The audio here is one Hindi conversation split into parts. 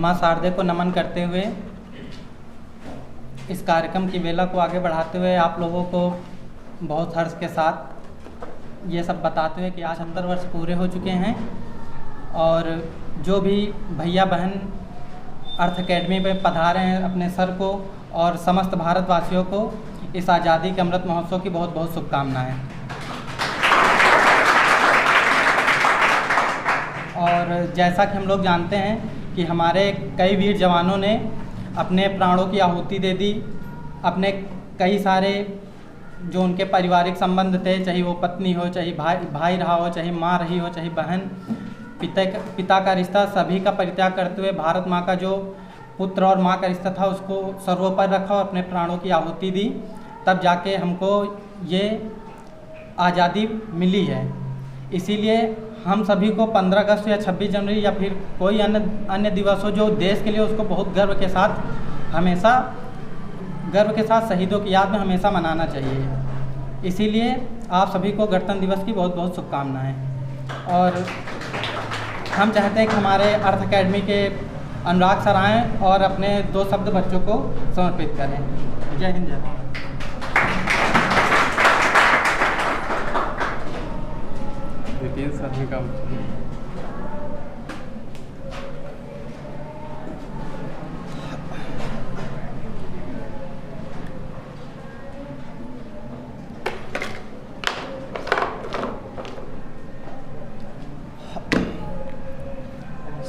माँ शारदे को नमन करते हुए इस कार्यक्रम की वेला को आगे बढ़ाते हुए आप लोगों को बहुत हर्ष के साथ ये सब बताते हुए कि आज 70 वर्ष पूरे हो चुके हैं और जो भी भैया बहन अर्थ अकेडमी में पधारे हैं अपने सर को और समस्त भारतवासियों को इस आज़ादी के अमृत महोत्सव की बहुत बहुत शुभकामनाएं। और जैसा कि हम लोग जानते हैं कि हमारे कई वीर जवानों ने अपने प्राणों की आहुति दे दी, अपने कई सारे जो उनके पारिवारिक संबंध थे, चाहे वो पत्नी हो, चाहे भाई रहा हो, चाहे माँ रही हो, चाहे बहन, पिता का रिश्ता, सभी का परित्याग करते हुए भारत माँ का जो पुत्र और माँ का रिश्ता था उसको सर्वोपरि रखा और अपने प्राणों की आहुति दी, तब जाके हमको ये आज़ादी मिली है। इसीलिए हम सभी को 15 अगस्त या 26 जनवरी या फिर कोई अन्य दिवस हो जो देश के लिए, उसको बहुत गर्व के साथ शहीदों की याद में हमेशा मनाना चाहिए। इसीलिए आप सभी को गणतंत्र दिवस की बहुत बहुत शुभकामनाएं। और हम चाहते हैं कि हमारे अर्थ अकेडमी के अनुराग सर आएँ और अपने 2 शब्द बच्चों को समर्पित करें। जय हिंद, जय भारत।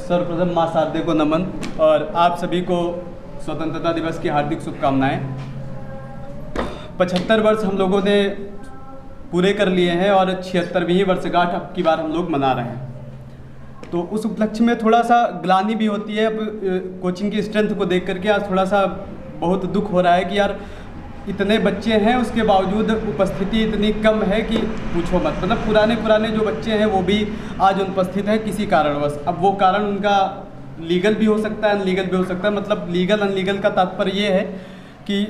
सर्वप्रथम माँ शारदे को नमन और आप सभी को स्वतंत्रता दिवस की हार्दिक शुभकामनाएं। 75 वर्ष हम लोगों ने पूरे कर लिए हैं और 76वीं वर्षगांठ अब की बार हम लोग मना रहे हैं। तो उस उपलक्ष्य में थोड़ा सा ग्लानि भी होती है। अब कोचिंग की स्ट्रेंथ को देख करके आज थोड़ा सा बहुत दुख हो रहा है कि यार इतने बच्चे हैं उसके बावजूद उपस्थिति इतनी कम है कि पूछो मत। मतलब पुराने जो बच्चे हैं वो भी आज अनुपस्थित हैं किसी कारणवश। अब वो कारण उनका लीगल भी हो सकता है, अनलीगल भी हो सकता है। मतलब लीगल अनलीगल का तात्पर्य ये है कि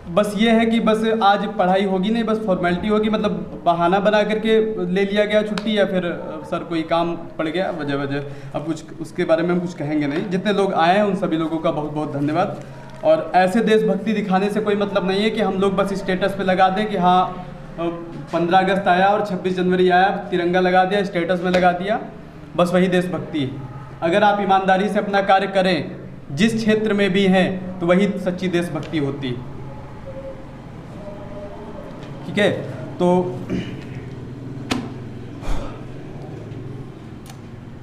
बस ये है कि बस आज पढ़ाई होगी नहीं, बस फॉर्मेलिटी होगी। मतलब बहाना बना करके ले लिया गया छुट्टी, या फिर सर कोई काम पड़ गया वजह। अब कुछ उसके बारे में हम कुछ कहेंगे नहीं। जितने लोग आए हैं उन सभी लोगों का बहुत बहुत धन्यवाद। और ऐसे देशभक्ति दिखाने से कोई मतलब नहीं है कि हम लोग बस स्टेटस पे लगा दें कि हाँ 15 अगस्त आया और 26 जनवरी आया, तिरंगा लगा दिया, स्टेटस में लगा दिया, बस वही देशभक्ति है। अगर आप ईमानदारी से अपना कार्य करें जिस क्षेत्र में भी हैं तो वही सच्ची देशभक्ति होती है। ठीक है, तो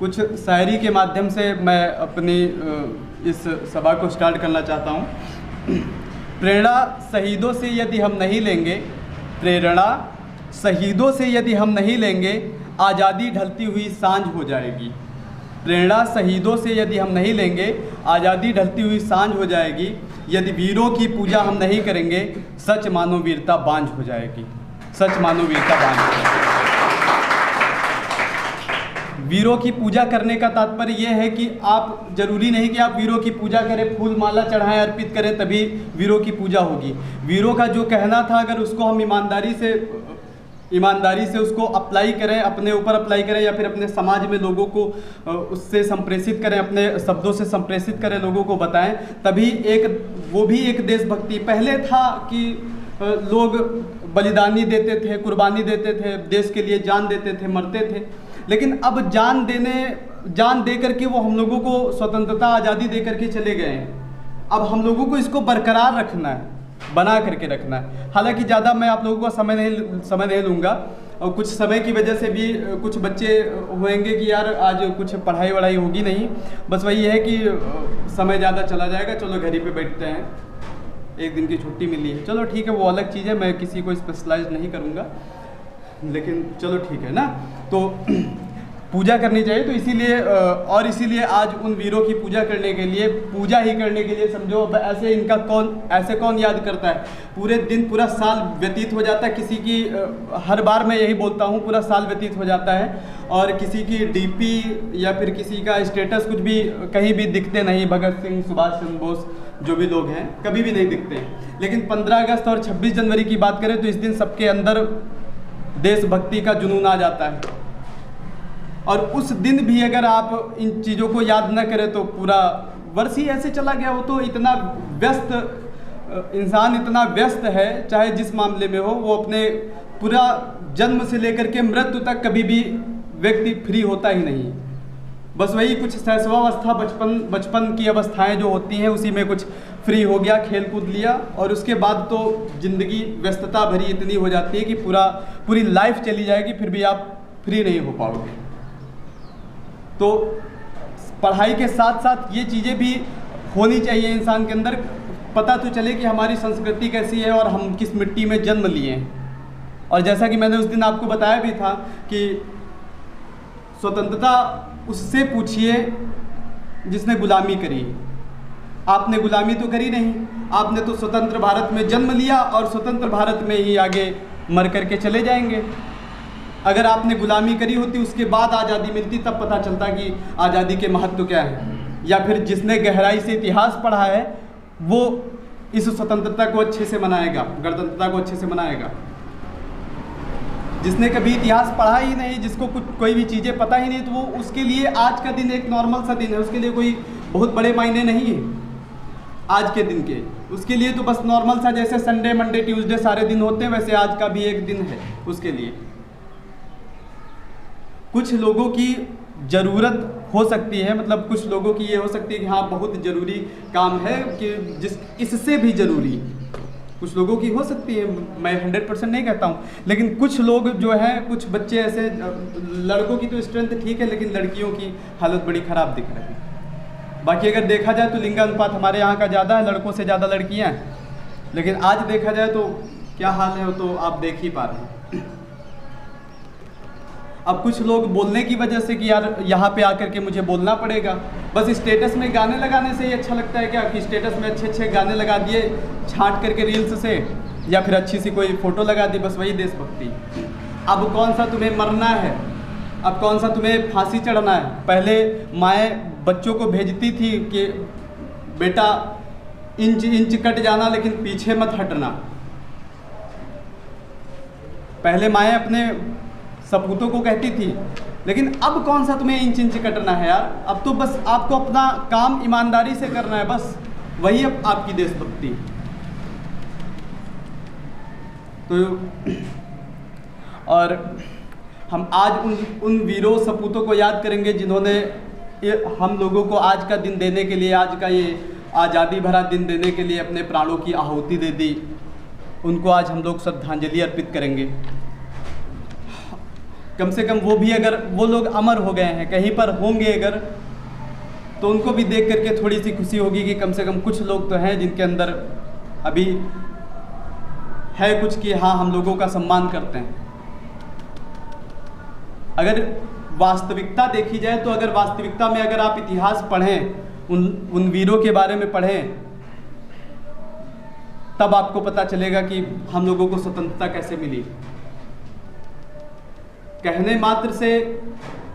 कुछ शायरी के माध्यम से मैं अपनी इस सभा को स्टार्ट करना चाहता हूँ। प्रेरणा शहीदों से यदि हम नहीं लेंगे, प्रेरणा शहीदों से यदि हम नहीं लेंगे, आज़ादी ढलती हुई सांझ हो जाएगी। प्रेरणा शहीदों से यदि हम नहीं लेंगे, आज़ादी ढलती हुई सांझ हो जाएगी। यदि वीरों की पूजा हम नहीं करेंगे, सच मानो वीरता बांझ हो जाएगी। सच मानो वीरता बांझ हो जाएगी। वीरों की पूजा करने का तात्पर्य यह है कि आप जरूरी नहीं कि आप वीरों की पूजा करें, फूल माला चढ़ाएं, अर्पित करें तभी वीरों की पूजा होगी। वीरों का जो कहना था अगर उसको हम ईमानदारी से उसको अप्लाई करें, अपने ऊपर अप्लाई करें या फिर अपने समाज में लोगों को उससे संप्रेषित करें, अपने शब्दों से संप्रेषित करें, लोगों को बताएं, तभी वो भी एक देशभक्ति। पहले था कि लोग बलिदानी देते थे, कुर्बानी देते थे, देश के लिए जान देते थे, मरते थे। लेकिन अब जान दे करके वो हम लोगों को स्वतंत्रता आज़ादी दे करके चले गए हैं। अब हम लोगों को इसको बरकरार रखना है, बना करके रखना है। हालांकि ज़्यादा मैं आप लोगों का समय नहीं लूँगा और कुछ समय की वजह से भी कुछ बच्चे होंगे कि यार आज कुछ पढ़ाई वढ़ाई होगी नहीं, बस वही है कि समय ज़्यादा चला जाएगा, चलो घर ही पे बैठते हैं, एक दिन की छुट्टी मिली है, चलो ठीक है, वो अलग चीज़ है, मैं किसी को स्पेशलाइज नहीं करूँगा, लेकिन चलो ठीक है ना। तो पूजा करनी चाहिए। तो इसीलिए आज उन वीरों की पूजा करने के लिए, पूजा ही करने के लिए समझो, ऐसे कौन याद करता है। पूरे दिन पूरा साल व्यतीत हो जाता है, किसी की हर बार मैं यही बोलता हूँ, पूरा साल व्यतीत हो जाता है और किसी की डीपी या फिर किसी का स्टेटस कुछ भी कहीं भी दिखते नहीं। भगत सिंह, सुभाष चंद्र बोस जो भी लोग हैं कभी भी नहीं दिखते हैं। लेकिन 15 अगस्त और 26 जनवरी की बात करें तो इस दिन सबके अंदर देशभक्ति का जुनून आ जाता है। और उस दिन भी अगर आप इन चीज़ों को याद न करें तो पूरा वर्ष ही ऐसे चला गया। वो तो इतना व्यस्त इंसान, इतना व्यस्त है, चाहे जिस मामले में हो, वो अपने पूरा जन्म से लेकर के मृत्यु तक कभी भी व्यक्ति फ्री होता ही नहीं। बस वही कुछ शैशवावस्था, बचपन की अवस्थाएं जो होती हैं उसी में कुछ फ्री हो गया, खेल कूद लिया, और उसके बाद तो ज़िंदगी व्यस्तता भरी इतनी हो जाती है कि पूरी लाइफ चली जाएगी, फिर भी आप फ्री नहीं हो पाओगे। तो पढ़ाई के साथ साथ ये चीज़ें भी होनी चाहिए इंसान के अंदर, पता तो चले कि हमारी संस्कृति कैसी है और हम किस मिट्टी में जन्म लिए हैं। और जैसा कि मैंने उस दिन आपको बताया भी था कि स्वतंत्रता उससे पूछिए जिसने गुलामी करी। आपने गुलामी तो करी नहीं, आपने तो स्वतंत्र भारत में जन्म लिया और स्वतंत्र भारत में ही आगे मर करके चले जाएंगे। अगर आपने गुलामी करी होती, उसके बाद आज़ादी मिलती, तब पता चलता कि आज़ादी के महत्व क्या है। या फिर जिसने गहराई से इतिहास पढ़ा है वो इस स्वतंत्रता को अच्छे से मनाएगा, गणतंत्रता को अच्छे से मनाएगा। जिसने कभी इतिहास पढ़ा ही नहीं, जिसको कोई भी चीज़ें पता ही नहीं, तो वो उसके लिए आज का दिन एक नॉर्मल सा दिन है, उसके लिए कोई बहुत बड़े मायने नहीं है आज के दिन के। उसके लिए तो बस नॉर्मल सा, जैसे संडे मंडे ट्यूसडे सारे दिन होते हैं, वैसे आज का भी एक दिन है उसके लिए। कुछ लोगों की ज़रूरत हो सकती है, मतलब कुछ लोगों की ये हो सकती है कि हाँ बहुत ज़रूरी काम है, कि इससे भी ज़रूरी कुछ लोगों की हो सकती है, मैं 100% नहीं कहता हूँ। लेकिन कुछ लोग जो हैं, कुछ बच्चे ऐसे, लड़कों की तो स्ट्रेंथ ठीक है, लेकिन लड़कियों की हालत बड़ी ख़राब दिख रही है। बाकी अगर देखा जाए तो लिंगानुपात हमारे यहाँ का ज़्यादा है, लड़कों से ज़्यादा लड़कियाँ हैं। लेकिन आज देखा जाए तो क्या हाल है वो तो आप देख ही पा रहे हैं। अब कुछ लोग बोलने की वजह से कि यार यहाँ पे आकर के मुझे बोलना पड़ेगा, बस स्टेटस में गाने लगाने से ही अच्छा लगता है क्या, कि स्टेटस में अच्छे अच्छे गाने लगा दिए छांट करके रील्स से, या फिर अच्छी सी कोई फ़ोटो लगा दी, बस वही देशभक्ति। अब कौन सा तुम्हें मरना है, अब कौन सा तुम्हें फांसी चढ़ना है। पहले माएँ बच्चों को भेजती थी कि बेटा इंच इंच कट जाना लेकिन पीछे मत हटना। पहले माएँ अपने सपूतों को कहती थी, लेकिन अब कौन सा तुम्हें इंच इंच कटना है यार। अब तो बस आपको अपना काम ईमानदारी से करना है, बस वही अब आपकी देशभक्ति। तो और हम आज उन वीरों सपूतों को याद करेंगे जिन्होंने हम लोगों को आज का दिन देने के लिए, आज का ये आज़ादी भरा दिन देने के लिए अपने प्राणों की आहुति दे दी। उनको आज हम लोग श्रद्धांजलि अर्पित करेंगे। कम से कम वो भी, अगर वो लोग अमर हो गए हैं, कहीं पर होंगे अगर, तो उनको भी देख करके थोड़ी सी खुशी होगी कि कम से कम कुछ लोग तो हैं जिनके अंदर अभी है कुछ कि हाँ हम लोगों का सम्मान करते हैं। अगर वास्तविकता देखी जाए तो अगर वास्तविकता में अगर आप इतिहास पढ़ें, उन वीरों के बारे में पढ़ें, तब आपको पता चलेगा कि हम लोगों को स्वतंत्रता कैसे मिली। कहने मात्र से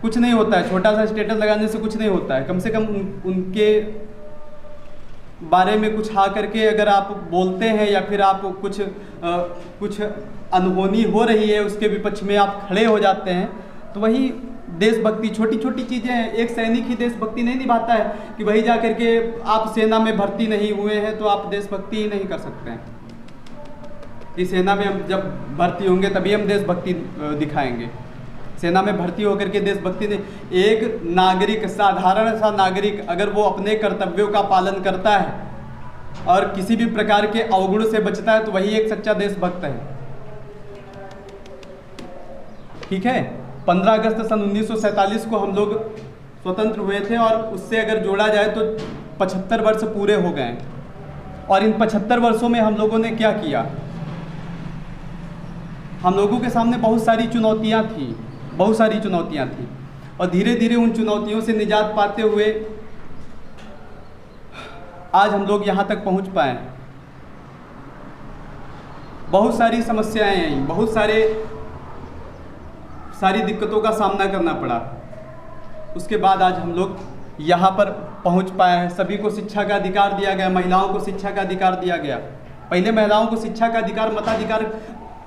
कुछ नहीं होता है, छोटा सा स्टेटस लगाने से कुछ नहीं होता है। कम से कम उनके बारे में कुछ आ करके अगर आप बोलते हैं, या फिर आप कुछ अनहोनी हो रही है उसके विपक्ष में आप खड़े हो जाते हैं, तो वही देशभक्ति। छोटी छोटी चीज़ें हैं। एक सैनिक ही देशभक्ति नहीं निभाता है कि वही जा करके आप सेना में भर्ती नहीं हुए हैं तो आप देशभक्ति ही नहीं कर सकते हैं। कि सेना में हम जब भर्ती होंगे तभी हम देशभक्ति दिखाएंगे। सेना में भर्ती होकर के देशभक्ति ने, एक नागरिक, साधारण सा नागरिक अगर वो अपने कर्तव्यों का पालन करता है और किसी भी प्रकार के अवगुण से बचता है तो वही एक सच्चा देशभक्त है। ठीक है, 15 अगस्त सन 1947 को हम लोग स्वतंत्र हुए थे और उससे अगर जोड़ा जाए तो 75 वर्ष पूरे हो गए। और इन 75 वर्षों में हम लोगों ने क्या किया? हम लोगों के सामने बहुत सारी चुनौतियां थी, बहुत सारी चुनौतियां थी, और धीरे धीरे उन चुनौतियों से निजात पाते हुए आज हम लोग यहाँ तक पहुँच पाए। बहुत सारी समस्याएं आई, बहुत सारी दिक्कतों का सामना करना पड़ा, उसके बाद आज हम लोग यहाँ पर पहुँच पाए हैं। सभी को शिक्षा का अधिकार दिया गया, महिलाओं को शिक्षा का अधिकार दिया गया। पहले महिलाओं को शिक्षा का अधिकार, मताधिकार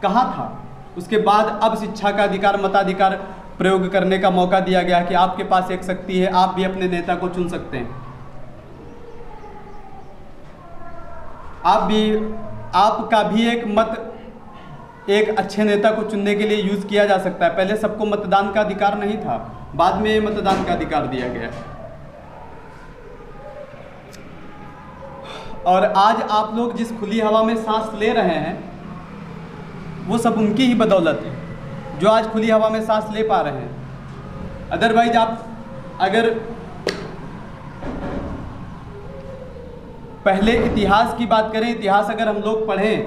कहाँ था? उसके बाद अब शिक्षा का अधिकार, मताधिकार प्रयोग करने का मौका दिया गया कि आपके पास एक शक्ति है, आप भी अपने नेता को चुन सकते हैं। आपका भी एक मत एक अच्छे नेता को चुनने के लिए यूज़ किया जा सकता है। पहले सबको मतदान का अधिकार नहीं था, बाद में मतदान का अधिकार दिया गया। और आज आप लोग जिस खुली हवा में सांस ले रहे हैं वो सब उनकी ही बदौलत है, जो आज खुली हवा में सांस ले पा रहे हैं। अदरवाइज आप अगर पहले इतिहास की बात करें, इतिहास अगर हम लोग पढ़ें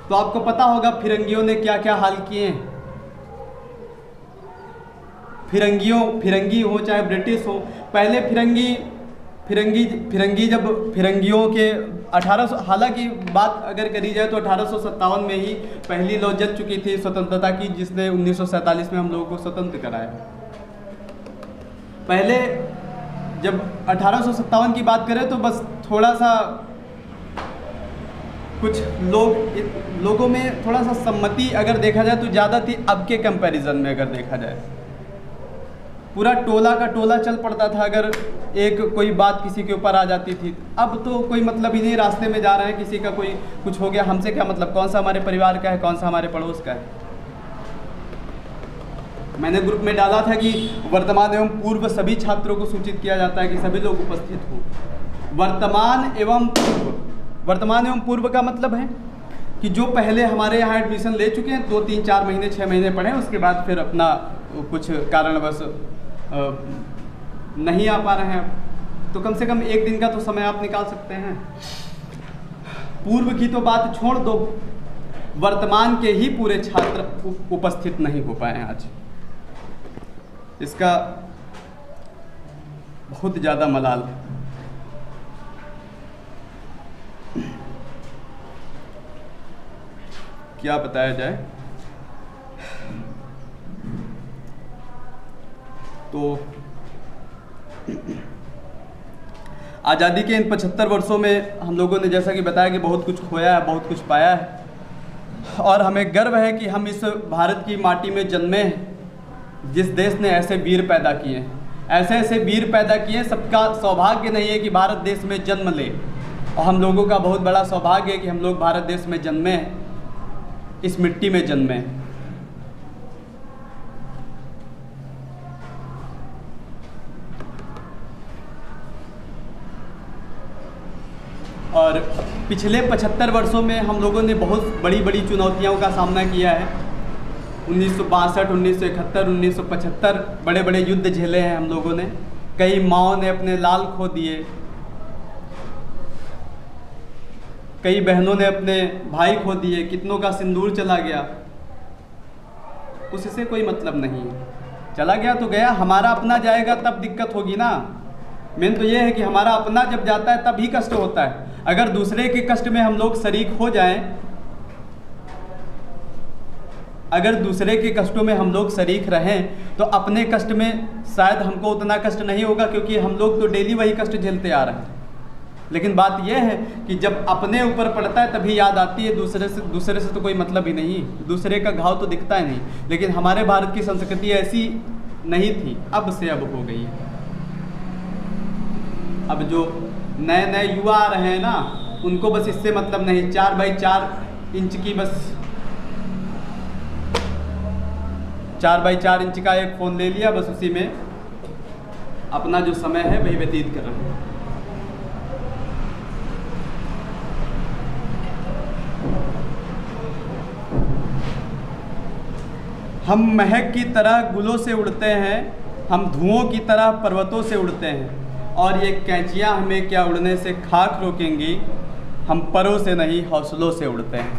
तो आपको पता होगा फिरंगियों ने क्या क्या हाल किए हैं। फिरंगी हो चाहे ब्रिटिश हो, पहले फिरंगी जब फिरंगियों के 1800, हालांकि बात अगर करी जाए तो 1857 में ही पहली लौ जल चुकी थी स्वतंत्रता की, जिसने 1947 में हम लोगों को स्वतंत्र कराया। पहले जब 1857 की बात करें तो बस थोड़ा सा कुछ लोगों में थोड़ा सा सम्मति अगर देखा जाए तो ज़्यादा थी अब के कंपैरिजन में। अगर देखा जाए पूरा टोला का टोला चल पड़ता था अगर एक कोई बात किसी के ऊपर आ जाती थी। अब तो कोई मतलब ही नहीं, रास्ते में जा रहे हैं, किसी का कोई कुछ हो गया, हमसे क्या मतलब, कौन सा हमारे परिवार का है, कौन सा हमारे पड़ोस का है। मैंने ग्रुप में डाला था कि वर्तमान एवं पूर्व सभी छात्रों को सूचित किया जाता है कि सभी लोग उपस्थित हो। वर्तमान एवं पूर्व का मतलब है कि जो पहले हमारे यहाँ एडमिशन ले चुके हैं, 2, 3, 4 महीने 6 महीने पढ़े, उसके बाद फिर अपना कुछ कारणवश नहीं आ पा रहे हैं, तो कम से कम 1 दिन का तो समय आप निकाल सकते हैं। पूर्व की तो बात छोड़ दो, वर्तमान के ही पूरे छात्र उपस्थित नहीं हो पाए आज। इसका बहुत ज़्यादा मलाल है। क्या बताया जाए। तो आज़ादी के इन 75 वर्षों में हम लोगों ने जैसा कि बताया कि बहुत कुछ खोया है, बहुत कुछ पाया है, और हमें गर्व है कि हम इस भारत की माटी में जन्मे हैं जिस देश ने ऐसे वीर पैदा किए हैं। ऐसे वीर पैदा किए, सबका सौभाग्य नहीं है कि भारत देश में जन्म ले, और हम लोगों का बहुत बड़ा सौभाग्य है कि हम लोग भारत देश में जन्मे हैं, इस मिट्टी में जन्मे हैं। और पिछले 75 वर्षों में हम लोगों ने बहुत बड़ी बड़ी चुनौतियों का सामना किया है। 1962, 1971, 1975 बड़े बड़े युद्ध झेले हैं हम लोगों ने। कई माओं ने अपने लाल खो दिए, कई बहनों ने अपने भाई खो दिए, कितनों का सिंदूर चला गया। उससे कोई मतलब नहीं है, चला गया तो गया, हमारा अपना जाएगा तब दिक्कत होगी ना। मेन तो ये है कि हमारा अपना जब जाता है तब ही कष्ट होता है। अगर दूसरे के कष्ट में हम लोग शरीक हो जाएं, अगर दूसरे के कष्टों में हम लोग शरीक रहें तो अपने कष्ट में शायद हमको उतना कष्ट नहीं होगा, क्योंकि हम लोग तो डेली वही कष्ट झेलते आ रहे हैं। लेकिन बात यह है कि जब अपने ऊपर पड़ता है तभी याद आती है, दूसरे से तो कोई मतलब ही नहीं, दूसरे का घाव तो दिखता ही नहीं। लेकिन हमारे भारत की संस्कृति ऐसी नहीं थी, अब से अब हो गई है। अब जो नए नए युवा आ रहे हैं ना, उनको बस इससे मतलब नहीं, 4 बाई 4 इंच की, बस 4 बाई 4 इंच का एक फ़ोन ले लिया, बस उसी में अपना जो समय है वही व्यतीत कर रहे हैं। हम महक की तरह गुलों से उड़ते हैं, हम धुओं की तरह पर्वतों से उड़ते हैं, और ये कैंचियाँ हमें क्या उड़ने से खाक रोकेंगी, हम परों से नहीं हौसलों से उड़ते हैं।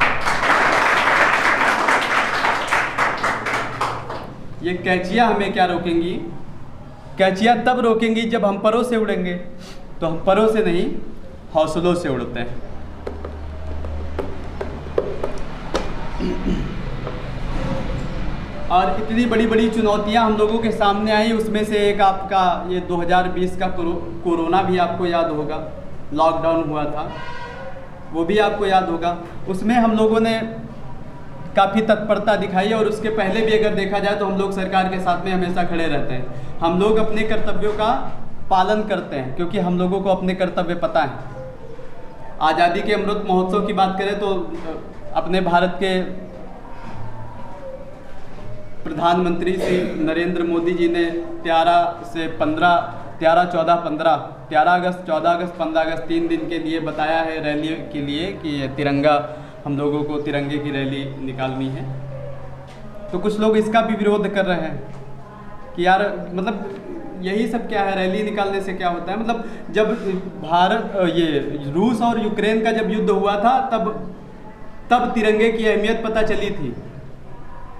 ये कैंचियाँ हमें क्या रोकेंगी, कैंचियाँ तब रोकेंगी जब हम परों से उड़ेंगे, तो हम परों से नहीं हौसलों से उड़ते हैं। और इतनी बड़ी बड़ी चुनौतियां हम लोगों के सामने आई, उसमें से एक आपका ये 2020 का कोरोना भी आपको याद होगा, लॉकडाउन हुआ था, वो भी आपको याद होगा। उसमें हम लोगों ने काफ़ी तत्परता दिखाई, और उसके पहले भी अगर देखा जाए तो हम लोग सरकार के साथ में हमेशा खड़े रहते हैं। हम लोग अपने कर्तव्यों का पालन करते हैं, क्योंकि हम लोगों को अपने कर्तव्य पता है। आज़ादी के अमृत महोत्सव की बात करें तो अपने भारत के प्रधानमंत्री श्री नरेंद्र मोदी जी ने 13 अगस्त, 14 अगस्त, 15 अगस्त 3 दिन के लिए बताया है रैली के लिए कि तिरंगा, हम लोगों को तिरंगे की रैली निकालनी है। तो कुछ लोग इसका भी विरोध कर रहे हैं कि यार मतलब यही सब क्या है, रैली निकालने से क्या होता है। मतलब जब ये रूस और यूक्रेन का जब युद्ध हुआ था तब तिरंगे की अहमियत पता चली थी।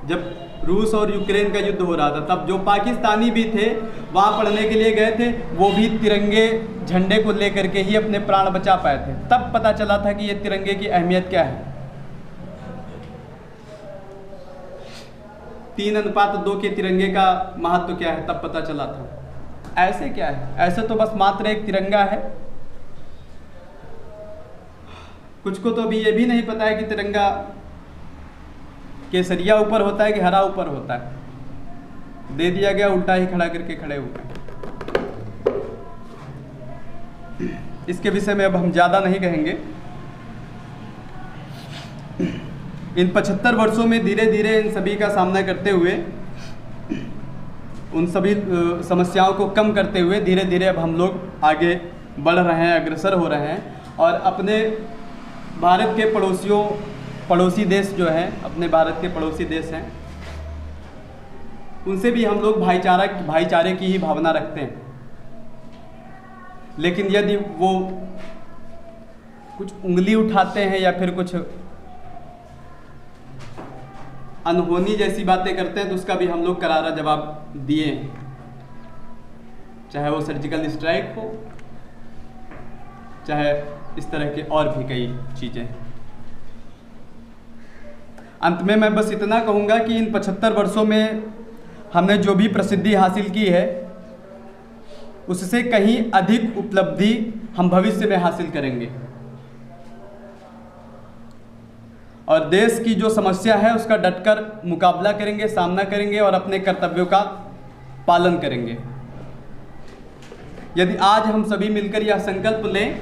जब रूस और यूक्रेन का युद्ध हो रहा था तब जो पाकिस्तानी भी थे वहाँ पढ़ने के लिए गए थे, वो भी तिरंगे झंडे को लेकर के ही अपने प्राण बचा पाए थे। तब पता चला था कि ये तिरंगे की अहमियत क्या है। 3:2 के तिरंगे का महत्व क्या है तब पता चला था। ऐसे क्या है, ऐसे तो बस मात्र एक तिरंगा है। कुछ को तो अभी ये भी नहीं पता है कि तिरंगा केसरिया ऊपर होता है कि हरा ऊपर होता है। दे दिया गया, उल्टा ही खड़ा करके खड़े हुए। इसके विषय में अब हम ज़्यादा नहीं कहेंगे। इन 75 वर्षों में धीरे धीरे इन सभी का सामना करते हुए, उन सभी समस्याओं को कम करते हुए धीरे धीरे अब हम लोग आगे बढ़ रहे हैं, अग्रसर हो रहे हैं। और अपने भारत के पड़ोसी देश जो हैं, अपने भारत के पड़ोसी देश हैं, उनसे भी हम लोग भाईचारे की ही भावना रखते हैं। लेकिन यदि वो कुछ उंगली उठाते हैं या फिर कुछ अनहोनी जैसी बातें करते हैं तो उसका भी हम लोग करारा जवाब दिए हैं, चाहे वो सर्जिकल स्ट्राइक हो, चाहे इस तरह के और भी कई चीज़ें। अंत में मैं बस इतना कहूँगा कि इन 75 वर्षों में हमने जो भी प्रसिद्धि हासिल की है उससे कहीं अधिक उपलब्धि हम भविष्य में हासिल करेंगे। और देश की जो समस्या है उसका डटकर मुकाबला करेंगे, सामना करेंगे और अपने कर्तव्यों का पालन करेंगे। यदि आज हम सभी मिलकर यह संकल्प लें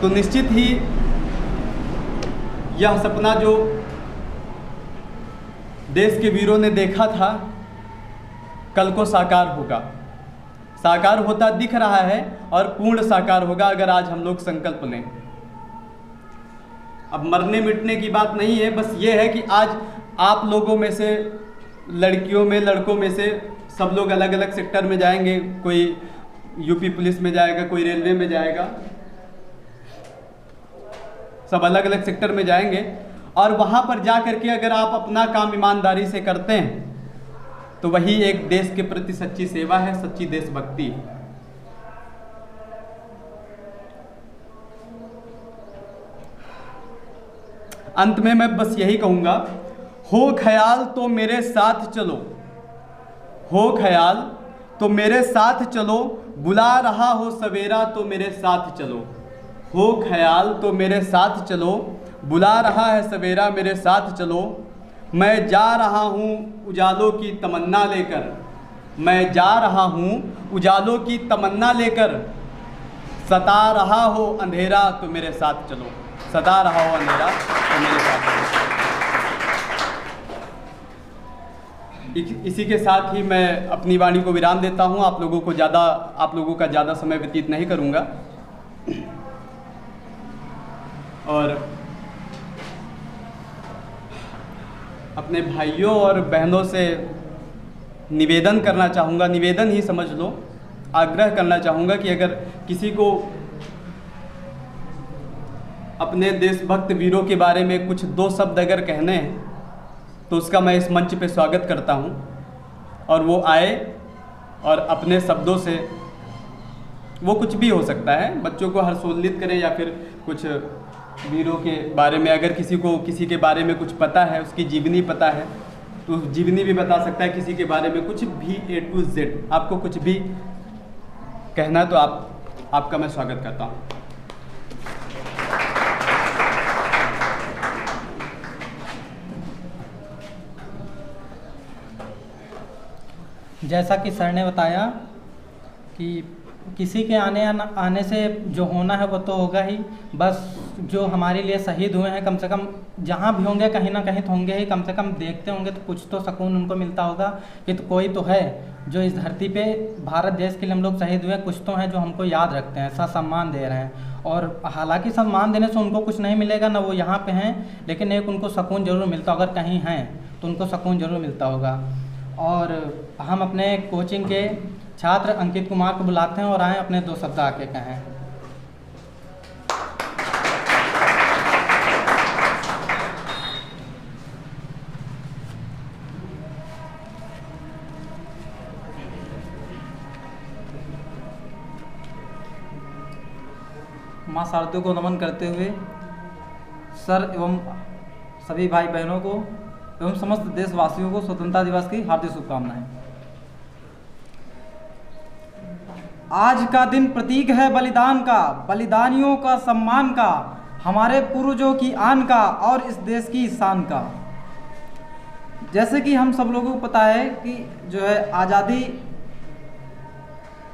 तो निश्चित ही यह सपना जो देश के वीरों ने देखा था कल को साकार होगा, साकार होता दिख रहा है और पूर्ण साकार होगा अगर आज हम लोग संकल्प लें। अब मरने मिटने की बात नहीं है, बस ये है कि आज आप लोगों में से, लड़कियों में, लड़कों में से सब लोग अलग अलग सेक्टर में जाएंगे। कोई यूपी पुलिस में जाएगा, कोई रेलवे में जाएगा, सब अलग अलग सेक्टर में जाएंगे। और वहाँ पर जा करके अगर आप अपना काम ईमानदारी से करते हैं तो वही एक देश के प्रति सच्ची सेवा है, सच्ची देशभक्ति। अंत में मैं बस यही कहूँगा, हो ख्याल तो मेरे साथ चलो, हो ख्याल तो मेरे साथ चलो, बुला रहा हो सवेरा तो मेरे साथ चलो। हो ख्याल तो मेरे साथ चलो, बुला रहा है सवेरा मेरे साथ चलो। मैं जा रहा हूँ उजालों की तमन्ना लेकर, मैं जा रहा हूँ उजालों की तमन्ना लेकर। सता रहा हो अंधेरा तो मेरे साथ चलो, सता रहा हो अंधेरा तो मेरे साथ चलो। इसी के साथ ही मैं अपनी वाणी को विराम देता हूँ। आप लोगों का ज़्यादा समय व्यतीत नहीं करूँगा और अपने भाइयों और बहनों से निवेदन करना चाहूँगा, निवेदन ही समझ लो, आग्रह करना चाहूँगा कि अगर किसी को अपने देशभक्त वीरों के बारे में कुछ दो शब्द अगर कहने हैं तो उसका मैं इस मंच पे स्वागत करता हूँ और वो आए और अपने शब्दों से, वो कुछ भी हो सकता है, बच्चों को हर्षोल्लित करें या फिर कुछ वीरों के बारे में, अगर किसी को किसी के बारे में कुछ पता है, उसकी जीवनी पता है तो जीवनी भी बता सकता है। किसी के बारे में कुछ भी A to Z आपको कुछ भी कहना तो आपका मैं स्वागत करता हूँ। जैसा कि सर ने बताया कि किसी के आने से जो होना है वो तो होगा ही। बस जो हमारे लिए शहीद हुए हैं, कम से कम जहाँ भी होंगे कहीं ना कहीं तो होंगे ही, कम से कम देखते होंगे तो कुछ तो सुकून उनको मिलता होगा कि तो कोई तो है जो इस धरती पे भारत देश के लिए हम लोग शहीद हुए, कुछ तो हैं जो हमको याद रखते हैं, ऐसा सम्मान दे रहे हैं। और हालांकि सम्मान देने से उनको कुछ नहीं मिलेगा ना, वो यहाँ पे हैं, लेकिन एक उनको सुकून ज़रूर मिलता, अगर कहीं हैं तो उनको सुकून ज़रूर मिलता होगा। और हम अपने कोचिंग के छात्र अंकित कुमार को बुलाते हैं और आए अपने 2 शब्द आके कहें। माँ शारदों को नमन करते हुए सर एवं सभी भाई बहनों को एवं समस्त देशवासियों को स्वतंत्रता दिवस की हार्दिक शुभकामनाएं। आज का दिन प्रतीक है बलिदान का, बलिदानियों का सम्मान का, हमारे पूर्वजों की आन का और इस देश की शान का। जैसे कि हम सब लोगों को पता है कि जो है आज़ादी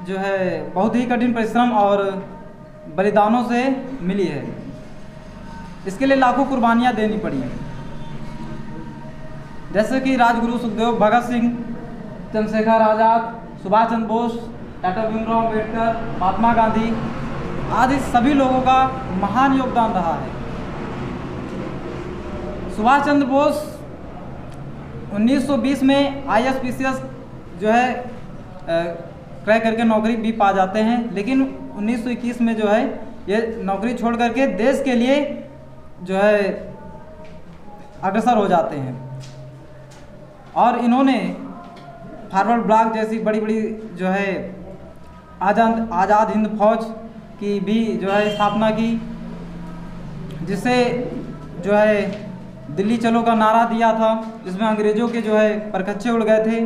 जो है बहुत ही कठिन परिश्रम और बलिदानों से मिली है। इसके लिए लाखों कुर्बानियाँ देनी पड़ी हैं। जैसे कि राजगुरु सुखदेव, भगत सिंह, चंद्रशेखर आज़ाद, सुभाष चंद्र बोस, डॉक्टर भीमराव अम्बेडकर, महात्मा गांधी आदि सभी लोगों का महान योगदान रहा है। सुभाष चंद्र बोस 1920 में ISPCS जो है क्रैक करके नौकरी भी पा जाते हैं, लेकिन 1921 में जो है ये नौकरी छोड़ करके देश के लिए जो है अग्रसर हो जाते हैं। और इन्होंने फॉरवर्ड ब्लॉक जैसी बड़ी बड़ी जो है आज़ाद हिंद फौज की भी जो है स्थापना की, जिससे जो है दिल्ली चलो का नारा दिया था, जिसमें अंग्रेज़ों के जो है परखच्चे उड़ गए थे।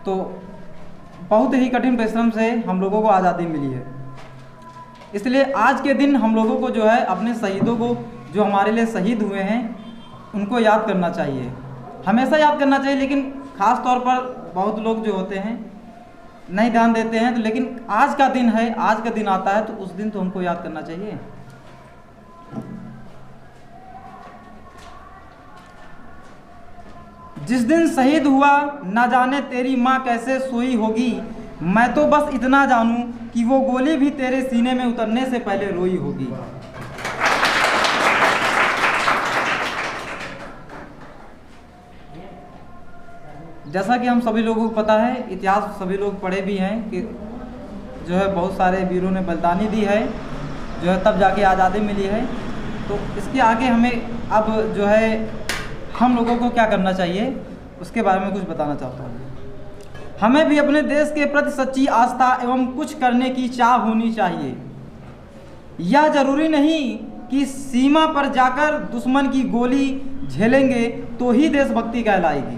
तो बहुत ही कठिन परिश्रम से हम लोगों को आज़ादी मिली है। इसलिए आज के दिन हम लोगों को जो है अपने शहीदों को, जो हमारे लिए शहीद हुए हैं, उनको याद करना चाहिए, हमेशा याद करना चाहिए। लेकिन ख़ास तौर पर बहुत लोग जो होते हैं नहीं ध्यान देते हैं, तो लेकिन आज का दिन है, आज का दिन आता है तो उस दिन तो हमको याद करना चाहिए। जिस दिन शहीद हुआ ना जाने तेरी माँ कैसे सोई होगी, मैं तो बस इतना जानूं कि वो गोली भी तेरे सीने में उतरने से पहले रोई होगी। जैसा कि हम सभी लोगों को पता है, इतिहास सभी लोग पढ़े भी हैं कि जो है बहुत सारे वीरों ने बलिदानी दी है, जो है तब जाके आज़ादी मिली है। तो इसके आगे हमें अब जो है हम लोगों को क्या करना चाहिए उसके बारे में कुछ बताना चाहता हूँ। हमें भी अपने देश के प्रति सच्ची आस्था एवं कुछ करने की चाह होनी चाहिए। यह जरूरी नहीं कि सीमा पर जाकर दुश्मन की गोली झेलेंगे तो ही देशभक्ति कहलाएगी,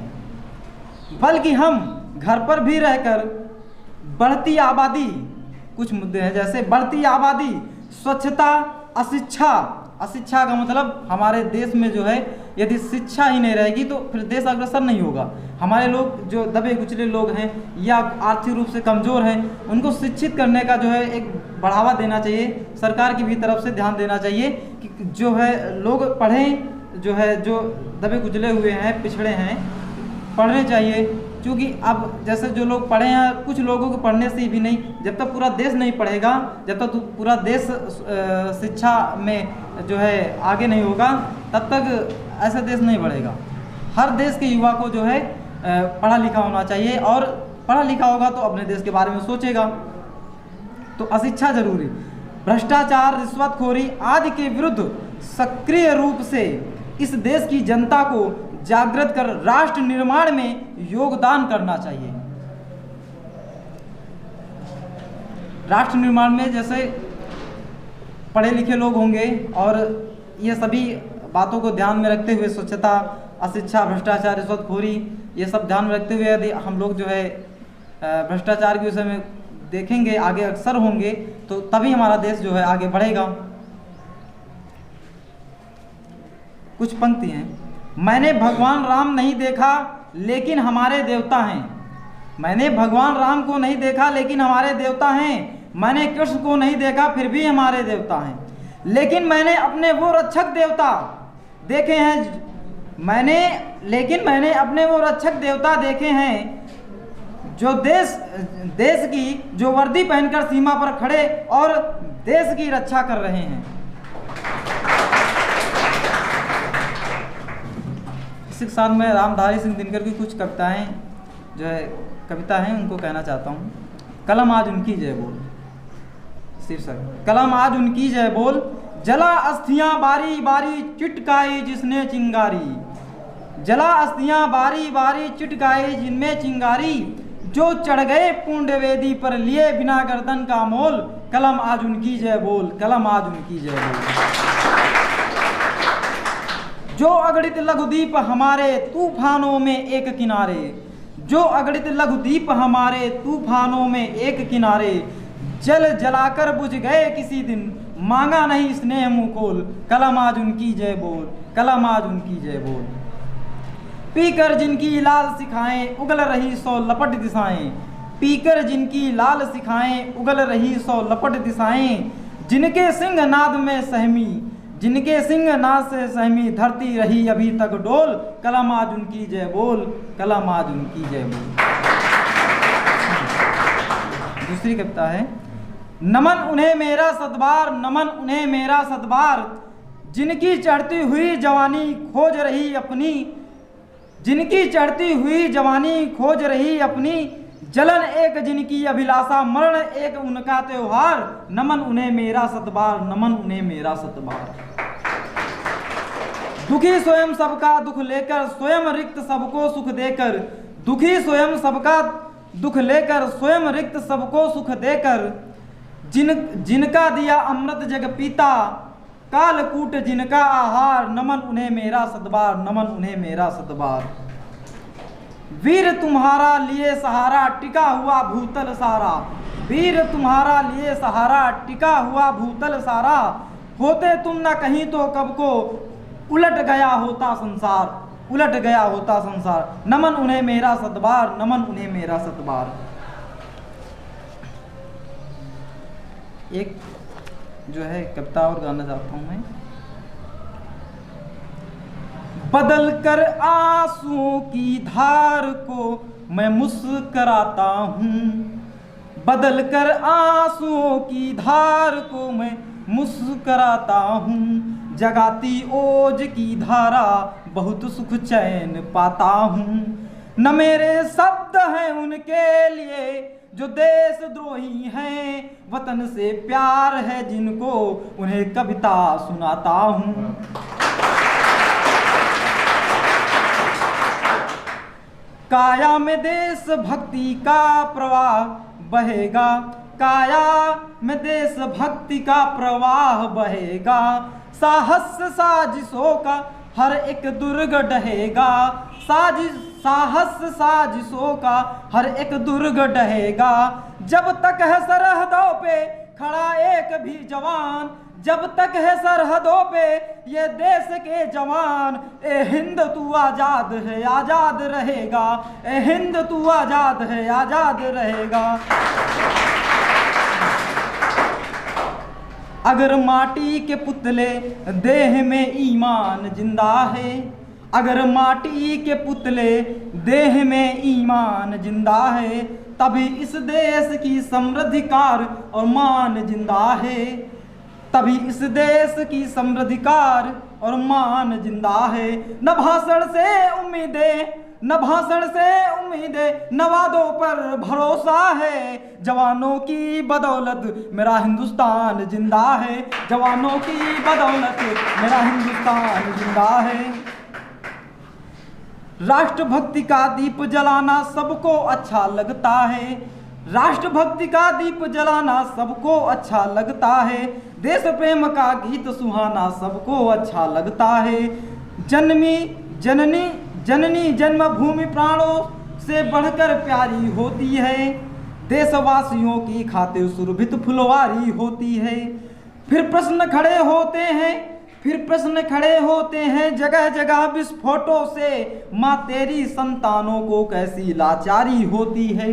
बल्कि हम घर पर भी रहकर बढ़ती आबादी, कुछ मुद्दे हैं जैसे बढ़ती आबादी, स्वच्छता, अशिक्षा। अशिक्षा का मतलब हमारे देश में जो है यदि शिक्षा ही नहीं रहेगी तो फिर देश अग्रसर नहीं होगा। हमारे लोग जो दबे कुचले लोग हैं या आर्थिक रूप से कमज़ोर हैं, उनको शिक्षित करने का जो है एक बढ़ावा देना चाहिए। सरकार की भी तरफ से ध्यान देना चाहिए कि जो है लोग पढ़ें, जो है जो दबे कुचले हुए हैं, पिछड़े हैं, पढ़ने चाहिए। क्योंकि अब जैसे जो लोग पढ़े हैं, कुछ लोगों को पढ़ने से भी नहीं, जब तक पूरा देश नहीं पढ़ेगा, जब तक पूरा देश शिक्षा में जो है आगे नहीं होगा, तब तक ऐसा देश नहीं बढ़ेगा। हर देश के युवा को जो है पढ़ा लिखा होना चाहिए, और पढ़ा लिखा होगा तो अपने देश के बारे में सोचेगा। तो अशिक्षा जरूरी, भ्रष्टाचार, रिश्वतखोरी आदि के विरुद्ध सक्रिय रूप से इस देश की जनता को जागृत कर राष्ट्र निर्माण में योगदान करना चाहिए। राष्ट्र निर्माण में जैसे पढ़े लिखे लोग होंगे और ये सभी बातों को ध्यान में रखते हुए, स्वच्छता, अशिक्षा, भ्रष्टाचार, रिश्वतखोरी, ये सब ध्यान में रखते हुए यदि हम लोग जो है भ्रष्टाचार के विषय में देखेंगे, आगे अग्रसर होंगे, तो तभी हमारा देश जो है आगे बढ़ेगा। कुछ पंक्ति हैं। मैंने भगवान राम नहीं देखा लेकिन हमारे देवता हैं। मैंने भगवान राम को नहीं देखा लेकिन हमारे देवता हैं। मैंने कृष्ण को नहीं देखा, फिर भी हमारे देवता हैं। लेकिन मैंने अपने वो रक्षक देवता देखे हैं, मैंने अपने वो रक्षक देवता देखे हैं जो देश की जो वर्दी पहनकर सीमा पर खड़े और देश की रक्षा कर रहे हैं। इसी के साथ मैं रामधारी सिंह दिनकर की कुछ कविताएं जो है कविता हैं उनको कहना चाहता हूँ। कलम आज उनकी जय बोल। शीर्षक कलम आज उनकी जय बोल, जला अस्थियां बारी बारी चिटकाई जिसने चिंगारी, जला अस्थियां बारी बारी चिटकाई जिनमें चिंगारी, जो चढ़ गए पुंड वेदी पर लिए बिना गर्दन का मोल, कलम आज उनकी जय बोल, कलम आज उनकी जय बोल। जो अगणित लघुदीप हमारे तूफानों में एक किनारे, जो अगणित लघुदीप हमारे तूफानों में एक किनारे, जल जलाकर बुझ गए किसी दिन, मांगा नहीं स्नेह मुकोल, कलम आज उनकी जय बोल, कलम आज उनकी जय बोल। पीकर जिनकी लाल सिखाएं उगल रही सौ लपट दिशाएं, पीकर जिनकी लाल सिखाएं उगल रही सौ लपट दिशाएं, जिनके सिंह नाद में सहमी, जिनके सिंह नाद से सहमी धरती रही अभी तक डोल, कलम आज उनकी जय बोल, कलम आज उनकी जय बोल। दूसरी कविता है, नमन उन्हें मेरा सतबार, नमन उन्हें मेरा सतबार, जिनकी चढ़ती हुई जवानी खोज रही अपनी, जिनकी चढ़ती हुई जवानी खोज रही अपनी, जलन एक जिनकी अभिलाषा, मरण एक उनका त्योहार, नमन उन्हें मेरा सतबार, नमन उन्हें मेरा सतबार। दुखी स्वयं सबका दुख लेकर, स्वयं रिक्त सबको सुख देकर, दुखी स्वयं सबका दुख लेकर, स्वयं रिक्त सबको सुख देकर, जिनका दिया अमृत जग पीता, कालकूट जिनका आहार, नमन उन्हें मेरा सतबार, नमन उन्हें मेरा सतबार। वीर तुम्हारा लिए सहारा टिका हुआ भूतल सारा, वीर तुम्हारा लिए सहारा टिका हुआ भूतल सारा, होते तुम न कहीं तो कब को उलट गया होता संसार, उलट गया होता संसार, नमन उन्हें मेरा सतबार, नमन उन्हें मेरा सतबार। एक जो है कविता और गाना चाहता हूं मैं। बदल कर आंसुओं की धार को मैं मुस्कराता हूँ, बदल कर आंसुओं की धार को मैं मुस्कराता हूँ, जगाती ओज की धारा बहुत सुख चैन पाता हूँ, न मेरे शब्द हैं उनके लिए जो देशद्रोही हैं, वतन से प्यार है जिनको उन्हें कविता सुनाता हूँ। काया में देश भक्ति का प्रवाह बहेगा, काया में देश भक्ति का प्रवाह बहेगा, साहस साजिशों का हर एक दुर्ग ढहेगा, साहस साजिशों का हर एक दुर्ग ढहेगा, जब तक है सरहदों पे खड़ा एक भी जवान, जब तक है सरहदों पे ये देश के जवान, ए हिंद तू आजाद है आजाद रहेगा, ए हिंद तू आजाद है आजाद रहेगा। अगर माटी के पुतले देह में ईमान जिंदा है, अगर माटी के पुतले देह में ईमान जिंदा है, तभी इस देश की समृद्धिकार और मान जिंदा है, तभी इस देश की समृद्धिकार और मान जिंदा है। न भाषण से उम्मीदें, न भाषण से उम्मीदें, न वादों पर भरोसा है, जवानों की बदौलत मेरा हिंदुस्तान जिंदा है, जवानों की बदौलत मेरा हिंदुस्तान जिंदा है। राष्ट्रभक्ति का दीप जलाना सबको अच्छा लगता है, राष्ट्रभक्ति का दीप जलाना सबको अच्छा लगता है, देश प्रेम का गीत सुहाना सबको अच्छा लगता है। जन्मी जननी जननी जन्मभूमि प्राणों से बढ़कर प्यारी होती है, देशवासियों की खातिर सुरभित फुलवारी होती है। फिर प्रश्न खड़े होते हैं, फिर प्रश्न खड़े होते हैं जगह जगह विस्फोटों से, माँ तेरी संतानों को कैसी लाचारी होती है।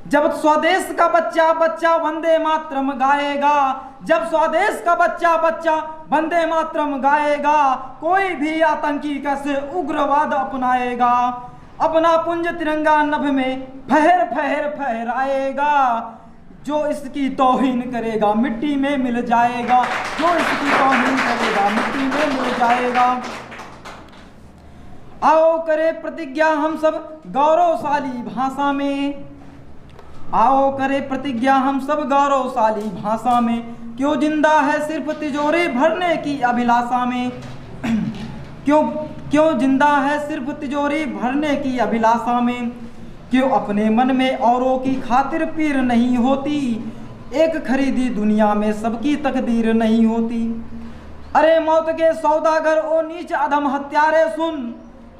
जब स्वदेश का बच्चा बच्चा वंदे मातरम गाएगा, जब स्वदेश का बच्चा बच्चा वंदे मातरम गाएगा, कोई भी आतंकी कैसे उग्रवाद अपनाएगा। अपना पुंज तिरंगा नभ में फहर फहर फहराएगा, जो इसकी तौहीन करेगा मिट्टी में मिल जाएगा, जो इसकी तौहीन करेगा मिट्टी में मिल जाएगा। आओ करे प्रतिज्ञा हम सब गौरवशाली भाषा में, आओ करे प्रतिज्ञा हम सब गौरवशाली भाषा में, क्यों जिंदा है सिर्फ तिजोरी भरने की अभिलाषा में, क्यों जिंदा है सिर्फ तिजोरी भरने की अभिलाषा में, क्यों अपने मन में औरों की खातिर पीर नहीं होती, एक खरीदी दुनिया में सबकी तकदीर नहीं होती। अरे मौत के सौदागर ओ नीच अधम हत्यारे सुन,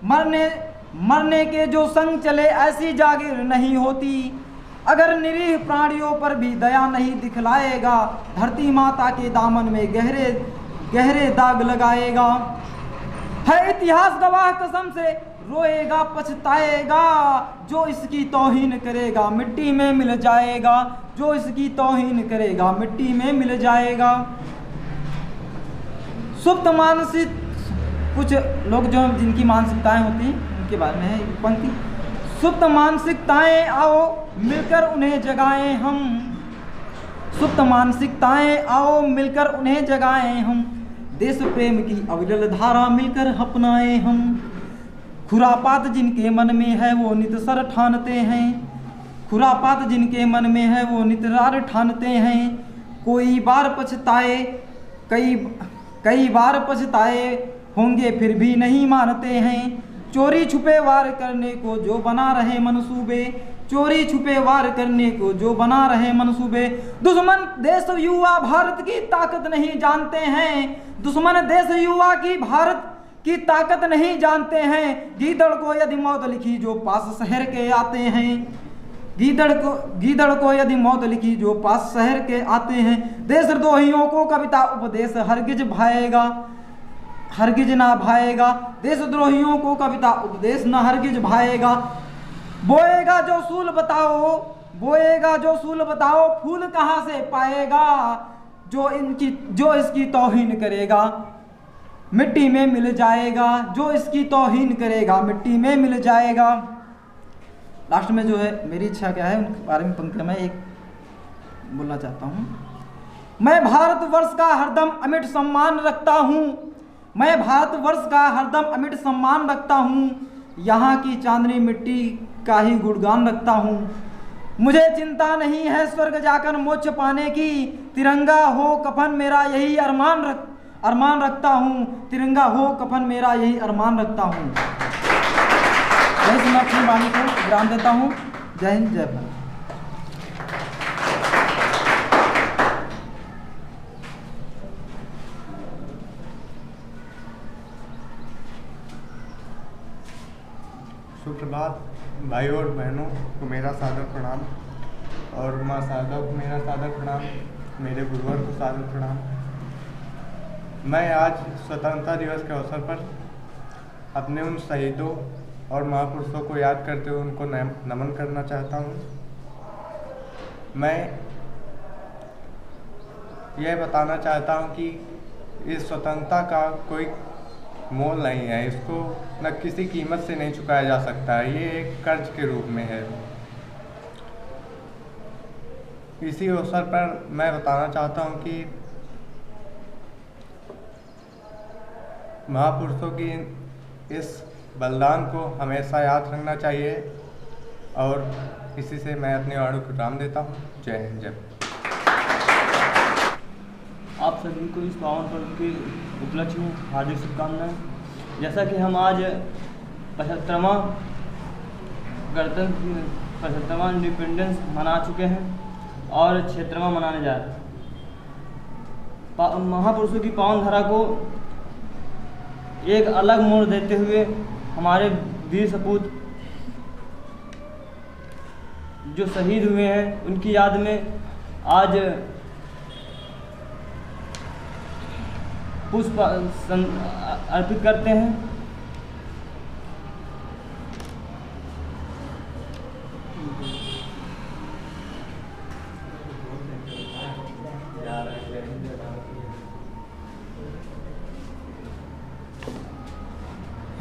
मरने के जो संग चले ऐसी जागीर नहीं होती। अगर निरीह प्राणियों पर भी दया नहीं दिखलाएगा, धरती माता के दामन में गहरे गहरे दाग लगाएगा। है इतिहास गवाह कसम से रोएगा पछताएगा, जो इसकी तौहीन करेगा मिट्टी में मिल जाएगा, जो इसकी तौहीन करेगा मिट्टी में मिल जाएगा। सुप्त मानसिक, कुछ लोग जो जिनकी मानसिकताएं होती हैं उनके बारे में है पंक्ति। सुप्त मानसिकताएं आओ मिलकर उन्हें जगाएं हम, सुप्त मानसिकताएं आओ मिलकर उन्हें जगाएं हम, देश प्रेम की अविरल धारा मिलकर अपनाएं हम। खुरापात जिनके मन में है वो नितसर ठानते हैं, खुरापात जिनके मन में है वो नितरार ठानते हैं। कोई बार पछताए कई बार पछताए होंगे फिर भी नहीं मानते हैं। चोरी छुपे वार करने को जो बना रहे मनसूबे, चोरी छुपे वार करने को जो बना रहे मनसूबे। दुश्मन देश युवा भारत की ताकत नहीं जानते हैं, दुश्मन देश युवा की भारत की ताकत नहीं जानते हैं। गीदड़ को यदि मौत लिखी जो पास शहर के आते हैं, गीदड़ को यदि मौत लिखी जो पास शहर के आते हैं। देशद्रोहियों को कविता उपदेश हरगिज भाएगा, हरगिज ना भाएगा। देशद्रोहियों को कविता उपदेश न हरगिज भाएगा। बोएगा जो सूल बताओ, बोएगा जो सूल बताओ, फूल कहाँ से पाएगा, जो इसकी तौहीन करेगा मिट्टी में मिल जाएगा, जो इसकी तौहीन करेगा मिट्टी में मिल जाएगा। लास्ट में जो है मेरी इच्छा क्या है उनके बारे में पंक्ति में एक बोलना चाहता हूँ। मैं भारतवर्ष का हरदम अमिट सम्मान रखता हूँ, मैं भारतवर्ष का हरदम अमिट सम्मान रखता हूँ। यहाँ की चांदनी मिट्टी का ही गुणगान रखता हूँ। मुझे चिंता नहीं है स्वर्ग जाकर मोक्ष पाने की, तिरंगा हो कफन मेरा यही अरमान रखता हूँ, तिरंगा हो कफन मेरा यही अरमान रखता हूँ। यही से मैं अपनी वाणी को विराम देता हूँ। जय हिंद, जय भारत। सुप्रभात भाई और बहनों को मेरा सादर प्रणाम, और माँ शारदा को मेरा सादर प्रणाम, मेरे गुरुवर को सादर प्रणाम। मैं आज स्वतंत्रता दिवस के अवसर पर अपने उन शहीदों और महापुरुषों को याद करते हुए उनको नमन करना चाहता हूँ। मैं यह बताना चाहता हूँ कि इस स्वतंत्रता का कोई मोल नहीं है, इसको न किसी कीमत से नहीं चुकाया जा सकता है, ये एक कर्ज के रूप में है। इसी अवसर पर मैं बताना चाहता हूँ कि महापुरुषों की इस बलिदान को हमेशा याद रखना चाहिए, और इसी से मैं अपनी वाणी को विराम देता हूँ। जय हिंद, जय। आप सभी को इस पावन पर्व के उपलक्ष्य में हार्दिक शुभकामनाएं। जैसा कि हम आज 75वां इंडिपेंडेंस मना चुके हैं और 76वां मनाने जा रहे हैं। महापुरुषों की पावन धारा को एक अलग मोड़ देते हुए हमारे वीर सपूत जो शहीद हुए हैं उनकी याद में आज पुष्प अर्पित करते हैं।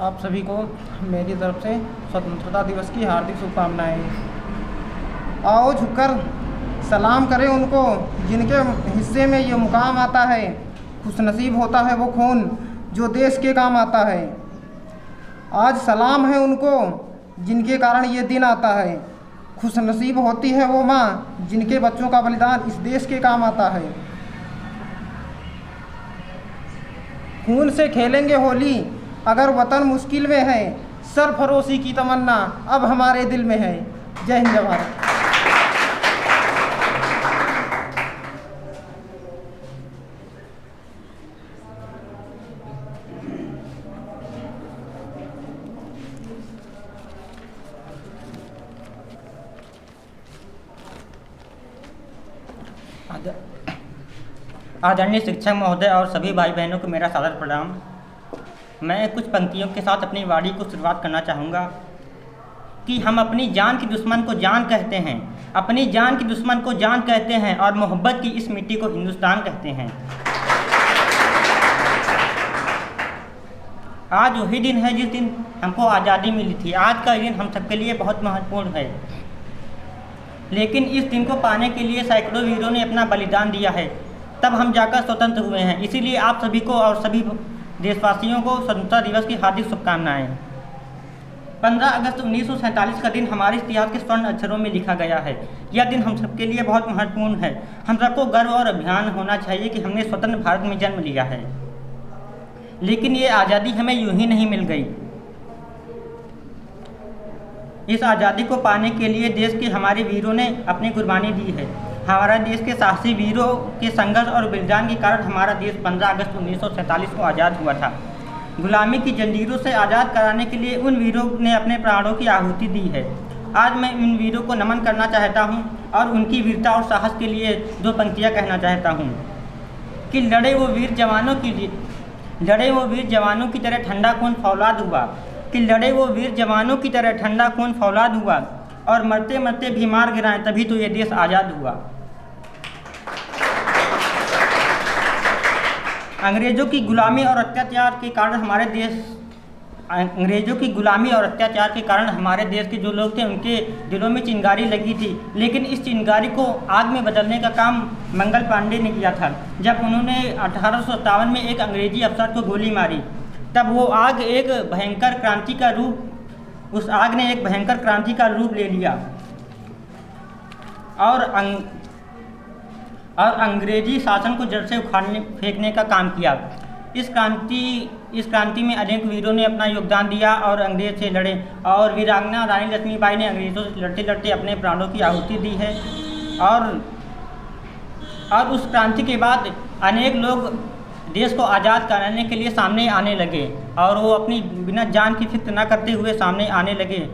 आप सभी को मेरी तरफ से स्वतंत्रता दिवस की हार्दिक शुभकामनाएं। आओ झुककर सलाम करें उनको जिनके हिस्से में ये मुकाम आता है। खुशनसीब होता है वो खून जो देश के काम आता है। आज सलाम है उनको जिनके कारण ये दिन आता है। खुशनसीब होती है वो माँ जिनके बच्चों का बलिदान इस देश के काम आता है। खून से खेलेंगे होली अगर वतन मुश्किल में है। सरफरोशी की तमन्ना अब हमारे दिल में है। जय हिंद, जय भारत। आदरणीय शिक्षक महोदय और सभी भाई बहनों को मेरा सादर प्रणाम। मैं कुछ पंक्तियों के साथ अपनी वाणी को शुरुआत करना चाहूँगा कि हम अपनी जान की दुश्मन को जान कहते हैं, अपनी जान की दुश्मन को जान कहते हैं और मोहब्बत की इस मिट्टी को हिंदुस्तान कहते हैं। आज वही दिन है जिस दिन हमको आज़ादी मिली थी। आज का दिन हम सबके लिए बहुत महत्वपूर्ण है, लेकिन इस दिन को पाने के लिए सैकड़ों वीरों ने अपना बलिदान दिया है, तब हम जाकर स्वतंत्र हुए हैं। इसीलिए आप सभी को और सभी देशवासियों को स्वतंत्रता दिवस की हार्दिक शुभकामनाएं। 15 अगस्त 1947 का दिन हमारे इतिहास के स्वर्ण अक्षरों में लिखा गया है। यह दिन हम सबके लिए बहुत महत्वपूर्ण है। हम सबको गर्व और अभिमान होना चाहिए कि हमने स्वतंत्र भारत में जन्म लिया है। लेकिन ये आज़ादी हमें यूं ही नहीं मिल गई। इस आज़ादी को पाने के लिए देश के हमारे वीरों ने अपनी कुर्बानी दी है। हमारा देश के साहसी वीरों के संघर्ष और बलिदान के कारण हमारा देश 15 अगस्त 1947 को आज़ाद हुआ था। गुलामी की जंजीरों से आज़ाद कराने के लिए उन वीरों ने अपने प्राणों की आहुति दी है। आज मैं उन वीरों को नमन करना चाहता हूं और उनकी वीरता और साहस के लिए दो पंक्तियां कहना चाहता हूं कि लड़े वो वीर जवानों की तरह ठंडा खून फौलाद हुआ, कि लड़े वो वीर जवानों की तरह ठंडा खून फौलाद हुआ और मरते मरते भी मार गिराएं, तभी तो ये देश आज़ाद हुआ। अंग्रेज़ों की गुलामी और अत्याचार के कारण हमारे देश के जो लोग थे उनके दिलों में चिंगारी लगी थी, लेकिन इस चिंगारी को आग में बदलने का काम मंगल पांडे ने किया था। जब उन्होंने 1857 में एक अंग्रेजी अफसर को गोली मारी, तब वो आग एक भयंकर क्रांति का रूप उस आग ने एक भयंकर क्रांति का रूप ले लिया और अंग्रेजी शासन को जड़ से उखाड़ने फेंकने का काम किया। इस क्रांति में अनेक वीरों ने अपना योगदान दिया और अंग्रेज से लड़े, और वीरांगना रानी लक्ष्मीबाई ने अंग्रेज़ों से लड़ते लड़ते अपने प्राणों की आहुति दी है। और उस क्रांति के बाद अनेक लोग देश को आज़ाद कराने के लिए सामने आने लगे और वो अपनी बिना जान की फिक्र न करते हुए सामने आने लगे।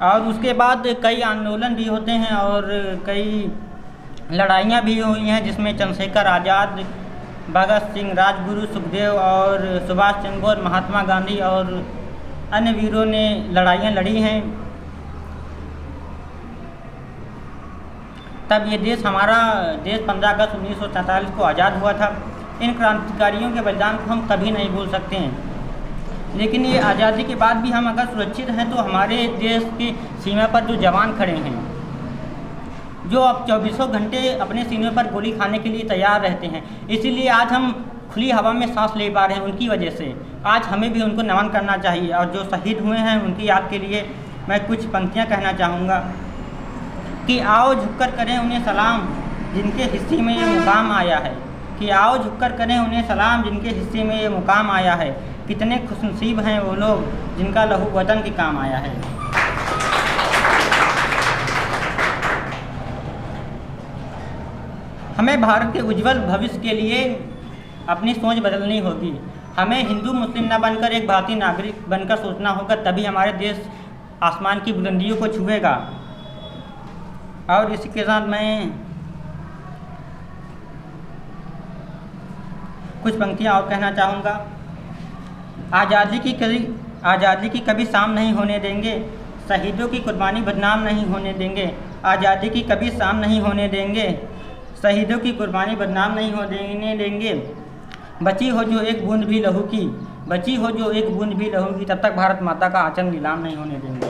और उसके बाद कई आंदोलन भी होते हैं और कई लड़ाइयाँ भी हुई हैं, जिसमें चंद्रशेखर आज़ाद, भगत सिंह, राजगुरु, सुखदेव और सुभाष चंद्र बोस, महात्मा गांधी और अन्य वीरों ने लड़ाइयाँ लड़ी हैं। तब ये देश हमारा देश 15 अगस्त 1947 को आज़ाद हुआ था। इन क्रांतिकारियों के बलिदान को हम कभी नहीं भूल सकते हैं। लेकिन ये आज़ादी के बाद भी हम अगर सुरक्षित हैं तो हमारे देश की सीमा पर जो जवान खड़े हैं, जो अब 24 घंटे अपने सीने पर गोली खाने के लिए तैयार रहते हैं, इसीलिए आज हम खुली हवा में सांस ले पा रहे हैं। उनकी वजह से आज हमें भी उनको नमन करना चाहिए। और जो शहीद हुए हैं उनकी याद के लिए मैं कुछ पंक्तियां कहना चाहूँगा कि आओ झुककर करें उन्हें सलाम जिनके हिस्से में ये मुकाम आया है, कि आओ झुककर करें उन्हें सलाम जिनके हिस्से में ये मुकाम आया है। कितने खुशनसीब हैं वो लोग जिनका लहू वतन के काम आया है। हमें भारत के उज्जवल भविष्य के लिए अपनी सोच बदलनी होगी। हमें हिंदू मुस्लिम न बनकर एक भारतीय नागरिक बनकर सोचना होगा, तभी हमारे देश आसमान की बुलंदियों को छुएगा। और इसी के साथ मैं कुछ पंक्तियाँ और कहना चाहूँगा। आज़ादी की कभी शाम नहीं होने देंगे, शहीदों की कुर्बानी बदनाम नहीं होने देंगे। आज़ादी की कभी शाम नहीं होने देंगे, शहीदों की कुर्बानी बदनाम नहीं होने देंगे। बची हो जो एक बूंद भी लहू की, बची हो जो एक बूंद भी लहू की, तब तक भारत माता का आंचल नीलाम नहीं होने देंगे।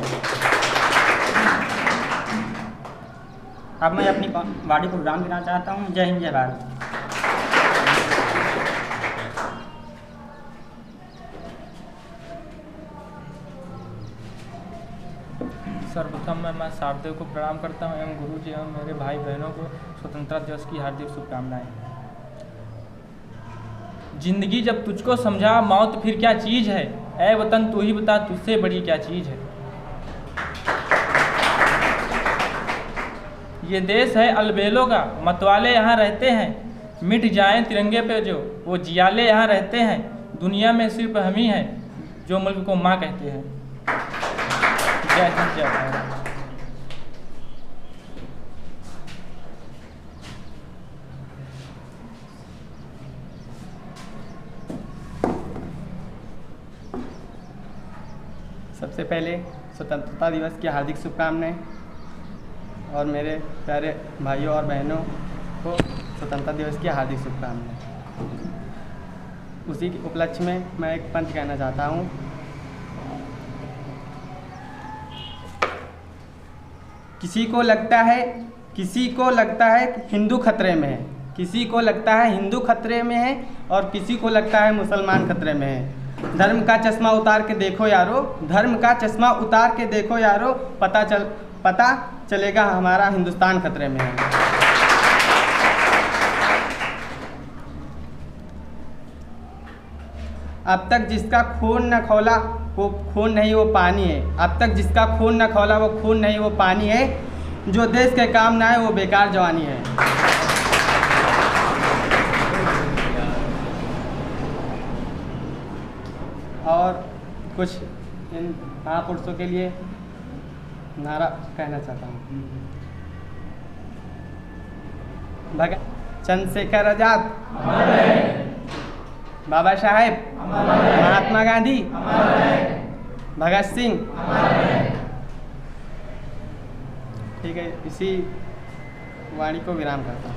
अब मैं अपनी वाणी को विराम देना चाहता हूँ। जय हिंद, जय भारत। सर्वप्रथम मैं शारदेव को प्रणाम करता हूँ एवं गुरु जी एवं मेरे भाई बहनों को स्वतंत्रता दिवस की हार्दिक शुभकामनाएं। जिंदगी जब तुझको समझा मौत फिर क्या चीज़ है, ऐ वतन तू ही बता तुझसे बड़ी क्या चीज़ है। ये देश है अलबेलों का, मतवाले यहाँ रहते हैं, मिट जाएं तिरंगे पे जो वो जियाले यहाँ रहते हैं। दुनिया में सिर्फ हम ही हैं जो मुल्क को माँ कहते हैं। जय हिंद, जय भारत। सबसे पहले स्वतंत्रता दिवस की हार्दिक शुभकामनाएं और मेरे प्यारे भाइयों और बहनों को स्वतंत्रता दिवस की हार्दिक शुभकामनाएं। उसी के उपलक्ष्य में मैं एक पंच कहना चाहता हूँ। किसी को लगता है कि हिंदू खतरे में है, किसी को लगता है हिंदू खतरे में है और किसी को लगता है मुसलमान खतरे में है। धर्म का चश्मा उतार के देखो यारो, धर्म का चश्मा उतार के देखो यारो, पता चलेगा हमारा हिंदुस्तान खतरे में है। अब तक जिसका खून न खौला वो खून नहीं वो पानी है। अब तक जिसका खून न खौला वो खून नहीं वो पानी है। जो देश के काम ना है वो बेकार जवानी है। और कुछ इन महापुरुषों के लिए नारा कहना चाहता हूँ। भगत चंद्रशेखर आजाद, बाबा साहेब, महात्मा गांधी, भगत सिंह। ठीक है, इसी वाणी को विराम करता हूँ।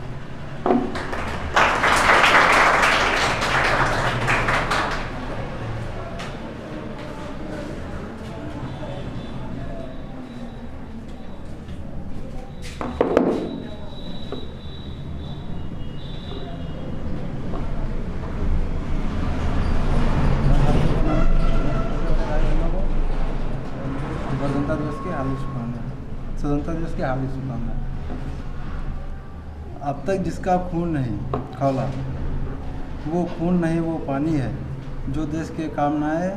स्वतंत्रता दिवस की हार्दिक शुभकामनाएं। अब तक जिसका खून नहीं खौला वो खून नहीं वो पानी है। जो देश के काम ना आए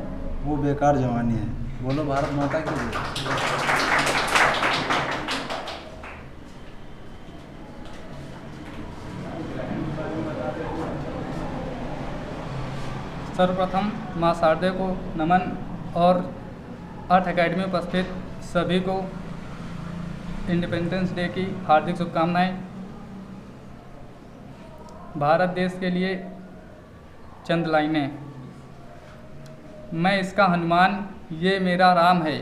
वो बेकार जवानी है। बोलो भारत माता की जय। सर्वप्रथम माँ शारदे को नमन और अर्थ एकेडमी में उपस्थित सभी को इंडिपेंडेंस डे की हार्दिक शुभकामनाएं। भारत देश के लिए चंद लाइनें। मैं इसका हनुमान ये मेरा राम है,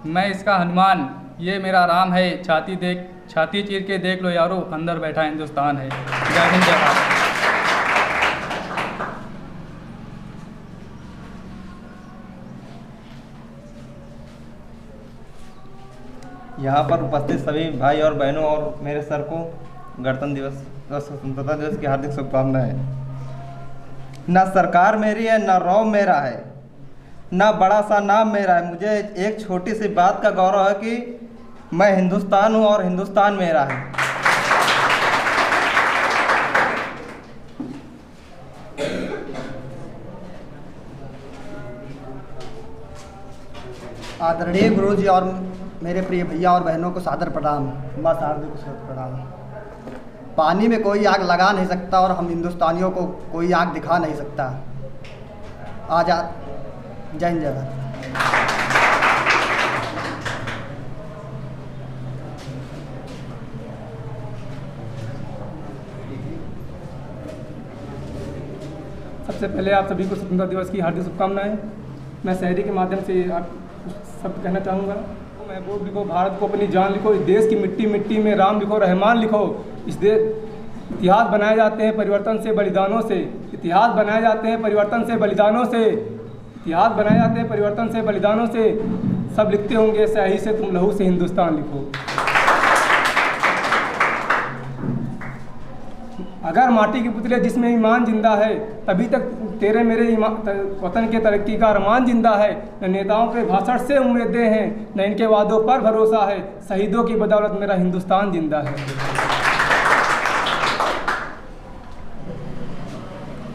मैं इसका हनुमान ये मेरा राम है। छाती चीर के देख लो यारो, अंदर बैठा हिंदुस्तान है। जय हिंद, जय भारत। यहाँ पर उपस्थित सभी भाई और बहनों और मेरे सर को गणतंत्र दिवस और स्वतंत्रता दिवस की हार्दिक शुभकामनाएं। न सरकार मेरी है, न रौब मेरा है, न बड़ा सा नाम मेरा है। मुझे एक छोटी सी बात का गौरव है कि मैं हिंदुस्तान हूँ और हिंदुस्तान मेरा है। आदरणीय गुरु जी और मेरे प्रिय भैया और बहनों को सादर प्रणाम। माँ शारदे को सादर प्रणाम। पानी में कोई आग लगा नहीं सकता और हम हिंदुस्तानियों को कोई आग दिखा नहीं सकता। आजाद। जय हिंद, जय भारत। सबसे पहले आप सभी को स्वतंत्रता दिवस की हार्दिक शुभकामनाएं। मैं शायरी के माध्यम से आप शब्द कहना चाहूँगा। महबूब लिखो, भारत को अपनी जान लिखो, इस देश की मिट्टी मिट्टी में राम लिखो, रहमान लिखो। इस देश इतिहास बनाए जाते हैं परिवर्तन से बलिदानों से, इतिहास बनाए जाते हैं परिवर्तन से बलिदानों से। इतिहास बनाए जाते हैं परिवर्तन से, बलिदानों से। सब लिखते होंगे स्याही से तुम लहू से हिंदुस्तान लिखो। अगर माटी के पुतले जिसमें ईमान जिंदा है, तभी तक तेरे मेरे वतन के तरक्की का अरमान जिंदा है। न नेताओं के भाषण से उम्मीदें हैं, न इनके वादों पर भरोसा है। शहीदों की बदौलत मेरा हिंदुस्तान जिंदा है।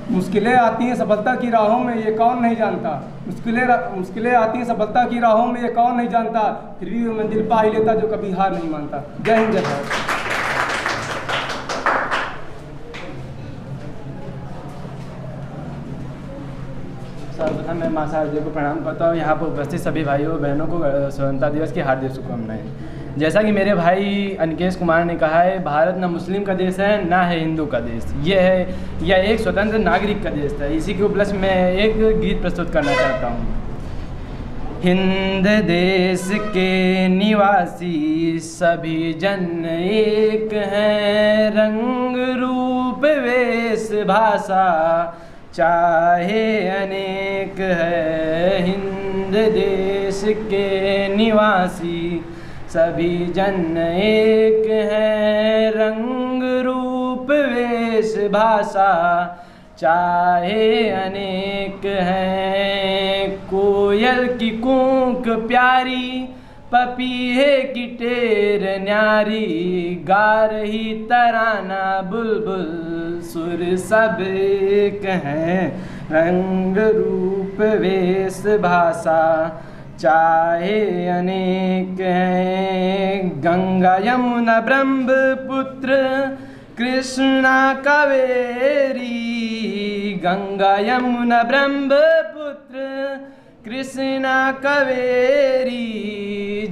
मुश्किलें आती हैं सफलता की राहों में, ये कौन नहीं जानता। मुश्किलें आती हैं सफलता की राहों में, ये कौन नहीं जानता। फिर भी वो मंजिल पा ही लेता जो कभी हार नहीं मानता। जय हिंद, जय भारत। सर्वप्रथम मैं माँ शारदा को प्रणाम करता हूँ। यहाँ पर उपस्थित सभी भाइयों और बहनों को स्वतंत्रता दिवस की हार्दिक शुभकामनाएं। जैसा कि मेरे भाई अनिकेश कुमार ने कहा है, भारत न मुस्लिम का देश है ना है हिंदू का देश, यह एक स्वतंत्र नागरिक का देश है। इसी के उपलक्ष्य में एक गीत प्रस्तुत करना चाहता हूँ। हिंद देश के निवासी सभी जन एक हैं, रंग रूप वेश भाषा चाहे अनेक है। हिंद देश के निवासी सभी जन एक हैं, रंग रूप वेश भाषा चाहे अनेक हैं। कोयल की कूक प्यारी, पपीहे की टेर न्यारी, गा रही तराना बुलबुल, सुर सब एक हैं। रंग रूप वेश भाषा चाहे अनेक हैं। गंगा यमुना ब्रह्मपुत्र कृष्णा कावेरी, गंगा यमुना ब्रह्मपुत्र कृष्णा कावेरी,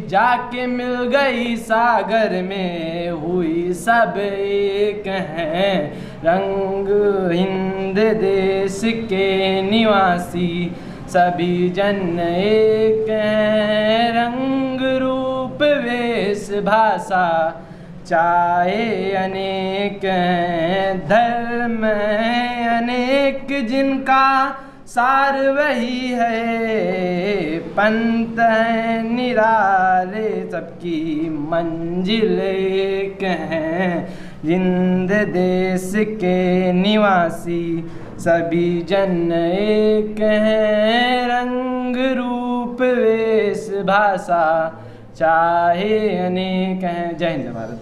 जाके मिल गई सागर में हुई सब एक हैं। रंग हिंद देश के निवासी सभी जन एक हैं, रंग रूप वेश भाषा चाहे अनेक हैं। धर्म है अनेक जिनका सार वही है, पंथ है निराले सबकी मंजिल एक हैं। हिंद देश के निवासी सभी जन एक हैं, रंग रूप वेश भाषा चाहे अनेक हैं। जय हिंद भारत।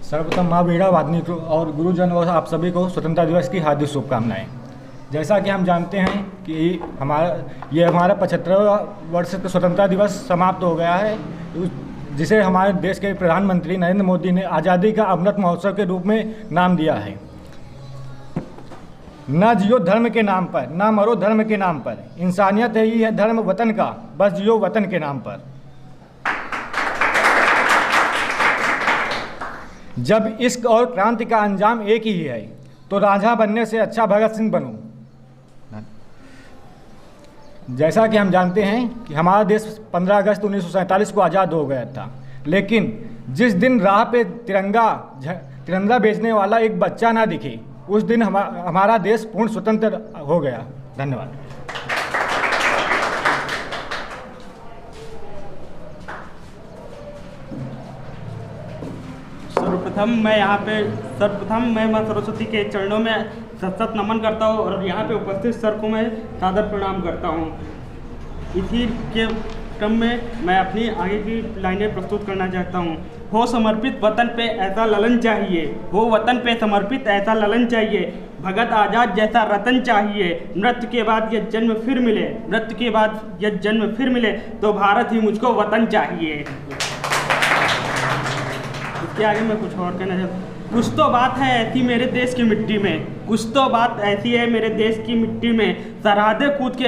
सर्वप्रथम माँ वीणा वादनी को और गुरुजन और आप सभी को स्वतंत्रता दिवस की हार्दिक शुभकामनाएं। जैसा कि हम जानते हैं कि हमारा 75वां वर्ष का स्वतंत्रता दिवस समाप्त हो गया है, जिसे हमारे देश के प्रधानमंत्री नरेंद्र मोदी ने आज़ादी का अमृत महोत्सव के रूप में नाम दिया है। न जियो धर्म के नाम पर, न मरो धर्म के नाम पर, इंसानियत है ही है धर्म वतन का, बस जियो वतन के नाम पर। जब इश्क और क्रांति का अंजाम एक ही है, तो राजा बनने से अच्छा भगत सिंह बनूं। जैसा कि हम जानते हैं कि हमारा देश 15 अगस्त 1947 को आज़ाद हो गया था, लेकिन जिस दिन राह पे तिरंगा बेचने वाला एक बच्चा ना दिखे, उस दिन हमारा देश पूर्ण स्वतंत्र हो गया। धन्यवाद। सर्वप्रथम मैं माँ सरस्वती के चरणों में सत नमन करता हूँ और यहाँ पे उपस्थित सर को मैं सादर प्रणाम करता हूँ। इसी के क्रम में मैं अपनी आगे की लाइनें प्रस्तुत करना चाहता हूँ। हो समर्पित वतन पे ऐसा ललन चाहिए, हो वतन पे समर्पित ऐसा ललन चाहिए, भगत आज़ाद जैसा रतन चाहिए। मृत्यु के बाद यह जन्म फिर मिले, मृत्यु के बाद यह जन्म फिर मिले, तो भारत ही मुझको वतन चाहिए। इसके आगे मैं कुछ और कहना चाहता हूँ। कुछ तो बात है ऐसी मेरे देश की मिट्टी में, कुछ तो बात ऐसी है मेरे देश की मिट्टी में, सरहदें कूद के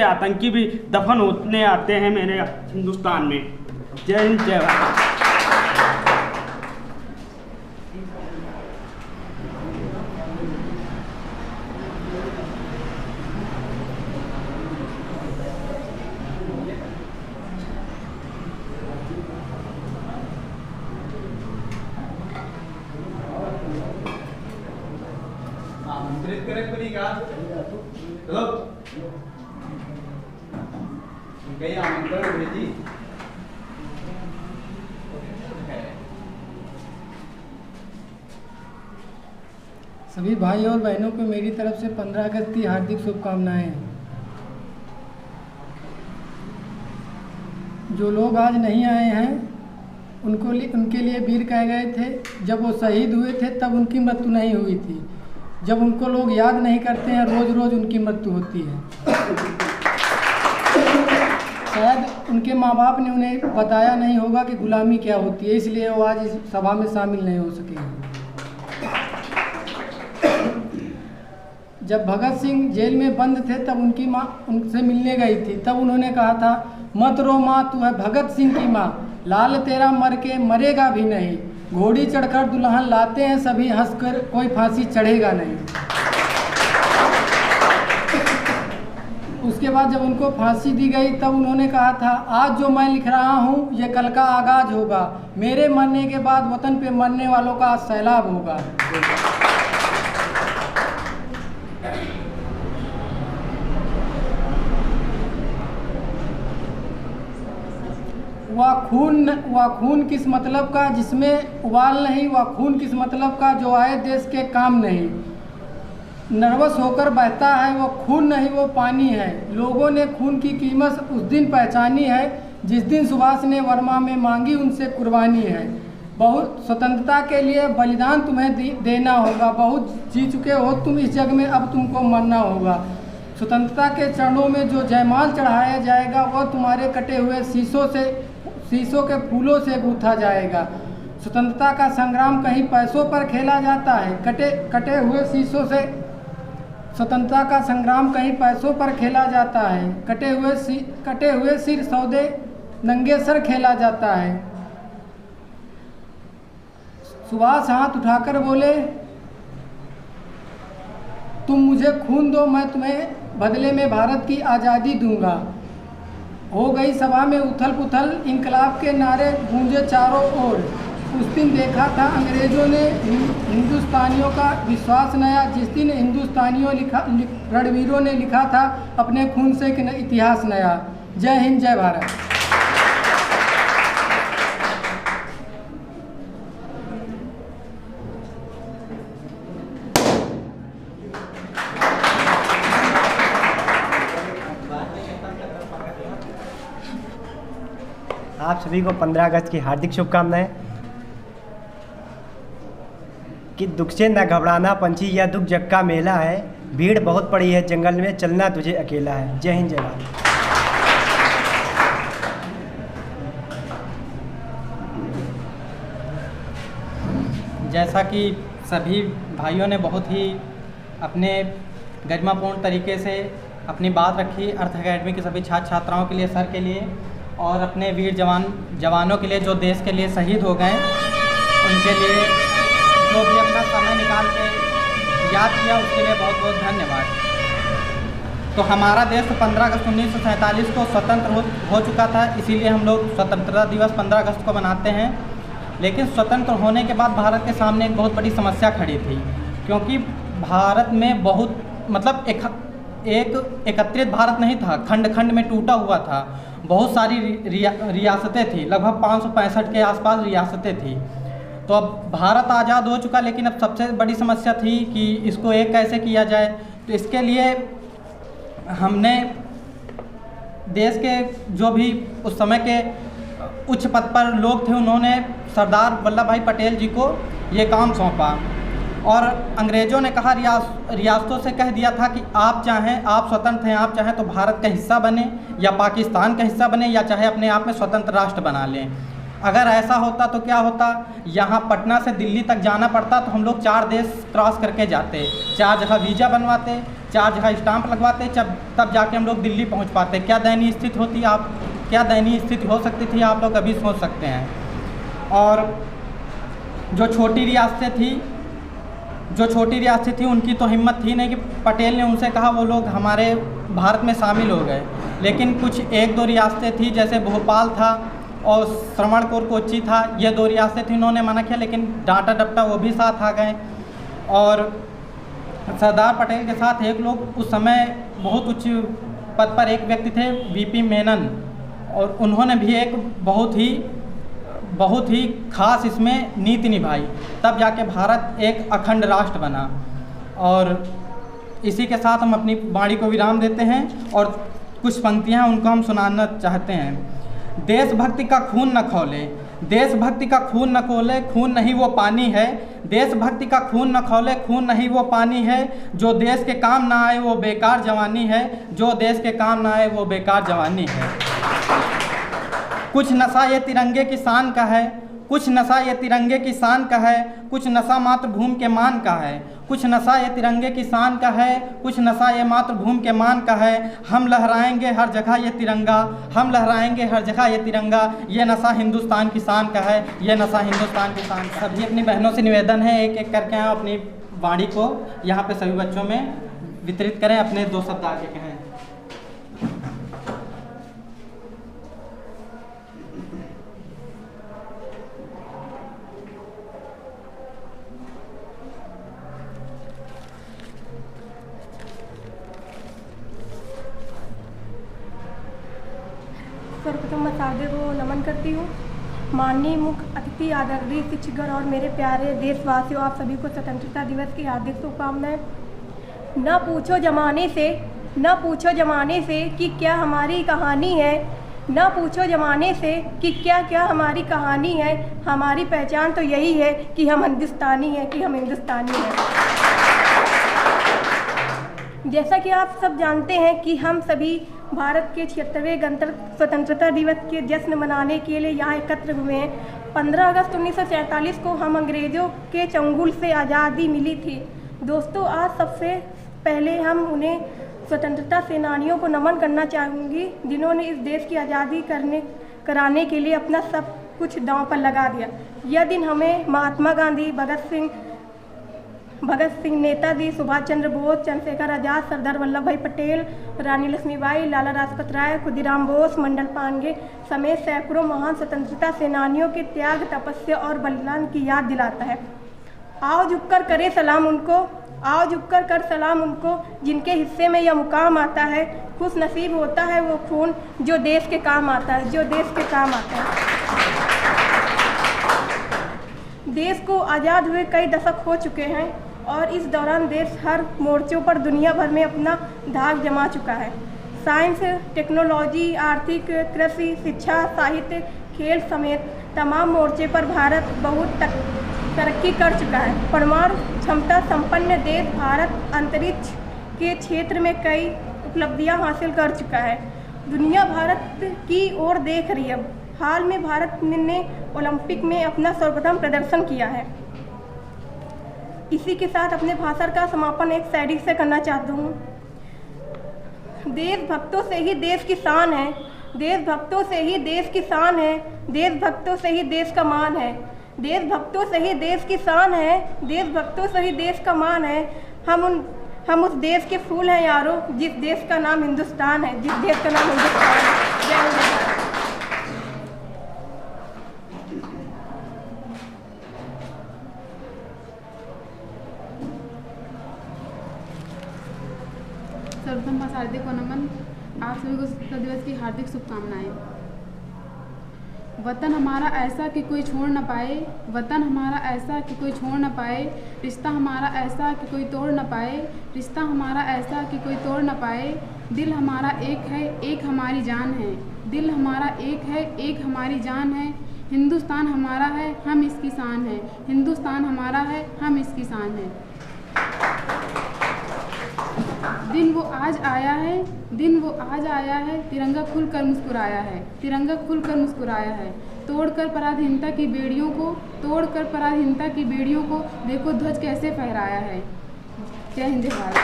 आतंकी भी दफन होने आते हैं मेरे हिंदुस्तान में। जय हिंद, जय भारत। सभी भाई और बहनों को मेरी तरफ से 15 अगस्त की हार्दिक शुभकामनाएं। जो लोग आज नहीं आए हैं उनके लिए वीर कहे गए थे। जब वो शहीद हुए थे तब उनकी मृत्यु नहीं हुई थी। जब उनको लोग याद नहीं करते हैं, रोज़ रोज़ उनकी मृत्यु होती है। शायद उनके माँ बाप ने उन्हें बताया नहीं होगा कि गुलामी क्या होती है, इसलिए वो आज इस सभा में शामिल नहीं हो सके। जब भगत सिंह जेल में बंद थे तब उनकी माँ उनसे मिलने गई थी। तब उन्होंने कहा था, मत रो माँ, तू है भगत सिंह की माँ, लाल तेरा मर के मरेगा भी नहीं। घोड़ी चढ़कर दुल्हन लाते हैं सभी, हंसकर कोई फांसी चढ़ेगा नहीं। उसके बाद जब उनको फांसी दी गई तब उन्होंने कहा था, आज जो मैं लिख रहा हूँ ये कल का आगाज होगा। मेरे मरने के बाद वतन पे मरने वालों का सैलाब होगा। वह खून किस मतलब का जिसमें उबाल नहीं, वह खून किस मतलब का जो आए देश के काम नहीं। नर्वस होकर बहता है वो खून नहीं, वो पानी है। लोगों ने खून की कीमत उस दिन पहचानी है जिस दिन सुभाष ने वर्मा में मांगी उनसे कुर्बानी है। बहुत स्वतंत्रता के लिए बलिदान तुम्हें देना होगा। बहुत जी चुके हो तुम इस जग में, अब तुमको मरना होगा। स्वतंत्रता के चरणों में जो जयमाल चढ़ाया जाएगा वह तुम्हारे कटे हुए शीशों के फूलों से गूंथा जाएगा। स्वतंत्रता का संग्राम कहीं पैसों पर खेला जाता है, कटे हुए शीशों से। स्वतंत्रता का संग्राम कहीं पैसों पर खेला जाता है, कटे हुए सिर सौदे नंगे सर खेला जाता है। सुभाष हाथ उठाकर बोले, तुम मुझे खून दो, मैं तुम्हें बदले में भारत की आज़ादी दूंगा। हो गई सभा में उथल पुथल, इंकलाब के नारे गूंजे चारों ओर। उस दिन देखा था अंग्रेजों ने हिंदुस्तानियों का विश्वास नया, जिस दिन हिंदुस्तानियों रणवीरों ने लिखा था अपने खून से एक इतिहास नया। जय हिंद, जय भारत। आप सभी को 15 अगस्त की हार्दिक शुभकामनाएं। कि दुख से न घबराना पंछी, यह दुख जग का मेला है। भीड़ बहुत पड़ी है जंगल में, चलना तुझे अकेला है। जय हिंद, जय भारत। जैसा कि सभी भाइयों ने बहुत ही अपने गरिमापूर्ण तरीके से अपनी बात रखी, अर्थ अकेडमी के सभी छात्र छात्राओं के लिए, सर के लिए और अपने वीर जवानों के लिए जो देश के लिए शहीद हो गए, उनके लिए जो भी अपना समय निकाल के याद किया उसके लिए बहुत बहुत धन्यवाद। तो हमारा देश 15 अगस्त 1947 को स्वतंत्र हो चुका था, इसीलिए हम लोग स्वतंत्रता दिवस 15 अगस्त को मनाते हैं। लेकिन स्वतंत्र होने के बाद भारत के सामने एक बहुत बड़ी समस्या खड़ी थी, क्योंकि भारत में बहुत मतलब एक एकत्रित भारत नहीं था, खंड खंड में टूटा हुआ था। बहुत सारी रियासतें थी, लगभग 565 के आसपास रियासतें थी। तो अब भारत आज़ाद हो चुका, लेकिन अब सबसे बड़ी समस्या थी कि इसको एक कैसे किया जाए। तो इसके लिए हमने देश के जो भी उस समय के उच्च पद पर लोग थे, उन्होंने सरदार वल्लभ भाई पटेल जी को ये काम सौंपा और अंग्रेज़ों ने कहा, रियासतों से कह दिया था कि आप चाहें, आप स्वतंत्र हैं, आप चाहें तो भारत का हिस्सा बने या पाकिस्तान का हिस्सा बने या चाहे अपने आप में स्वतंत्र राष्ट्र बना लें। अगर ऐसा होता तो क्या होता, यहाँ पटना से दिल्ली तक जाना पड़ता तो हम लोग 4 देश क्रॉस करके जाते, 4 जगह वीज़ा बनवाते, 4 जगह स्टाम्प लगवाते, तब जाके हम लोग दिल्ली पहुँच पाते। क्या दयनीय स्थिति होती, क्या दयनीय स्थिति हो सकती थी, आप लोग अभी सोच सकते हैं। और जो छोटी रियासतें थी उनकी तो हिम्मत थी नहीं कि पटेल ने उनसे कहा, वो लोग हमारे भारत में शामिल हो गए। लेकिन कुछ 1-2 रियासतें थी, जैसे भोपाल था और श्रवणकोर कोच्चि था, ये 2 रियासतें थी, उन्होंने मना किया, लेकिन डांटा डपटा वो भी साथ आ गए। और सरदार पटेल के साथ एक लोग उस समय बहुत उच्च पद पर एक व्यक्ति थे, वीपी मेनन, और उन्होंने भी एक बहुत ही खास इसमें नीति निभाई, तब जाके भारत एक अखंड राष्ट्र बना। और इसी के साथ हम अपनी वाणी को विराम देते हैं और कुछ पंक्तियां उनको हम सुनाना चाहते हैं। देशभक्ति का खून न खौले, देशभक्ति का खून न खौले, खून नहीं वो पानी है। देशभक्ति का खून न खौले, खून नहीं वो पानी है। जो देश के काम ना आए वो बेकार जवानी है, जो देश के काम ना आए वो बेकार जवानी है। कुछ नशा ये तिरंगे की शान का है, कुछ नशा ये तिरंगे की शान का है, कुछ नशा मातृभूमि के मान का है। कुछ नशा ये तिरंगे की शान का है, कुछ नशा ये मातृभूमि के मान का है। हम लहराएंगे हर जगह ये तिरंगा, हम लहराएंगे हर जगह ये तिरंगा। ये नशा हिंदुस्तान की शान का है, ये नशा हिंदुस्तान की शान का। सभी अपनी बहनों से निवेदन है, एक एक करके आप अपनी वाणी को यहाँ पे सभी बच्चों में वितरित करें, अपने 2 शब्द आगे कहें। सर्वप्रथम मैं सादे को नमन करती हूँ। माननीय मुख्य अतिथि, आदरणीय शिक्षकगण और मेरे प्यारे देशवासियों, आप सभी को स्वतंत्रता दिवस की हार्दिक शुभकामनाएं। न पूछो जमाने से कि क्या हमारी कहानी है, न पूछो ज़माने से कि क्या क्या हमारी कहानी है। हमारी पहचान तो यही है कि हम हिंदुस्तानी हैं, कि हम हिंदुस्तानी हैं। जैसा कि आप सब जानते हैं कि हम सभी भारत के 76वें गणतंत्र स्वतंत्रता दिवस के जश्न मनाने के लिए यहाँ एकत्र हुए हैं। 15 अगस्त 1947 को हम अंग्रेज़ों के चंगुल से आज़ादी मिली थी। दोस्तों, आज सबसे पहले हम उन्हें स्वतंत्रता सेनानियों को नमन करना चाहूँगी, जिन्होंने इस देश की आज़ादी कराने के लिए अपना सब कुछ दांव पर लगा दिया। यह दिन हमें महात्मा गांधी, भगत सिंह, नेताजी सुभाष चंद्र बोस, चंद्रशेखर आज़ाद, सरदार वल्लभ भाई पटेल, रानी लक्ष्मीबाई, लाला लाजपत राय, खुदीराम बोस, मंडल पांडे समेत सैकड़ों महान स्वतंत्रता सेनानियों के त्याग, तपस्या और बलिदान की याद दिलाता है। आओ झुककर करें सलाम उनको, आओ झुककर कर सलाम उनको, जिनके हिस्से में यह मुकाम आता है। खुश नसीब होता है वो खून जो देश के काम आता है, जो देश के काम आता है। देश को आज़ाद हुए कई दशक हो चुके हैं और इस दौरान देश हर मोर्चों पर दुनिया भर में अपना धाक जमा चुका है। साइंस, टेक्नोलॉजी, आर्थिक, कृषि, शिक्षा, साहित्य, खेल समेत तमाम मोर्चे पर भारत बहुत तरक्की कर चुका है। परमाणु क्षमता संपन्न देश भारत अंतरिक्ष के क्षेत्र में कई उपलब्धियां हासिल कर चुका है। दुनिया भारत की ओर देख रही है। हाल में भारत ने ओलंपिक में अपना सर्वप्रथम प्रदर्शन किया है। इसी के साथ अपने भाषण का समापन एक शायरी से करना चाहता हूँ। देशभक्तों से ही देश की शान है, देशभक्तों से ही देश की शान है, देशभक्तों से ही देश का मान है, देशभक्तों से ही देश की शान है, देशभक्तों से ही देश का मान है। हम उस देश के फूल हैं यारों, जिस देश का नाम हिंदुस्तान है, जिस देश का नाम हिंदुस्तान है। जय हिंद। सर्वप्रथम मैं शारदे को नमन। आप सभी को स्वतंत्रता दिवस की हार्दिक शुभकामनाएं। वतन हमारा ऐसा कि कोई छोड़ न पाए, वतन हमारा ऐसा कि कोई छोड़ न पाए, रिश्ता हमारा ऐसा कि कोई तोड़ न पाए, रिश्ता हमारा ऐसा कि कोई तोड़ न पाए। दिल हमारा एक है, एक हमारी जान है, दिल हमारा एक है, एक हमारी जान है। हिंदुस्तान हमारा है, हम इसकी शान है, हिंदुस्तान हमारा है, हम इसकी शान है। दिन वो आज आया है, दिन वो आज आया है, तिरंगा खुलकर मुस्कुराया है, तिरंगा खुलकर मुस्कुराया है। तोड़कर पराधीनता की बेड़ियों को, तोड़कर पराधीनता की बेड़ियों को देखो ध्वज कैसे फहराया है। जय हिंद, जय भारत।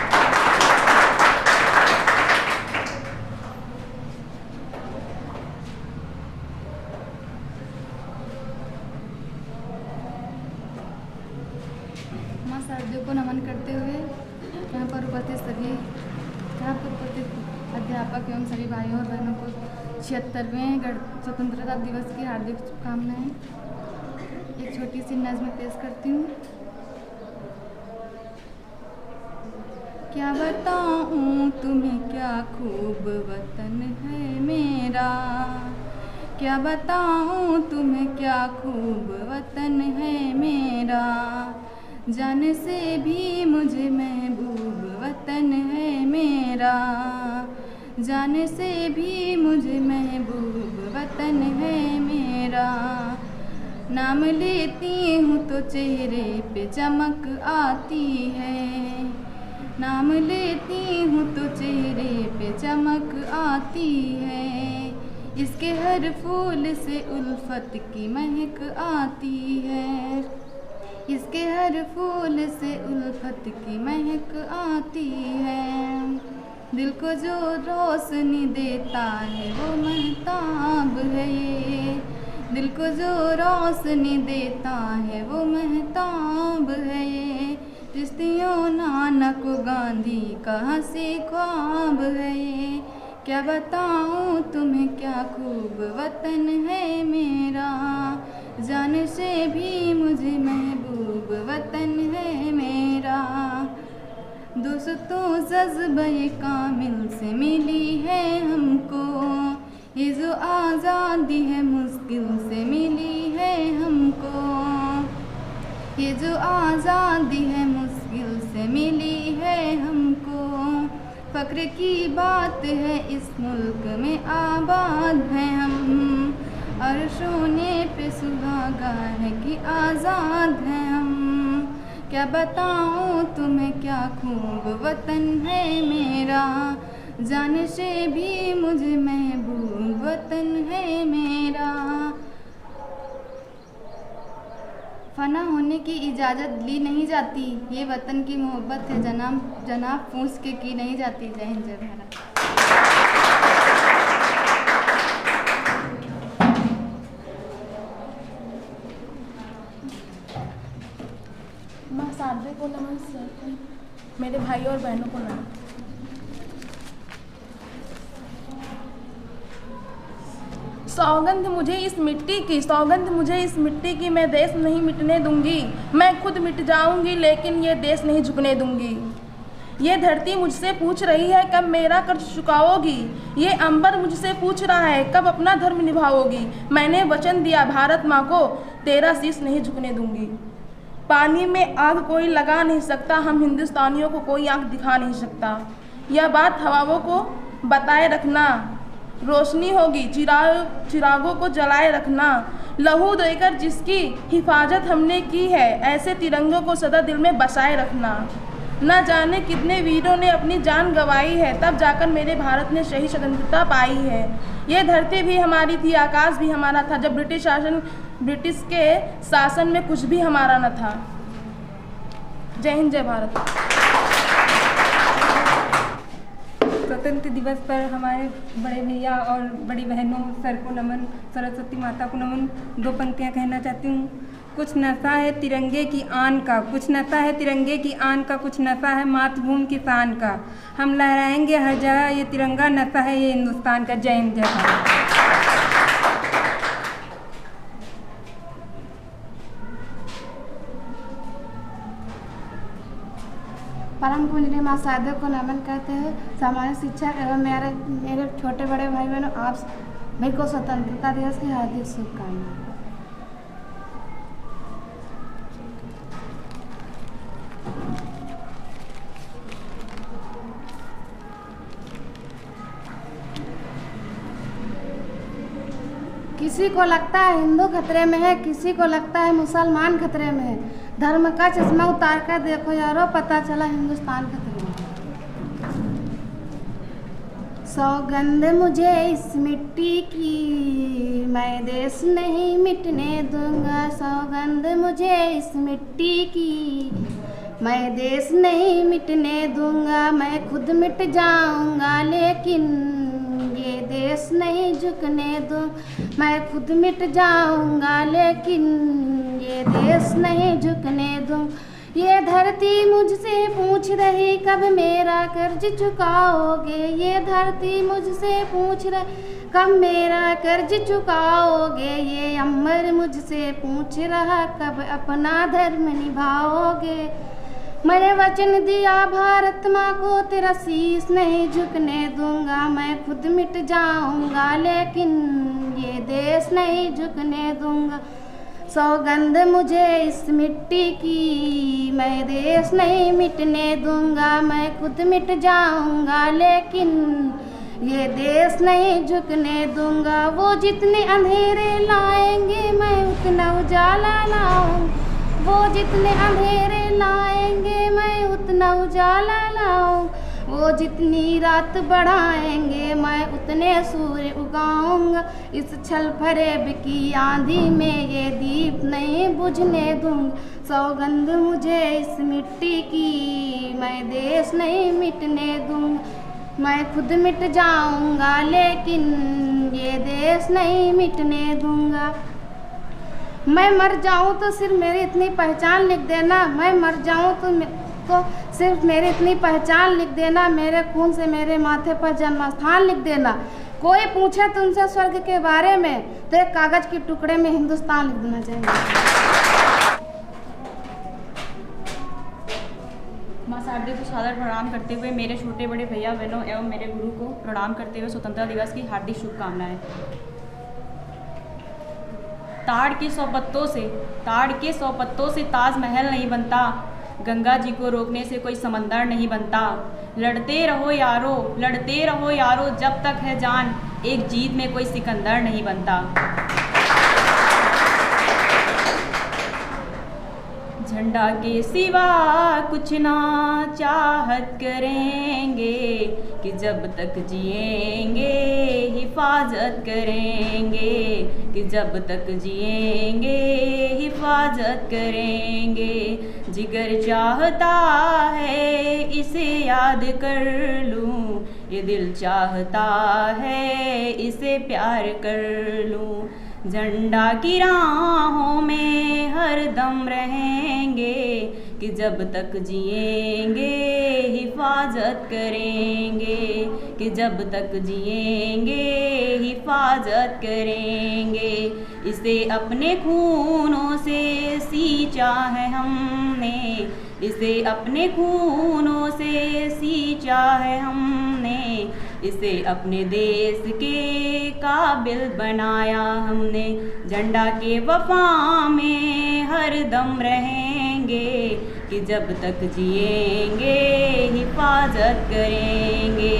माँ शारदे को नमन करते हुए यहाँ पर उपस्थित अध्यापक एवं सभी भाइयों और बहनों को 76वें स्वतंत्रता दिवस की हार्दिक शुभकामनाएं। एक छोटी सी नज़्म पेश करती हूँ। क्या बताऊँ तुम्हें क्या खूब वतन है मेरा, क्या बताऊँ तुम्हें क्या खूब वतन है मेरा, जान से भी मुझे महबूब वतन है मेरा, जान से भी मुझे महबूब वतन है मेरा। नाम लेती हूँ तो चेहरे पे चमक आती है, नाम लेती हूँ तो चेहरे पे चमक आती है, इसके हर फूल से उल्फत की महक आती है, इसके हर फूल से उल्फत की महक आती है। दिल को जो रोशनी देता है वो महताब है ये, दिल को जो रोशनी देता है वो महताब है ये, रिश्तियों नानक गांधी का हंसी ख्वाब है ये। क्या बताऊँ तुम्हें क्या खूब वतन है मेरा, जान से भी मुझे महबूब वतन है मेरा। दोस्तों जज्बे कामिल से मिली है हमको, ये जो आज़ादी है मुश्किल से मिली है हमको, ये जो आज़ादी है मुश्किल से मिली है हमको। फ़क्र की बात है इस मुल्क में आबाद हैं हम, अर्शों ने पे सुहागा है कि आज़ाद हैं हम। क्या बताऊँ तुम्हें क्या खूब वतन है मेरा, जान से भी मुझे महबूब वतन है मेरा। फना होने की इजाज़त ली नहीं जाती, ये वतन की मोहब्बत है जनाब पूछ के की नहीं जाती। जय हिंद जय भारत। माँ शारदे को नमन, मेरे भाई और बहनों को नमन। सौगंध मुझे इस मिट्टी की, सौगंध मुझे इस मिट्टी की, मैं देश नहीं मिटने दूंगी। मैं खुद मिट जाऊंगी लेकिन ये देश नहीं झुकने दूंगी। ये धरती मुझसे पूछ रही है कब मेरा कर्ज चुकाओगी, ये अंबर मुझसे पूछ रहा है कब अपना धर्म निभाओगी। मैंने वचन दिया भारत माँ को तेरा शीश नहीं झुकने दूंगी। पानी में आग कोई लगा नहीं सकता, हम हिंदुस्तानियों को कोई आँख दिखा नहीं सकता। यह बात हवाओं को बताए रखना, रोशनी होगी चिरागों को जलाए रखना। लहू देकर जिसकी हिफाजत हमने की है, ऐसे तिरंगों को सदा दिल में बसाए रखना। न जाने कितने वीरों ने अपनी जान गंवाई है, तब जाकर मेरे भारत ने सही स्वतंत्रता पाई है। ये धरती भी हमारी थी, आकाश भी हमारा था, जब ब्रिटिश के शासन में कुछ भी हमारा न था। जय हिंद जय भारत। स्वतंत्र दिवस पर हमारे बड़े भैया और बड़ी बहनों सर को नमन, सरस्वती माता को नमन। दो पंक्तियाँ कहना चाहती हूँ। कुछ नशा है तिरंगे की आन का, कुछ नशा है तिरंगे की आन का, कुछ नशा है मातृभूमि की शान का। हम लहराएंगे हर जगह ये तिरंगा, नशा है ये हिंदुस्तान का। जय हिंद जय भारत। परम पूजनीय माँ शारदा को नमन करते हैं। सामान्य शिक्षक एवं मेरे छोटे बड़े भाई बहनों, आप सभी को स्वतंत्रता दिवस की हार्दिक शुभकामनाएं। किसी को लगता है हिंदू खतरे में है, किसी को लगता है मुसलमान खतरे में है। धर्म का चश्मा उतार कर देखो यारो, पता चला हिंदुस्तान खतरे में। सौगंध मुझे इस मिट्टी की, मैं देश नहीं मिटने दूंगा। सौगंध मुझे इस मिट्टी की, मैं देश नहीं मिटने दूंगा। मैं खुद मिट जाऊंगा लेकिन ये देश नहीं झुकने दूँ। मैं खुद मिट जाऊंगा लेकिन ये देश नहीं झुकने दूँ। ये धरती मुझसे पूछ रही कब मेरा कर्ज चुकाओगे। ये धरती मुझसे पूछ रही कब मेरा कर्ज चुकाओगे। ये अमर मुझसे पूछ रहा कब अपना धर्म निभाओगे। मैंने वचन दिया भारत माँ को, तेरा शीश नहीं झुकने दूंगा। मैं खुद मिट जाऊंगा लेकिन ये देश नहीं झुकने दूंगा। सौगंध मुझे इस मिट्टी की, मैं देश नहीं मिटने दूंगा। मैं खुद मिट जाऊंगा लेकिन ये देश नहीं झुकने दूंगा। वो जितने अंधेरे लाएंगे मैं उतना उजाला लाऊंगा। वो जितने अंधेरे लाएंगे मैं उतना उजाला लाऊंगा। वो जितनी रात बढ़ाएंगे मैं उतने सूर्य उगाऊंगा। इस छल फरेब की आंधी में ये दीप नहीं बुझने दूंगा। सौगंध मुझे इस मिट्टी की, मैं देश नहीं मिटने दूंगा। मैं खुद मिट जाऊंगा लेकिन ये देश नहीं मिटने दूंगा। मैं मर जाऊं तो सिर्फ मेरी इतनी पहचान लिख देना। मैं मर जाऊं तो सिर्फ मेरी इतनी पहचान लिख देना। मेरे खून से मेरे माथे पर जन्मस्थान लिख देना। कोई पूछे तुमसे स्वर्ग के बारे में तो एक कागज के टुकड़े में हिंदुस्तान लिख देना चाहिए। माँ शारदे को सादर प्रणाम करते हुए मेरे छोटे बड़े भैया बहनों एवं मेरे गुरु को प्रणाम करते हुए स्वतंत्रता दिवस की हार्दिक शुभकामनाएं। ताड़ के 100 पत्तों से ताजमहल नहीं बनता। गंगा जी को रोकने से कोई समंदर नहीं बनता। लड़ते रहो यारो जब तक है जान। एक जीत में कोई सिकंदर नहीं बनता। झंडा के सिवा कुछ ना चाहत करेंगे कि जब तक जिएंगे हिफाजत करेंगे। कि जब तक जिएंगे हिफाजत करेंगे। जिगर चाहता है इसे याद कर लूं। ये दिल चाहता है इसे प्यार कर लूं। झंडा की राहों में हर दम रहेंगे कि जब तक जिएंगे हिफाजत करेंगे। कि जब तक जिएंगे हिफाजत करेंगे। इसे अपने खूनों से सींचा है हमने। इसे अपने खूनों से सींचा है हमने। इसे अपने देश के काबिल बनाया हमने। झंडा के वफा में हर दम रहेंगे कि जब तक जिएंगे हिफाजत करेंगे।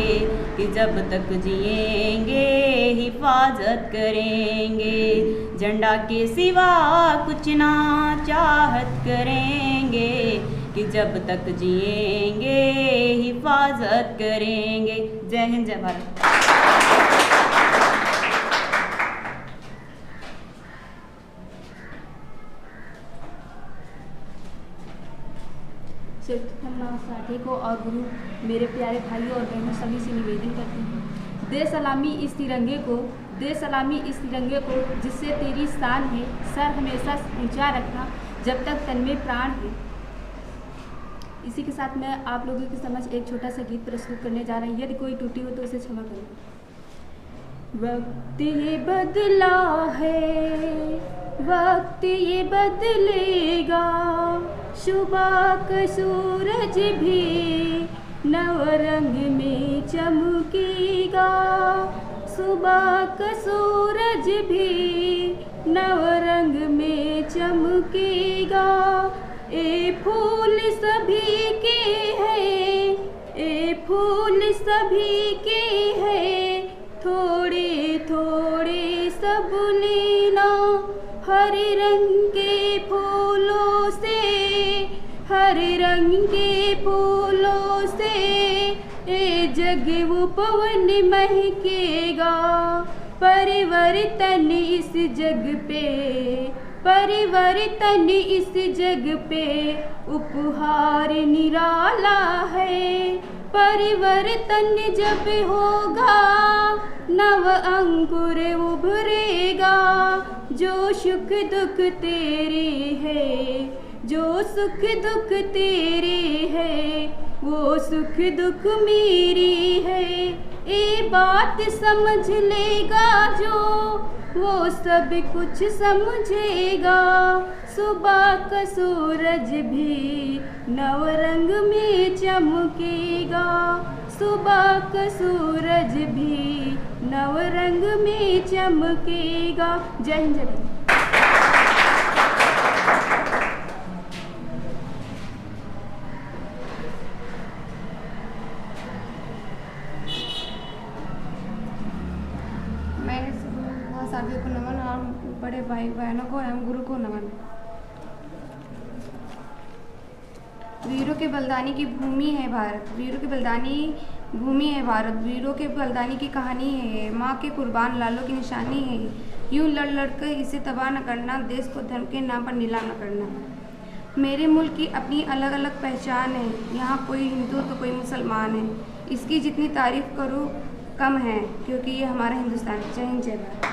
कि जब तक जिएंगे हिफाजत करेंगे। झंडा के सिवा कुछ ना चाहत करेंगे कि जब तक जिएंगे हिफाजत करेंगे। जय हिंद, जय भारत। साथी को और गुरु मेरे प्यारे भाइयों और बहनों सभी से निवेदन करती हूँ। दे सलामी इस तिरंगे को, दे सलामी इस तिरंगे को जिससे तेरी शान है। सर हमेशा ऊंचा रखना जब तक तन में प्राण है। इसी के साथ मैं आप लोगों के समझ एक छोटा सा गीत प्रस्तुत करने जा रही हूँ। यदि कोई त्रुटि हो तो उसे क्षमा करें। वक्त ये बदला है, वक्त ये बदलेगा। सुबह का सूरज भी नव रंग में चमकेगा। सुबह का सूरज भी नव रंग में चमकेगा। ए फूल सभी के हैं, ए फूल सभी के हैं। थोड़े थोड़े सब लेना हरे रंग के फूलों से। हरे रंग के फूलों से ए जग वो पवन महकेगा। परिवर्तन इस जग पे, परिवर्तन इस जग पे उपहार निराला है। परिवर्तन जब होगा नव अंकुर उभरेगा। जो सुख दुख तेरे है, जो सुख दुख तेरे है, वो सुख दुख मेरी है। ये बात समझ लेगा जो वो सब कुछ समझेगा। सुबह का सूरज भी नवरंग में चमकेगा। सुबह का सूरज भी नवरंग में चमकेगा। जय हिंद जय भारत। साथियों को नमन और बड़े भाई बहनों को एवं गुरु को नमन। वीरों के बलिदानी की भूमि है भारत। वीरों के बलिदानी भूमि है भारत। वीरों के बलिदानी की कहानी है। माँ के कुर्बान लालों की निशानी है। यूं लड़ लड़ कर इसे तबाह न करना, देश को धर्म के नाम पर नीलाम न करना। मेरे मुल्क की अपनी अलग अलग पहचान है। यहाँ कोई हिंदू तो कोई मुसलमान है। इसकी जितनी तारीफ करूँ कम है, क्योंकि ये हमारा हिंदुस्तान है। जय हिंद जय भारत।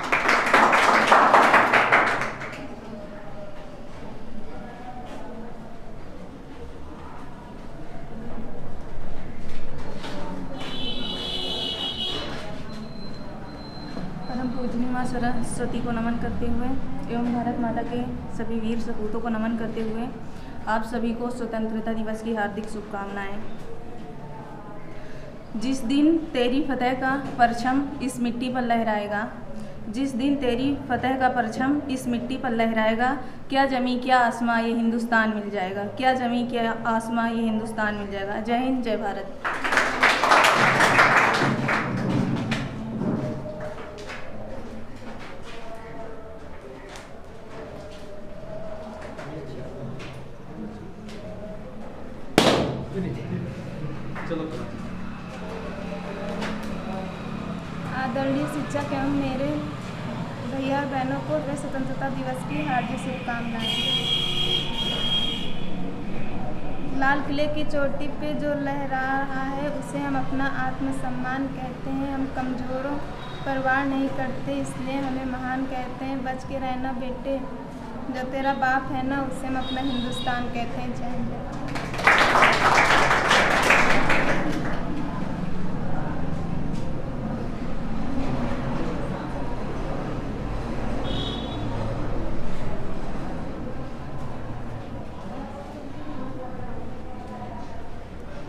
परम पूजनीय माँ सरस्वती को नमन करते हुए एवं भारत माता के सभी वीर सपूतों को नमन करते हुए आप सभी को स्वतंत्रता दिवस की हार्दिक शुभकामनाएं। जिस दिन तेरी फतेह का परचम इस मिट्टी पर लहराएगा, जिस दिन तेरी फतेह का परचम इस मिट्टी पर लहराएगा, क्या जमी क्या आसमां ये हिंदुस्तान मिल जाएगा। क्या जमी क्या आसमां ये हिंदुस्तान मिल जाएगा। जय हिंद जय भारत। आदरणीय शिक्षक एवं मेरे भैया और बहनों को स्वतंत्रता दिवस की हार्दिक शुभकामनाएं। लाल किले की चोटी पे जो लहरा रहा है उसे हम अपना आत्मसम्मान कहते हैं। हम कमज़ोरों पर वार नहीं करते, इसलिए हमें महान कहते हैं। बच के रहना बेटे, जो तेरा बाप है ना उसे हम अपना हिंदुस्तान कहते हैं। जय हिंद।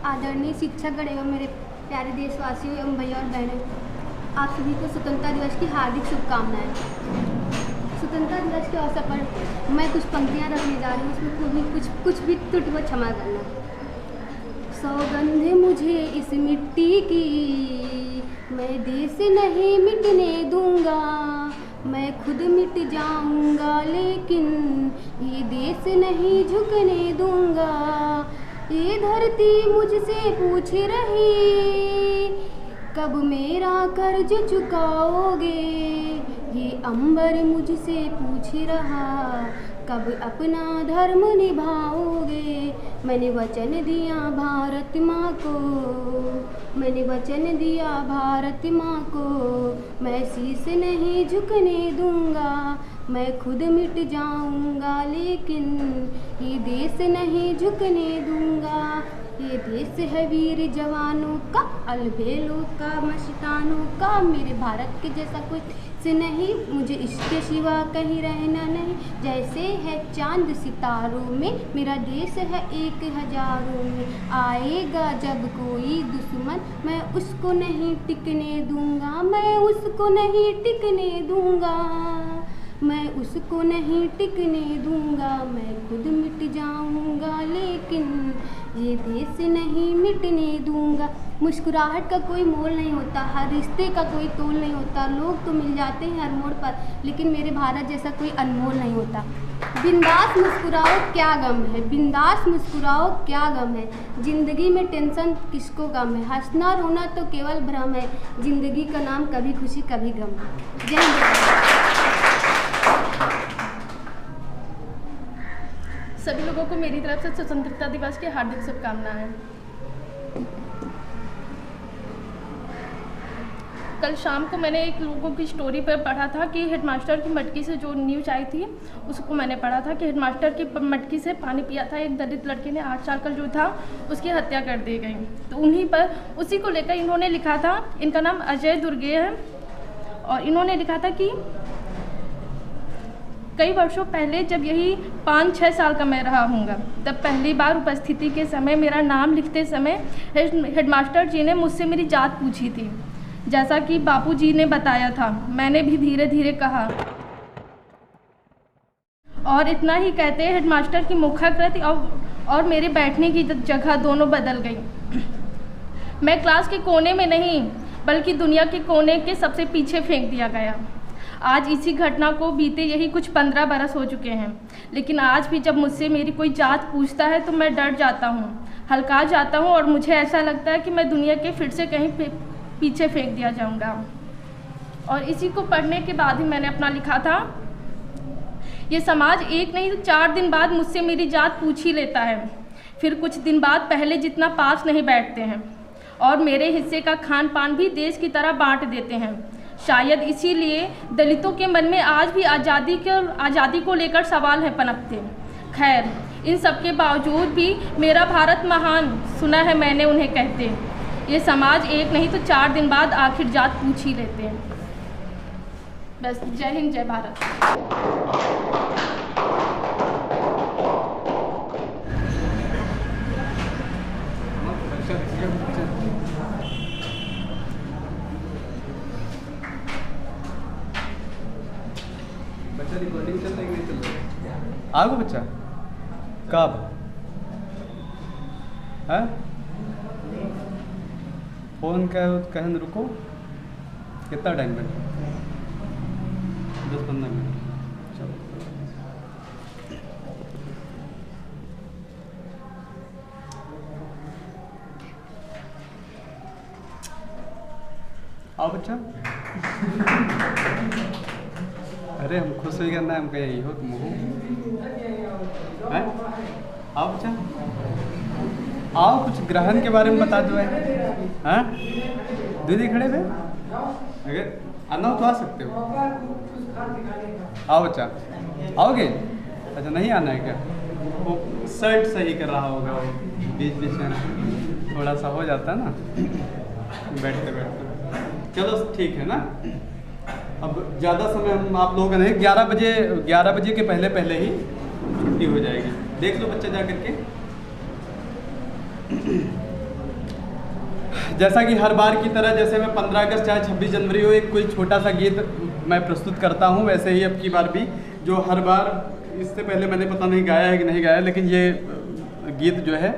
आदरणीय शिक्षकगण एवं मेरे प्यारे देशवासियों एवं भैया और बहनों, आप सभी को स्वतंत्रता दिवस की हार्दिक शुभकामनाएं। स्वतंत्रता दिवस के अवसर पर मैं कुछ पंक्तियां रखने जा रही हूँ, उसमें कुछ भी त्रुटि को क्षमा करना। सौगंध मुझे इस मिट्टी की, मैं देश नहीं मिटने दूंगा। मैं खुद मिट जाऊंगा लेकिन ये देश नहीं झुकने दूंगा। ये धरती मुझसे पूछ रही कब मेरा कर्ज चुकाओगे। ये अंबर मुझसे पूछ रहा कब अपना धर्म निभाओगे। मैंने वचन दिया भारत माँ को, मैंने वचन दिया भारत माँ को। मैं शीश नहीं झुकने दूंगा। मैं खुद मिट जाऊंगा लेकिन ये देश नहीं झुकने दूंगा। ये देश है वीर जवानों का, अलबेलों का, मस्तानों का। मेरे भारत के जैसा कोई से नहीं, मुझे इसके सिवा कहीं रहना नहीं। जैसे है चांद सितारों में, मेरा देश है 1000 में। आएगा जब कोई दुश्मन, मैं उसको नहीं टिकने दूंगा। मैं उसको नहीं टिकने दूंगा। मैं उसको नहीं टिकने दूंगा। मैं खुद मिट जाऊंगा लेकिन ये देश नहीं मिटने दूंगा। मुस्कुराहट का कोई मोल नहीं होता, हर रिश्ते का कोई तोल नहीं होता। लोग तो मिल जाते हैं हर मोड़ पर, लेकिन मेरे भारत जैसा कोई अनमोल नहीं होता। बिंदास मुस्कुराओ क्या गम है, बिंदास मुस्कुराओ क्या गम है। ज़िंदगी में टेंशन किसको गम है, हंसना रोना तो केवल भ्रम है। ज़िंदगी का नाम कभी खुशी कभी गम है। जय हिंद। सभी लोगों को मेरी तरफ से स्वतंत्रता दिवस की हार्दिक शुभकामनाएं। कल शाम को मैंने एक लोगों की स्टोरी पर पढ़ा था कि हेडमास्टर की मटकी से जो न्यूज आई थी उसको मैंने पढ़ा था कि हेडमास्टर की मटकी से पानी पिया था एक दलित लड़के ने, 8 साल का जो था उसकी हत्या कर दी गई। तो उन्हीं पर उसी को लेकर इन्होंने लिखा था, इनका नाम अजय दुर्गे है, और इन्होंने लिखा था कि कई वर्षों पहले जब यही 5-6 साल का मैं रहा हूँगा, तब पहली बार उपस्थिति के समय मेरा नाम लिखते समय हेडमास्टर जी ने मुझसे मेरी जात पूछी थी। जैसा कि बापूजी ने बताया था, मैंने भी धीरे धीरे कहा और इतना ही कहते हेडमास्टर की मुखाकृति और मेरे बैठने की जगह दोनों बदल गई। मैं क्लास के कोने में नहीं बल्कि दुनिया के कोने के सबसे पीछे फेंक दिया गया। आज इसी घटना को बीते यही कुछ 15 बरस हो चुके हैं, लेकिन आज भी जब मुझसे मेरी कोई जात पूछता है तो मैं डर जाता हूँ, हल्का जाता हूँ और मुझे ऐसा लगता है कि मैं दुनिया के फिर से कहीं पीछे फेंक दिया जाऊँगा। और इसी को पढ़ने के बाद ही मैंने अपना लिखा था, ये समाज एक नहीं तो 4 दिन बाद मुझसे मेरी जात पूछ ही लेता है, फिर कुछ दिन बाद पहले जितना पास नहीं बैठते हैं और मेरे हिस्से का खान पान भी देश की तरह बांट देते हैं। शायद इसीलिए दलितों के मन में आज भी आज़ादी को लेकर सवाल है पनपते। खैर, इन सब के बावजूद भी मेरा भारत महान सुना है मैंने उन्हें कहते। ये समाज एक नहीं तो 4 दिन बाद आखिर जात पूछ ही लेते हैं। बस, जय हिंद, जय भारत। रिकॉर्डिंग चल रही नहीं चल रही? आगो बच्चा कब है फोन कहन रुको, कितना टाइम बैठे? 10-15 मिनट। चलो आओ बच्चा। अरे हम खुश हो करना है, हम कहे यही हो तुम हो हैं? आओ बच्चा, आओ कुछ ग्रहण के बारे में बता दो। हैं दीदी खड़े थे, अगर आना हो तो आ सकते हो। आओ बच्चा, आओगे? अच्छा नहीं आना है क्या? वो शर्ट सही कर रहा होगा, वो बीच बीच में थोड़ा सा हो जाता है ना बैठते बैठते। चलो ठीक है ना, अब ज़्यादा समय हम आप लोगों का नहीं, 11 बजे के पहले पहले ही छुट्टी हो जाएगी। देख लो बच्चा जा करके। जैसा कि हर बार की तरह, जैसे मैं 15 अगस्त चाहे 26 जनवरी हो एक कोई छोटा सा गीत मैं प्रस्तुत करता हूँ, वैसे ही अब की बार भी, जो हर बार इससे पहले मैंने पता नहीं गाया है कि नहीं गाया, लेकिन ये गीत जो है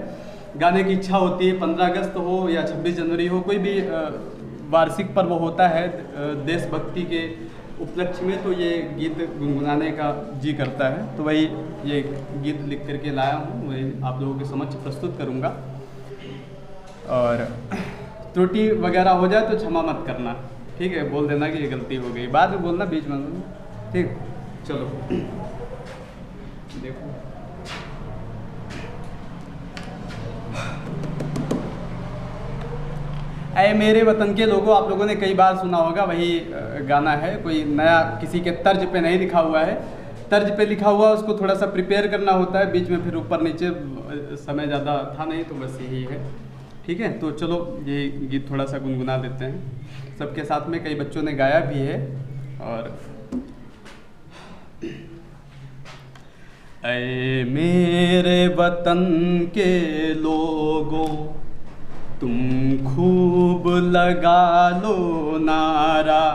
गाने की इच्छा होती है। 15 अगस्त हो या 26 जनवरी हो, कोई भी वार्षिक पर्व होता है देशभक्ति के उपलक्ष्य में, तो ये गीत गुनगुनाने का जी करता है। तो वही ये गीत लिख करके लाया हूँ, वही आप लोगों के समक्ष प्रस्तुत करूँगा। और त्रुटि वगैरह हो जाए तो क्षमा मत करना, ठीक है? बोल देना कि ये गलती हो गई, बाद में बोलना, बीच में बोलना, ठीक? चलो देखो, ऐ मेरे वतन के लोगों, आप लोगों ने कई बार सुना होगा, वही गाना है। कोई नया किसी के तर्ज पे नहीं लिखा हुआ है, तर्ज पे लिखा हुआ उसको थोड़ा सा प्रिपेयर करना होता है, बीच में फिर ऊपर नीचे समय ज़्यादा था नहीं, तो बस यही है, ठीक है? तो चलो ये गीत थोड़ा सा गुनगुना देते हैं सबके साथ में, कई बच्चों ने गाया भी है। और ऐ मेरे वतन के लोगों, तुम खूब लगा लो नारा,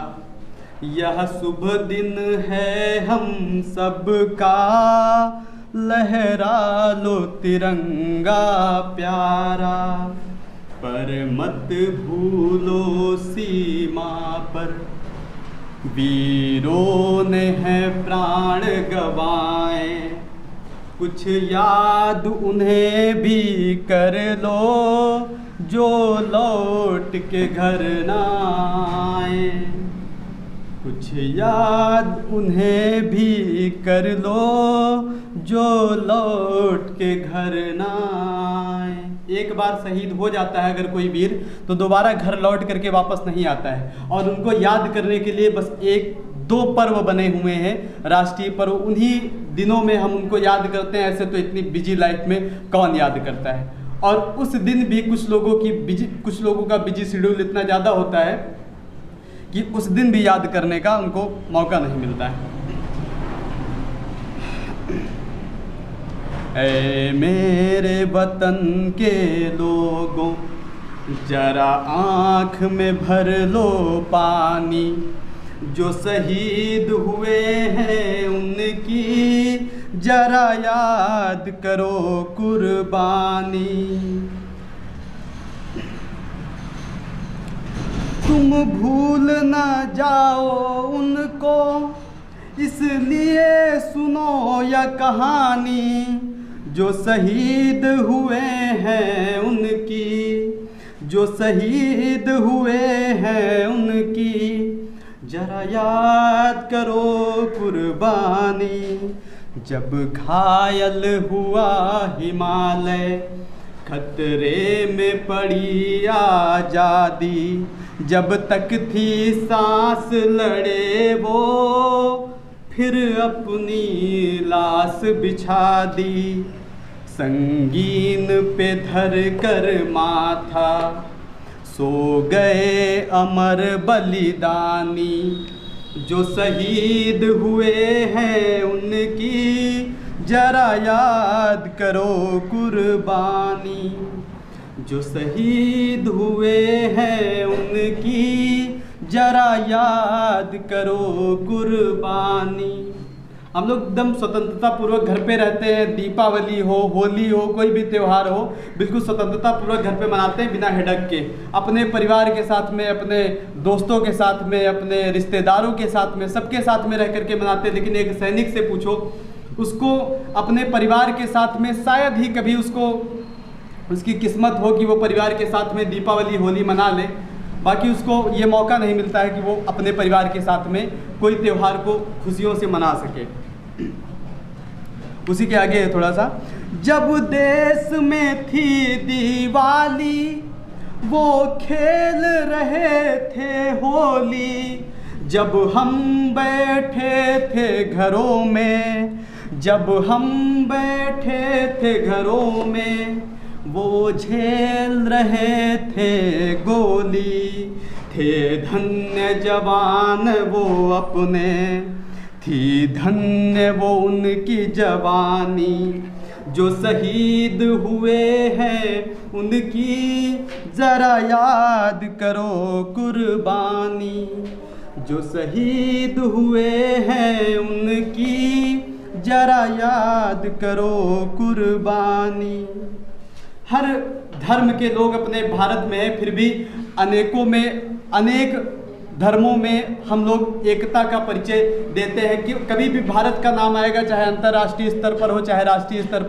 यह शुभ दिन है हम सबका, लहरा लो तिरंगा प्यारा, पर मत भूलो सीमा पर वीरों ने है प्राण गंवाए, कुछ याद उन्हें भी कर लो जो लौट के घर ना आए, कुछ याद उन्हें भी कर लो जो लौट के घर ना आए। एक बार शहीद हो जाता है अगर कोई वीर, तो दोबारा घर लौट करके वापस नहीं आता है। और उनको याद करने के लिए बस 1-2 पर्व बने हुए हैं राष्ट्रीय पर्व, उन्हीं दिनों में हम उनको याद करते हैं। ऐसे तो इतनी बिजी लाइफ में कौन याद करता है। और उस दिन भी कुछ लोगों का बिजी शेड्यूल इतना ज़्यादा होता है कि उस दिन भी याद करने का उनको मौका नहीं मिलता है। ऐ मेरे वतन के लोगों, जरा आँख में भर लो पानी, जो शहीद हुए हैं उनकी जरा याद करो कुर्बानी। तुम भूल न जाओ उनको, इसलिए सुनो यह कहानी, जो शहीद हुए हैं उनकी, जो शहीद हुए हैं उनकी जरा याद करो कुर्बानी। जब घायल हुआ हिमालय, खतरे में पड़ी आज़ादी, जब तक थी सांस लड़े वो, फिर अपनी लाश बिछा दी। संगीन पे धर कर माथा, सो गए अमर बलिदानी, जो शहीद हुए हैं उनकी जरा याद करो कुर्बानी। जो शहीद हुए हैं उनकी जरा याद करो कुर्बानी। हम लोग एकदम स्वतंत्रता पूर्वक घर पे रहते हैं। दीपावली हो, होली हो, कोई भी त्यौहार हो, बिल्कुल स्वतंत्रता पूर्वक घर पे मनाते हैं बिना हिडक के, अपने परिवार के साथ में, अपने दोस्तों के साथ में, अपने रिश्तेदारों के साथ में, सबके साथ में रह करके मनाते हैं। लेकिन एक सैनिक से पूछो, उसको अपने परिवार के साथ में शायद ही कभी उसकी किस्मत हो कि वो परिवार के साथ में दीपावली होली मना ले। बाकी उसको ये मौका नहीं मिलता है कि वो अपने परिवार के साथ में कोई त्यौहार को खुशियों से मना सके। उसी के आगे है थोड़ा सा, जब देश में थी दिवाली, वो खेल रहे थे होली, जब हम बैठे थे घरों में, जब हम बैठे थे घरों में, वो झेल रहे थे गोली। थे धन्य जवान वो अपने, थी धन्य वो उनकी जवानी, जो शहीद हुए हैं उनकी जरा याद करो कुर्बानी। जो शहीद हुए हैं उनकी जरा याद करो कुर्बानी। हर धर्म के लोग अपने भारत में हैं, फिर भी अनेक धर्मों में हम लोग एकता का परिचय देते हैं कि कभी भी भारत का नाम आएगा, चाहे अंतर्राष्ट्रीय स्तर पर हो, चाहे राष्ट्रीय स्तर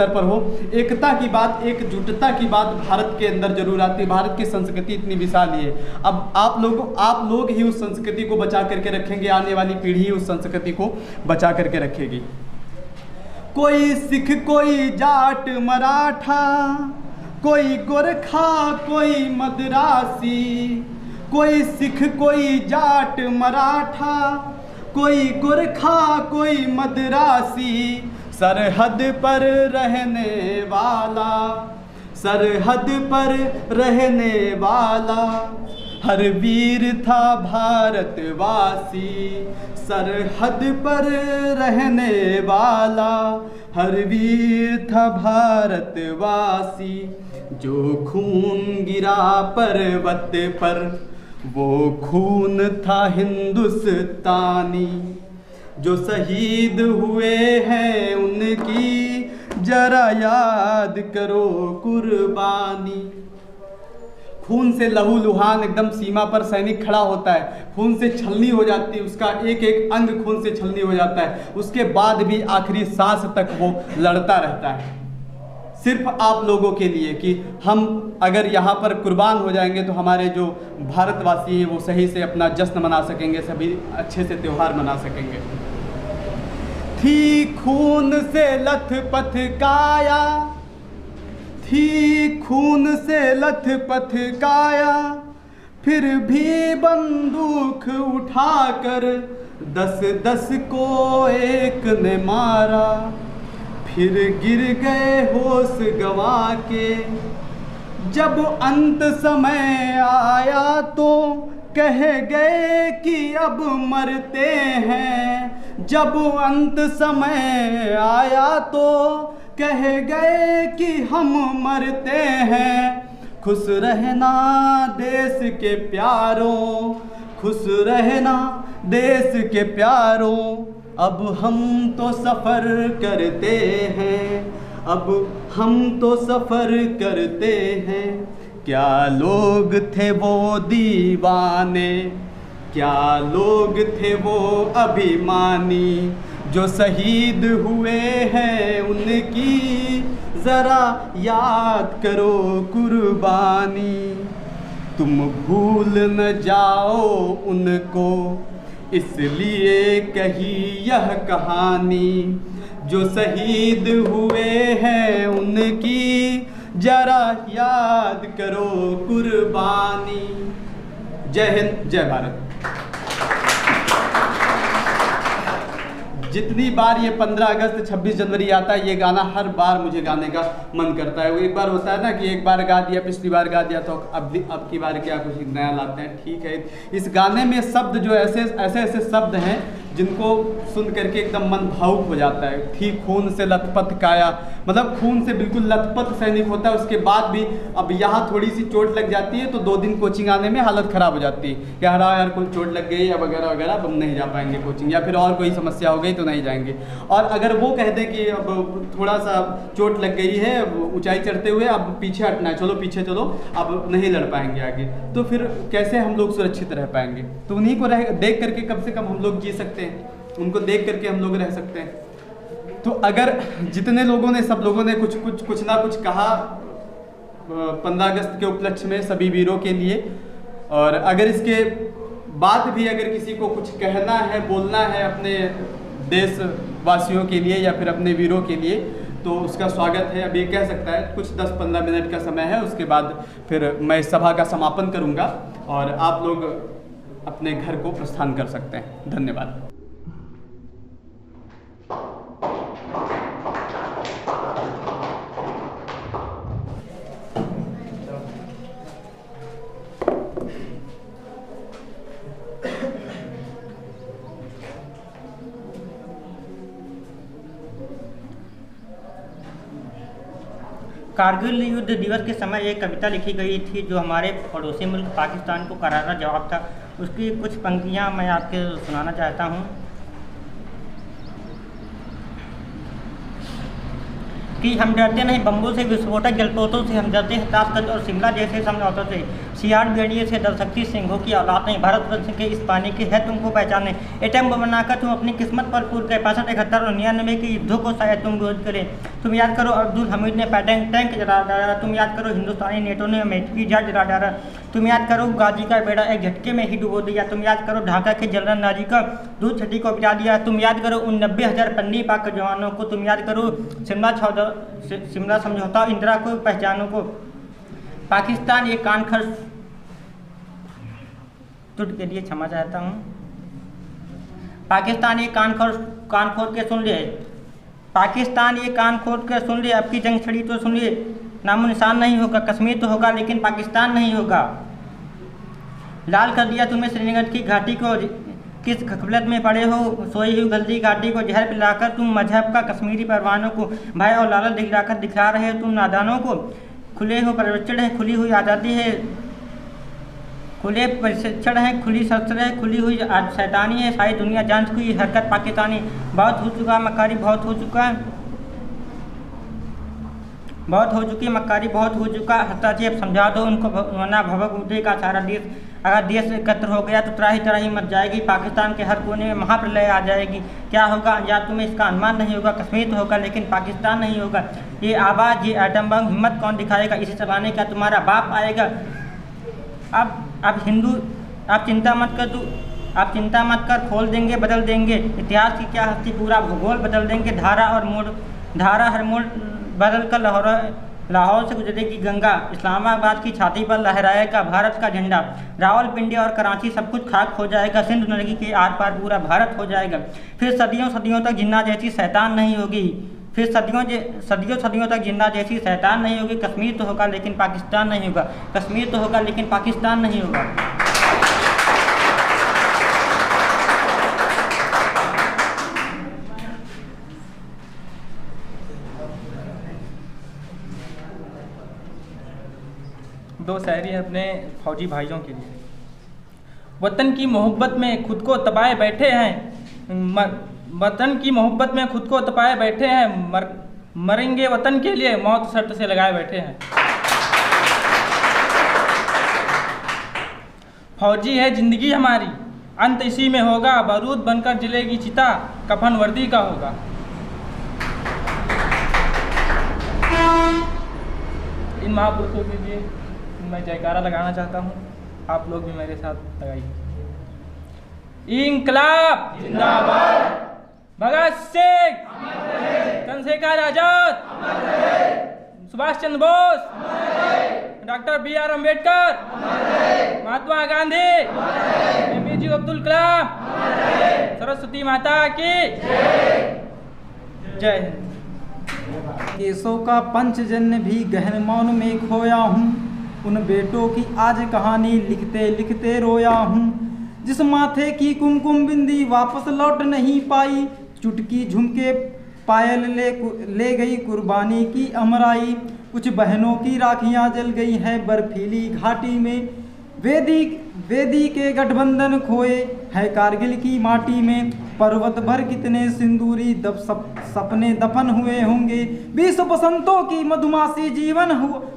पर हो, एकता की बात, एकजुटता की बात भारत के अंदर जरूर आती है। भारत की संस्कृति इतनी विशाल है। अब आप लोग ही उस संस्कृति को बचा करके रखेंगे, आने वाली पीढ़ी ही उस संस्कृति को बचा करके रखेगी। कोई सिख, कोई जाट मराठा, कोई गोरखा, कोई मद्रासी, कोई सिख, कोई जाट मराठा, कोई गोरखा, कोई मद्रासी, सरहद पर रहने वाला, सरहद पर रहने वाला, हर वीर था भारतवासी, सरहद पर रहने वाला, हर वीर था भारतवासी। जो खून गिरा पर्वत पर, वो खून था हिंदुस्तानी। जो शहीद हुए हैं उनकी जरा याद करो कुर्बानी। खून से लहूलुहान एकदम सीमा पर सैनिक खड़ा होता है, खून से छलनी हो जाती है, उसका एक एक अंग खून से छलनी हो जाता है, उसके बाद भी आखिरी सांस तक वो लड़ता रहता है, सिर्फ आप लोगों के लिए कि हम अगर यहाँ पर कुर्बान हो जाएंगे तो हमारे जो भारतवासी हैं वो सही से अपना जश्न मना सकेंगे, सभी अच्छे से त्यौहार मना सकेंगे। थी खून से लथपथ काया, थी खून से लथपथ काया, फिर भी बंदूक उठाकर 10-10 को एक ने मारा। फिर गिर गए होश गंवा के, जब अंत समय आया तो कह गए कि अब मरते हैं। जब अंत समय आया तो कह गए कि हम मरते हैं। खुश रहना देश के प्यारों, खुश रहना देश के प्यारों, अब हम तो सफ़र करते हैं, अब हम तो सफ़र करते हैं। क्या लोग थे वो दीवाने, क्या लोग थे वो अभिमानी, जो शहीद हुए हैं उनकी ज़रा याद करो कुर्बानी। तुम भूल न जाओ उनको, इसलिए कही यह कहानी, जो शहीद हुए हैं उनकी जरा याद करो कुर्बानी। जय हिंद, जय भारत। जितनी बार ये 15 अगस्त 26 जनवरी आता है, ये गाना हर बार मुझे गाने का मन करता है। वो एक बार होता है ना कि एक बार गा दिया, पिछली बार गा दिया तो अब की बार क्या कुछ नया लाते हैं। ठीक है, इस गाने में शब्द जो ऐसे शब्द हैं जिनको सुन करके एकदम मन भावुक हो जाता है। थी खून से लथपथ काया, मतलब खून से बिल्कुल लथपथ सैनिक होता है। उसके बाद भी अब यहाँ थोड़ी सी चोट लग जाती है तो 2 दिन कोचिंग आने में हालत ख़राब हो जाती है। यार कोई चोट लग गई या वगैरह वगैरह, अब हम नहीं जा पाएंगे कोचिंग, या फिर और कोई समस्या हो गई तो नहीं जाएंगे। और अगर वो कह दे कि अब थोड़ा सा चोट लग गई है, ऊंचाई चढ़ते हुए अब पीछे हटना है, चलो पीछे चलो, अब नहीं लड़ पाएंगे आगे, तो फिर कैसे हम लोग सुरक्षित रह पाएंगे। तो उन्हीं को देख करके कम से कम हम लोग जी सकते हैं, उनको देख करके हम लोग रह सकते हैं। तो अगर जितने लोगों ने, सब लोगों ने कुछ ना कुछ कहा 15 अगस्त के उपलक्ष्य में सभी वीरों के लिए, और अगर इसके बाद भी अगर किसी को कुछ कहना है, बोलना है अपने देशवासियों के लिए या फिर अपने वीरों के लिए, तो उसका स्वागत है। अब ये कह सकता है, कुछ 10-15 मिनट का समय है, उसके बाद फिर मैं इस सभा का समापन करूँगा और आप लोग अपने घर को प्रस्थान कर सकते हैं। धन्यवाद। कारगिल युद्ध दिवस के समय एक कविता लिखी गई थी जो हमारे पड़ोसी मुल्क पाकिस्तान को करारा जवाब था। उसकी कुछ पंक्तियाँ मैं आपके सुनाना चाहता हूँ कि हम डरते नहीं बम्बों से, विस्फोटक जलपोतों से, हम डरते हैं ताशकंद और शिमला जैसे समझौतों से। सियार भेड़िए से डर सकती सिंहों की औलाद नहीं, भारतवर्ष के इस पानी की है तुमको पहचाने। एटम बम बनाकर तुम अपनी किस्मत पर पूर गए, 65, 71 और 99 के युद्धों को शायद तुम रोज करें। तुम याद करो अब्दुल हमीद ने पैटर्न टैंक जला डाला, तुम याद करो हिंदुस्तानी नेटो ने अमेरिकी जहाज जला डाला, तुम याद करो गाजी का बेड़ा एक झटके में ही डुबो दिया, तुम याद करो ढाका के जनरल नाजी का दूध छठी को बिता दिया, तुम याद करो उन 90,000 पन्नी पाक के जवानों को, तुम याद करो शिमला समझौता इंदिरा को पहचानों को। पाकिस्तान ये कान खर्च टूट के लिए क्षमा चाहता हूँ। पाकिस्तान ये कान खोद के सुन ले, पाकिस्तान ये कान खोद के सुन ले, अब की जंग छड़ी तो सुन ले, नामो निशान नहीं होगा, कश्मीर तो होगा लेकिन पाकिस्तान नहीं होगा। लाल कर दिया तुम्हें श्रीनगर की घाटी को, किस गफलत में पड़े हो सोई हुई गलती घाटी को, जहर पिलाकर तुम मजहब का कश्मीरी परवानों को भय और लालच दिखलाकर दिखला रहे हो तुम नादानों को। खुले हो प्रशिक्षण है, खुली हुई आज़ादी है, खुले प्रशिक्षण है, खुली शस्त्र है, खुली हुई शैतानी है, सारी दुनिया जान चुकी हरकत पाकिस्तानी। बहुत हो चुका मक्कारी, बहुत हो चुका, बहुत हो चुकी मक्कारी, बहुत हो चुका हत्याची। अब समझा दो उनको वरना भवक उठेगा सारा देश। अगर देश एकत्र हो गया तो त्राही त्राही मच जाएगी, पाकिस्तान के हर कोने में महाप्रलय आ जाएगी। क्या होगा या तुम्हें इसका अनुमान नहीं होगा, कश्मीर तो होगा लेकिन पाकिस्तान नहीं होगा। ये आवाज़, ये एटम बम हिम्मत कौन दिखाएगा, इसे चलाने का तुम्हारा बाप आएगा। अब हिंदू, आप चिंता मत कर, आप चिंता मत कर, खोल देंगे बदल देंगे इतिहास की क्या हस्ती, पूरा भूगोल बदल देंगे। धारा हर मोड़ बदल कर लाहौर से गुजरेगी गंगा, इस्लामाबाद की छाती पर लहराएगा भारत का झंडा, रावलपिंडी और कराची सब कुछ खाक हो जाएगा, सिंधु नदी के आर पार पूरा भारत हो जाएगा। फिर सदियों सदियों तक जिन्ना जैसी शैतान नहीं होगी, फिर सदियों तक जिन्ना जैसी शैतान नहीं होगी। कश्मीर तो होगा लेकिन पाकिस्तान नहीं होगा, कश्मीर तो होगा लेकिन पाकिस्तान नहीं होगा। दो शायरी है अपने फौजी भाइयों के लिए। वतन की मोहब्बत में खुद को तपाए बैठे हैं, वतन की मोहब्बत में खुद को तपाए बैठे हैं, मरेंगे वतन के लिए मौत शर्त से लगाए बैठे हैं। फौजी है जिंदगी हमारी, अंत इसी में होगा, बारूद बनकर जलेगी चिता, कफन वर्दी का होगा। इन महापुरुषों के लिए मैं जयकारा लगाना चाहता हूँ, आप लोग भी मेरे साथ लगाइए। इंकलाब जिंदाबाद, Bhagat Singh, Chandrashekhar Azad, Subhash Chandra Bose, doctor BR Ambedkar, Mahatma Gandhi, APJ Abdul Kalam, Saraswati माता की जय हिंद। केशों का पंचजन्य भी गहन मौन में खोया हूँ, उन बेटों की आज कहानी लिखते लिखते रोया हूँ। जिस माथे की कुमकुम बिंदी वापस लौट नहीं पाई, चुटकी झुमके पायल ले गई कुर्बानी की अमराई। कुछ बहनों की राखियाँ जल गई हैं बर्फीली घाटी में, वेदी के गठबंधन खोए है कारगिल की माटी में। पर्वत भर कितने सिंदूरी सपने दफन हुए होंगे, 20 बसंतों की मधुमासी जीवन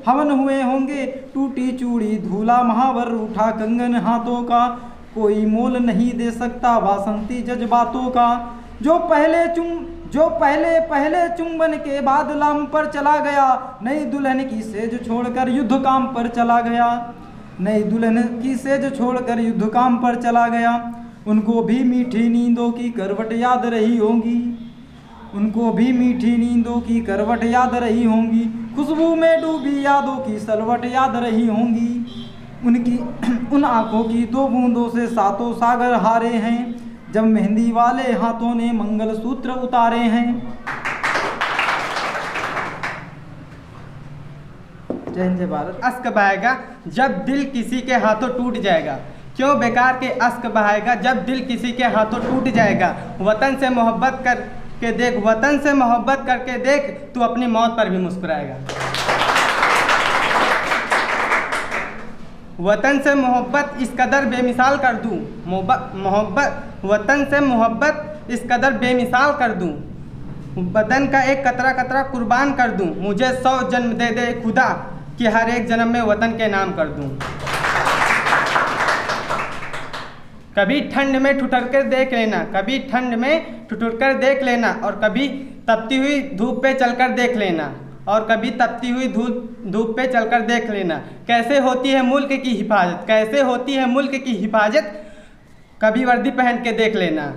हवन हुए होंगे। टूटी चूड़ी धूला महावर उठा कंगन हाथों का, कोई मोल नहीं दे सकता वासंती जज्बातों का। जो पहले चुंबन के बाद लाम पर चला गया, नई दुल्हन की सेज छोड़कर युद्ध काम पर चला गया, नई दुल्हन की सेज छोड़कर युद्ध काम पर चला गया। उनको भी मीठी नींदों की करवट याद रही होंगी, उनको भी मीठी नींदों की करवट याद रही होंगी। खुशबू में डूबी यादों की सलवट याद रही होंगी। उनकी उन आंखों की 2 बूंदों से 7 सागर हारे हैं, जब मेहंदी वाले हाथों ने मंगलसूत्र उतारे हैं। जय हिंद जय भारत। अश्क बहाएगा जब दिल किसी के हाथों टूट जाएगा, क्यों बेकार के अश्क बहाएगा जब दिल किसी के हाथों टूट जाएगा। वतन से मोहब्बत करके देख, वतन से मोहब्बत करके देख, तू अपनी मौत पर भी मुस्कुराएगा। वतन से मोहब्बत इस कदर बेमिसाल कर दूँ, वतन से मोहब्बत इस कदर बेमिसाल कर दूँ, बदन का एक कतरा कतरा कुर्बान कर दूँ। मुझे 100 जन्म दे दे खुदा कि हर एक जन्म में वतन के नाम कर दूँ। कभी ठंड में ठुठर कर देख लेना, कभी ठंड में ठुठर कर देख लेना, और कभी तपती हुई धूप पे चलकर देख लेना, और कभी तपती हुई धूप पे चलकर देख लेना। कैसे होती है मुल्क की हिफाजत, कैसे होती है मुल्क की हिफाजत, कभी वर्दी पहन के देख लेना।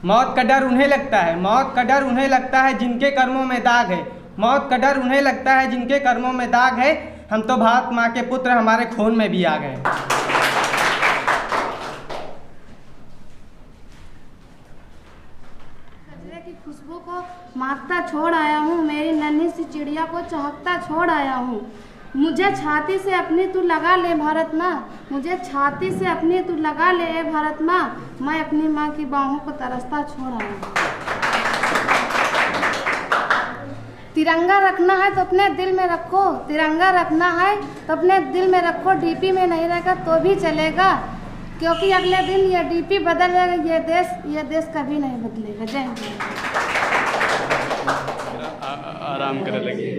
मौत का डर उन्हें लगता है, मौत का डर उन्हें लगता है जिनके कर्मों में दाग है, मौत का डर उन्हें लगता है जिनके कर्मों में दाग है। हम तो भारत माँ के पुत्र, हमारे खून में भी आ गए। की खुशबू को मांगता छोड़ आया हूँ, मेरी नन्ही सी चिड़िया को चहकता छोड़ आया हूँ। मुझे छाती से अपनी तू लगा ले भारत माँ, मुझे छाती से अपनी तू लगा ले भारत माँ, मैं अपनी माँ की बाहों को तरसता छोड़ आया हूँ। तिरंगा रखना है तो अपने दिल में रखो, तिरंगा रखना है तो अपने दिल में रखो। डीपी में नहीं रहेगा तो भी चलेगा, क्योंकि अगले दिन ये डीपी बदल जाएगा, ये देश कभी नहीं बदलेगा। जय हिंद। आराम करे लगी।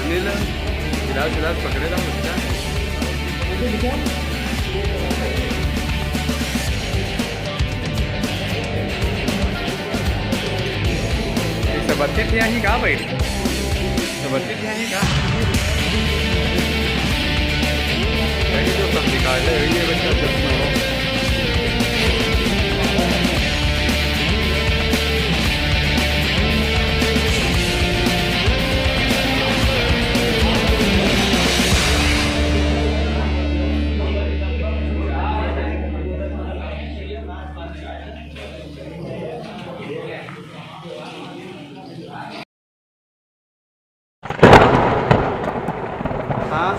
सुनील गिलास गिलास पकड़ेगा बच्चा। सबत्ती थी यहाँ कहाँ भाई? सबत्ती थी यहाँ कहाँ? जो सब निकाले ये बच्चा चश्मा हो। हाँ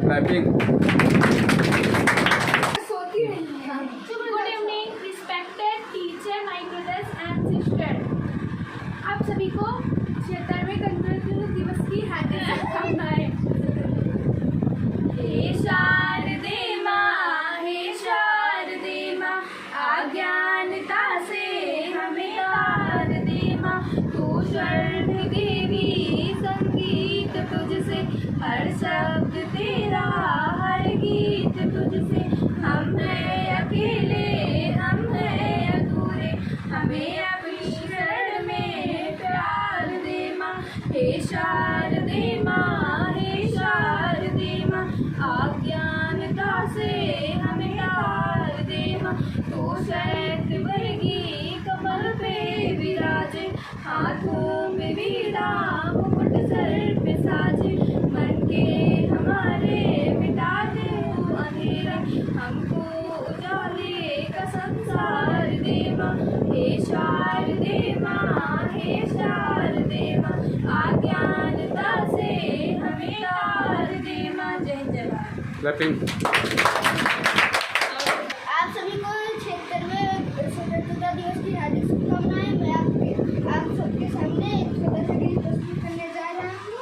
Clapping. Good evening, respected teacher, my brothers and sisters. आप सभी को 76वें गणतंत्र दिवस की हार्दिक शुभकामनाएं। हे शारदे माँ, अज्ञानता से हमें तार दे माँ। तू स्वर्ग देवी, संगीत तुझसे, हर शब्द तेरा, हर गीत तुझसे। हम हैं अकेले, हम हैं अधूरे, हमें अपनी शरण में प्यार दे माँ। हे शारदे माँ, अज्ञानता से हमें तार दे माँ। तू श्वेत वर्गी कमल पे विराजे, हाथों में वीणा मुकुट सर पे साजे। मन के हमारे मिटा दे तू अंधेरा, हमको उजाले का संसार दे माँ। हे शारदे माँ, अज्ञानता से हमें तार दे माँ। जय जय भारत। Clapping. आप सभी को 76वें स्वतंत्रता दिवस की हार्दिक शुभकामनाएं। मैं आप सबके सामने एक छोटा सा गीत प्रस्तुत करने जा रहा हूँ।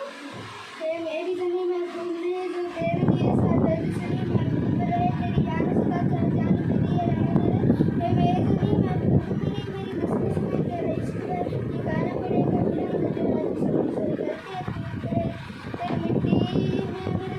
मेरी जमी में घूमने जो तेरे लिए दर्द सही मन रहे, तेरी याद सदा चल जाने के लिए रहने दे। मेरी जमी में घूमने मेरी बस में तेरे इश्क में ये गाना पड़ेगा मेरा मुझे सब करके तेरी मिट्टी में मेरे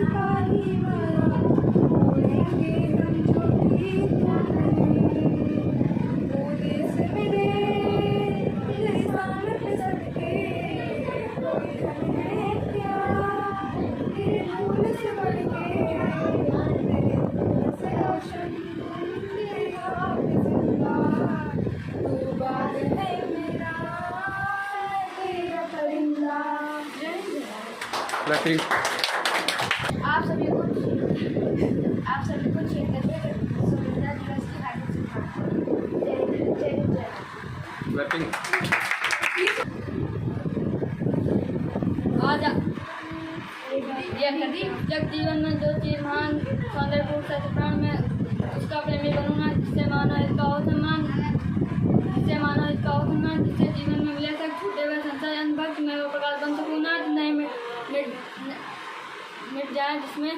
सिपाही वाला, बोलेंगे हम जो भी वो देश मेरे निशान पे सटके, कोई घर है क्या तेरे फूल से बढ़ के, तेरे फूल से रोशन तेरे ख्वाब जिंदा, तू बाग है मेरा तेरा परिंदा। आप सभी को क्षेत्र में स्वतंत्रता दिवस की हार्दिक शुभकामनाएं। जय हिंद, जय हिंद। जग जीवन में जो चीज महान सौंदर्यपूर्ण सत्यप्राण में उसका प्रेमी बनूंगा, जिससे मानो इसका हो सम्मान, जिससे जीवन में मिले तक छूटे हुए संसार अनुभक्त में वो प्रकार बन सकूँ ना, नहीं मिट जाए जिसमें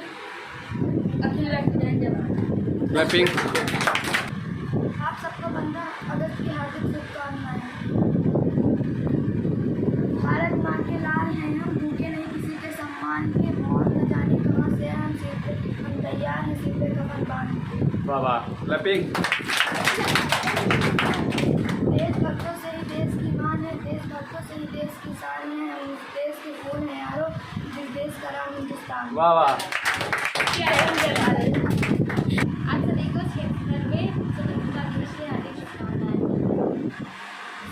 अखिल रख जाए। आप सबको 15 अगस्त की हार्दिक शुभकामनाएं। भारत माँ के लाल हैं हम, भूखे नहीं किसी के सम्मान के, मौत न जाने कहाँ से हम सिर पे, हम तैयार हैं सिर पे कफन बांध के। वाह वाह, क्लैपिंग। देशभक्तों से ही देश की मान है, देशभक्तों से ही देश की शान है, हम इस देश के फूल हैं यारो, जिस देश का नाम हिंदुस्तान। वाह वाह। आप सभी को क्षेत्र में स्वतंत्रता दिवस की हार्दिक शुभकामनाएं।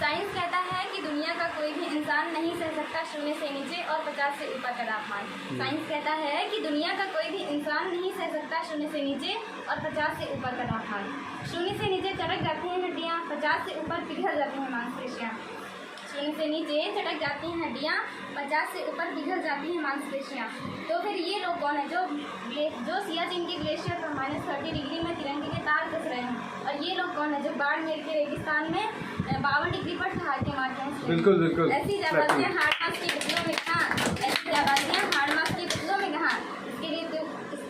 साइंस कहता है कि दुनिया का कोई भी इंसान नहीं सह सकता 0 से नीचे और 50 से ऊपर का तापमान। साइंस कहता है कि दुनिया का कोई भी इंसान नहीं सह सकता 0 से नीचे और 50 से ऊपर का तापमान। 0 से नीचे चटक जाती हैं हड्डियाँ, 50 से ऊपर पिघल जाती हैं मांसपेशियाँ। 0 से नीचे चटक जाती हैं हड्डियाँ, 50 से ऊपर पिघल जाती हैं मांसपेशियाँ। तो फिर ये लोग कौन है जो सियाचिन के ग्लेशियर पर -30 डिग्री में तिरंगे के तार कस रहे हैं? और ये लोग कौन है जो बाड़मेर के रेगिस्तान में 52 डिग्री पर ठहाके मारते हैं? बिल्कुल बिल्कुल। ऐसी जाबाजियाँ हाड़ मास के पुतलों में कहाँ? ऐसी जाबाजियाँ हाड़ मास के पुतलों में कहाँ? इसके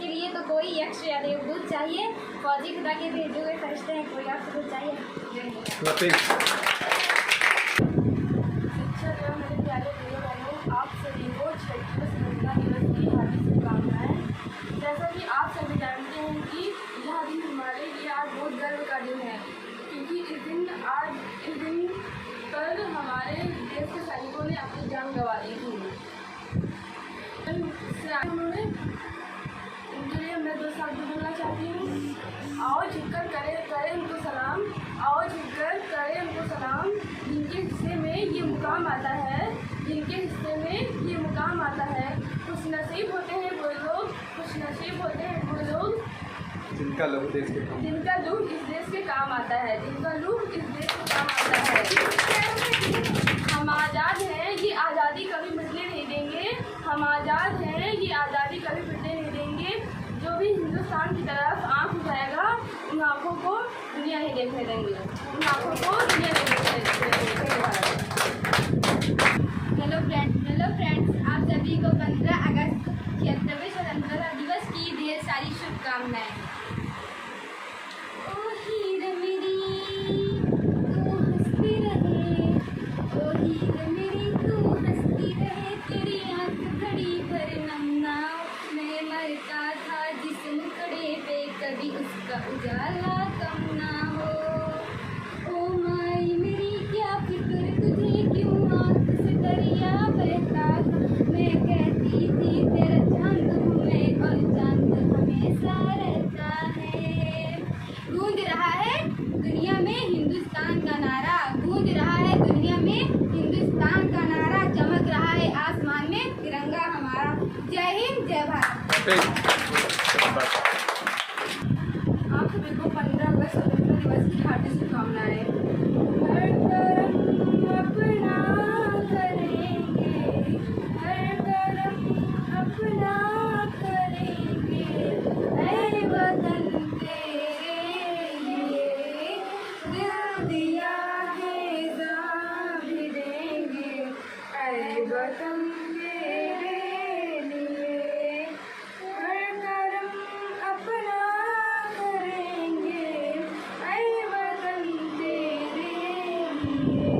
लिए तो कोई यक्ष या देवदूत चाहिए, फौजी खुदा के भेजे हुए फरिश्ते हैं, कोई आपसे कुछ चाहिए। शिक्षक एवं मेरे प्यारे भाइयों बहनों, आप सभी को क्षेत्रीय स्वतंत्रता दिवस की हार्दिक शुभकामनाएं। जैसा कि आप सभी जानते हैं कि यह दिन हमारे लिए आज बहुत गर्व का दिन है, क्योंकि इस दिन पर हमारे देश के सैनिकों ने अपनी जान गंवा दी थी। उन्होंने उनके लिए मैं 2 शब्द बोलना चाहती हूँ। आओ झुककर करें उनको सलाम, आओ झुककर करें उनको सलाम, जिनके हिस्से में ये मुकाम आता है, जिनके हिस्से में ये मुकाम आता है। खुश नसीब होते हैं वो लोग, खुश नसीब होते हैं वो लोग जिनका लहू देश के काम, जिनका लहू इस देश के काम आता है, जिनका लहू इस देश के काम आता है। हम आज़ाद हैं, ये आज़ादी कभी मिटने नहीं देंगे, हम आज़ाद हैं, ये आज़ादी कभी मिटने नहीं देंगे। जो भी हिंदुस्तान की तरफ आँख उठाएगा, उन आँखों को दुनिया नहीं देखने देंगे, उन आँखों को दुनिया नहीं देखने देंगे। हेलो फ्रेंड्स, आप सभी को 15 अगस्त 76वें स्वतंत्रता दिवस की ढेर सारी शुभकामनाएं। ओ हीर मेरी तू हंसती रहे, ओ हीर मेरी तू हंसती रहे, तेरी आँख घड़ी भर नम ना मैं मरता था जिस मुखड़े पे, कभी उसका उजाला कम ना हो। ओ माई मेरी क्या फिक्र तुझे, क्यों आँख से दरिया बहता था, मैं कहती थी तेरा चांद हूँ मैं और चांद हमेशा रहता है। गूंज रहा है दुनिया में हिंदुस्तान का नारा, गूंज रहा है दुनिया में हिंदुस्तान का नारा, चमक रहा है आसमान में तिरंगा हमारा। जय हिंद, जय भारत। आप सभी को 15 अगस्त स्वतंत्रता दिवस की हार्दिक शुभकामनाएं। हर कर्म अपना करेंगे, हर कर्म अपना करेंगे, ऐ वतन तेरे लिए दिल दिया है जान भी देंगे, ऐ वतन तेरे लिए हर कर्म अपना करेंगे, ऐ वतन तेरे लिए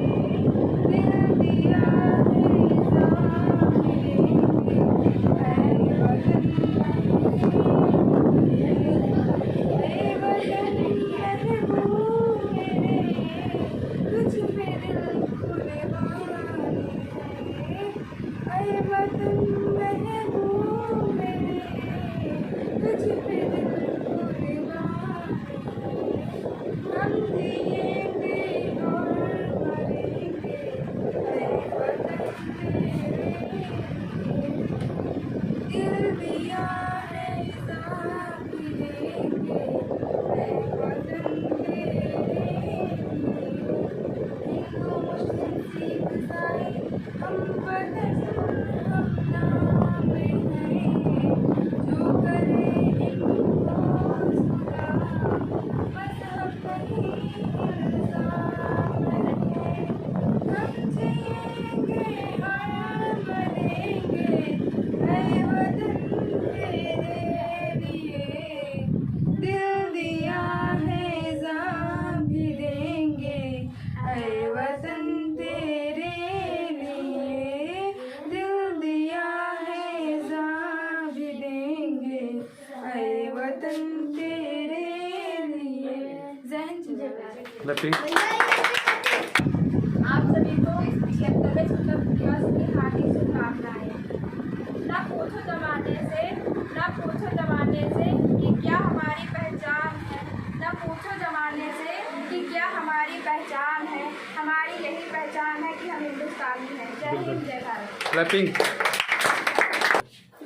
दिल दिया है जान भी देंगे, ऐ वतन वतन महबूब मेरे, तुझ पे दिल कुर्बान हम जिएंगे और मरेंगे, ऐ वतन तेरे दिल दिया है जान भी देंगे, ऐ वतन तेरे हिंदू मुस्लिम सिख ईसाई हम वतन हम नाम रहेंगे, जो करे इनको सुधा मजहब नहीं इल्जाम रहेंगे, हम जिएंगे और मरेंगे, ऐ वतन तेरे लिए दिल दिया है जान भी देंगे, ऐ वतन तेरे लिए दिल दिया है जान भी देंगे, ऐ वतन तेरे लिए। जय हिंद जय भारत। आप सभी को 76वें स्वतंत्रता दिवस की हार्दिक शुभकामनाएं। ना पूछो जमाने से कि क्या हमारी पहचान है, ना पूछो जमाने से कि क्या हमारी पहचान है, हमारी यही पहचान है कि हम हिंदुस्तानी हैं। जय हिंद जय Bharat. Clapping.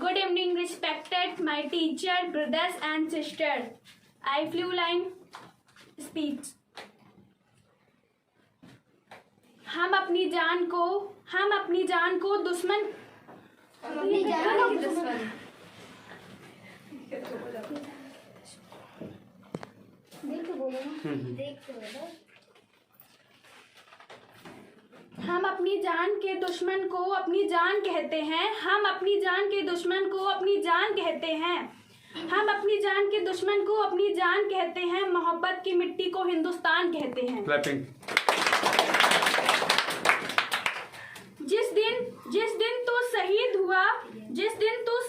Good evening, respected my teacher, brothers and sisters. I flew line speech. हम अपनी जान को दुश्मन हम अपनी जान के दुश्मन को अपनी जान कहते हैं, हम अपनी जान के दुश्मन को अपनी जान कहते हैं, हम अपनी जान के दुश्मन को अपनी जान कहते हैं, मोहब्बत की मिट्टी को हिंदुस्तान कहते हैं। क्लैपिंग। जिस दिन तू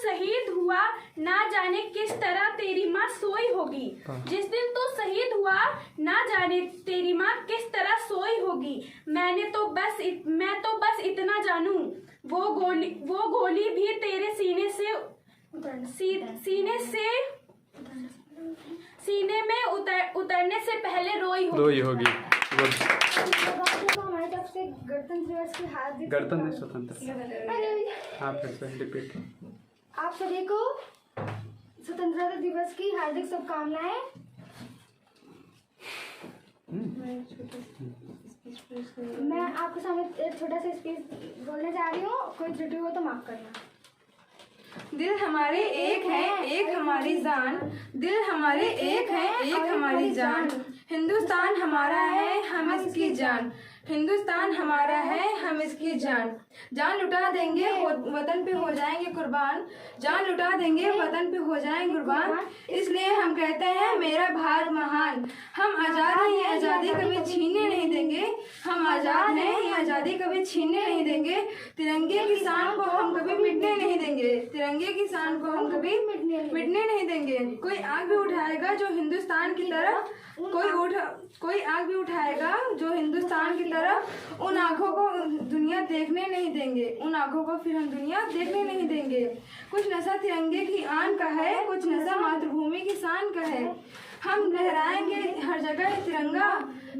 शहीद हुआ ना जाने किस तरह तेरी माँ सोई होगी, जिस दिन तू शहीद हुआ ना जाने तेरी माँ किस तरह सोई होगी, मैं तो बस इतना जानूं वो गोली भी तेरे सीने में उतरने से पहले रोई होगी। हमारी तरफ से गणतंत्र दिवस की हार्दिक गणतंत्र स्वतंत्र। हाँ फिर से रिपीट। आप सभी को स्वतंत्रता दिवस की हार्दिक शुभकामनाएं। मैं आपके सामने एक छोटा सा स्पीच बोलने जा रही हूँ, कोई त्रुटि हो तो माफ करना। दिल हमारे एक है, एक हमारी जान, दिल हमारे एक है, एक हमारी जान, हिंदुस्तान हमारा है हम इसकी जान, हिंदुस्तान हमारा है हम इसकी जान, जान लुटा देंगे वतन पे हो जाएंगे कुर्बान, जान लुटा देंगे वतन पे हो जाएंगे कुर्बान, इसलिए हम कहते हैं मेरा भारत महान, हम आज़ाद हैं ये आज़ादी कभी छीनने नहीं देंगे, हम आज़ाद हैं ये आज़ादी कभी छीनने नहीं देंगे, तिरंगे की शान को हम कभी मिटने नहीं देंगे, तिरंगे की शान को हम कभी मिटने नहीं देंगे, कोई आग भी उठाएगा जो हिंदुस्तान की तरफ, कोई आग भी उठाएगा जो हिंदुस्तान की तरफ, उन आँखों को दुनिया देखने नहीं देंगे, उन आँखों को फिर हम दुनिया देखने नहीं देंगे, कुछ नशा तिरंगे की आन का है, कुछ नशा मातृभूमि की शान का है, हम लहराएंगे हर जगह तिरंगा,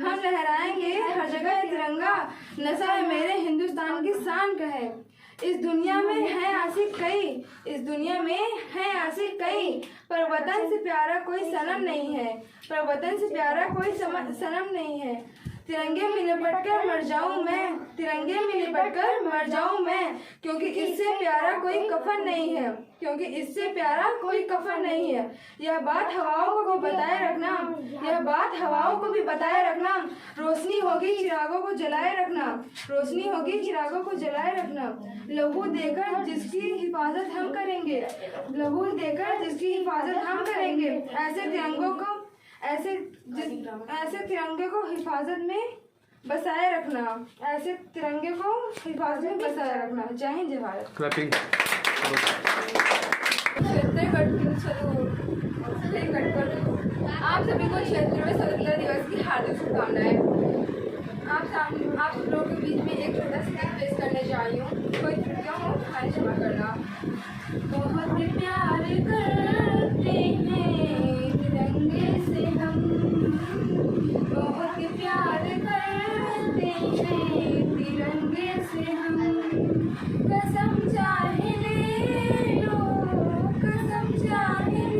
हम लहराएंगे हर जगह तिरंगा, नशा है मेरे हिंदुस्तान की शान का है, इस दुनिया में है आशिक कई, इस दुनिया में है आशिक कई, पर वतन से प्यारा कोई सनम नहीं है, पर वतन से प्यारा कोई सनम नहीं है, तिरंगे में लिपट कर मर जाऊं मैं, तिरंगे में लिपट कर मर जाऊं मैं, क्योंकि इससे प्यारा कोई कफन नहीं है, क्योंकि इससे प्यारा कोई कफन नहीं है, यह बात हवाओं को भी बताए रखना, यह बात हवाओं को भी बताए रखना, रोशनी होगी चिरागों को जलाए रखना, रोशनी होगी चिरागों को जलाए रखना, लहू देकर जिसकी हिफाजत हम करेंगे, लहू देकर जिसकी हिफाजत हम करेंगे, ऐसे तिरंगों को ऐसे तिरंगे को हिफाजत में बसाए रखना, ऐसे तिरंगे को हिफाजत में बसाए रखना। जय हिंद जय भारत। क्लैपिंग। आप सभी को 76वें स्वतंत्रता दिवस की हार्दिक शुभकामनाएं। आप लोगों के बीच में एक छोटा सा पेश करने जा रही हूँ, कोई त्रुटियां हो हमारी क्षमा कर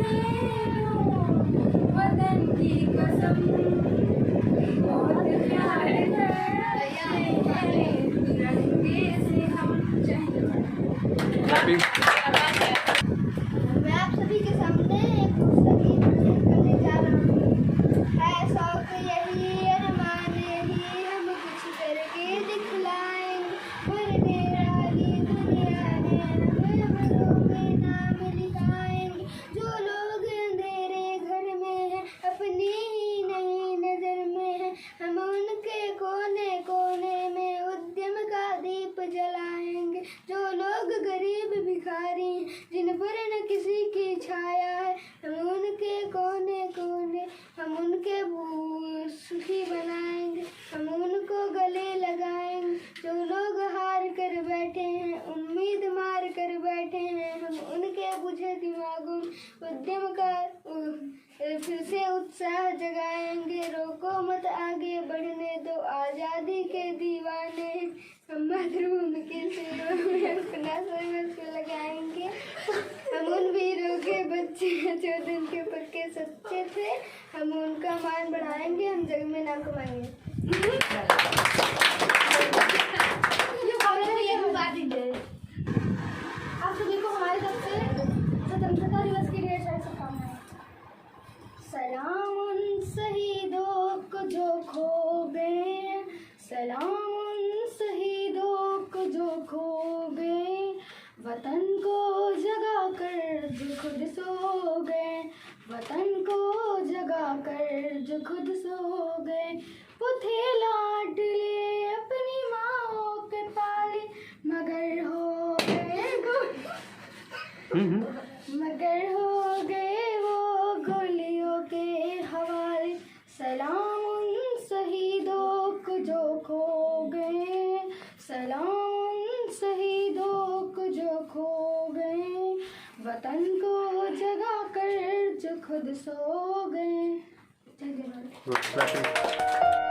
ले लो वतन की कसम, बहुत प्यार है तिरंगे से हम। मैं आप सभी के सामने एक गीत करने जा रहा हूँ। है शौक यही अरमान यही हम कुछ करके दिखलाएंगे, पर निराली दुनिया ने हमें अमरों में नाम लिखाएंगे। जो लोग अंधेरे घर में हैं अपनी ही नहीं नजर में हैं, हम उनके कोने कोने में उद्यम का दीप जलाएंगे। जो लोग गरीब भिखारी जिन पर न किसी की छाया है, हम उनके कोने कोने हम उनके सुखी बनाएंगे, हम उनको गले लगाएंगे। जो लोग हार कर बैठे हैं उम्मीद मार कर बैठे हैं, हम उनके बुझे दिमागों उद्यम का फिर से उत्साह जगाएंगे। रोको मत आगे बढ़ने दो आज़ादी के दीवाने, हम मातृभूमि के सेवा में अपना सर्वस्व लगाएंगे। हम उन वीरों के बच्चे हैं जो दिन के पक्के सच्चे थे, हम उनका मान बढ़ाएंगे, हम जग में नाम कमाएंगे। आप सभी को हमारे तरफ से स्वतंत्रता दिवस की ढेर सारी शुभकामनाएं। सलाम उन शहीदों को जो खो गए, सलाम उन शहीदों को जो खो गए, वतन को जगा कर जो खुद सो गए, वतन को जगा कर जो खुद सो गए। वो थे लाडले अपनी माँओं के पाले, मगर हो गए मगर हो गए वो गोलियों के हवाले। सलाम उन शहीदों को जो खो गए, सलाम उन शहीदों को जो खो गए, वतन को जगा कर जो खुद सो गए। जय जय भारत।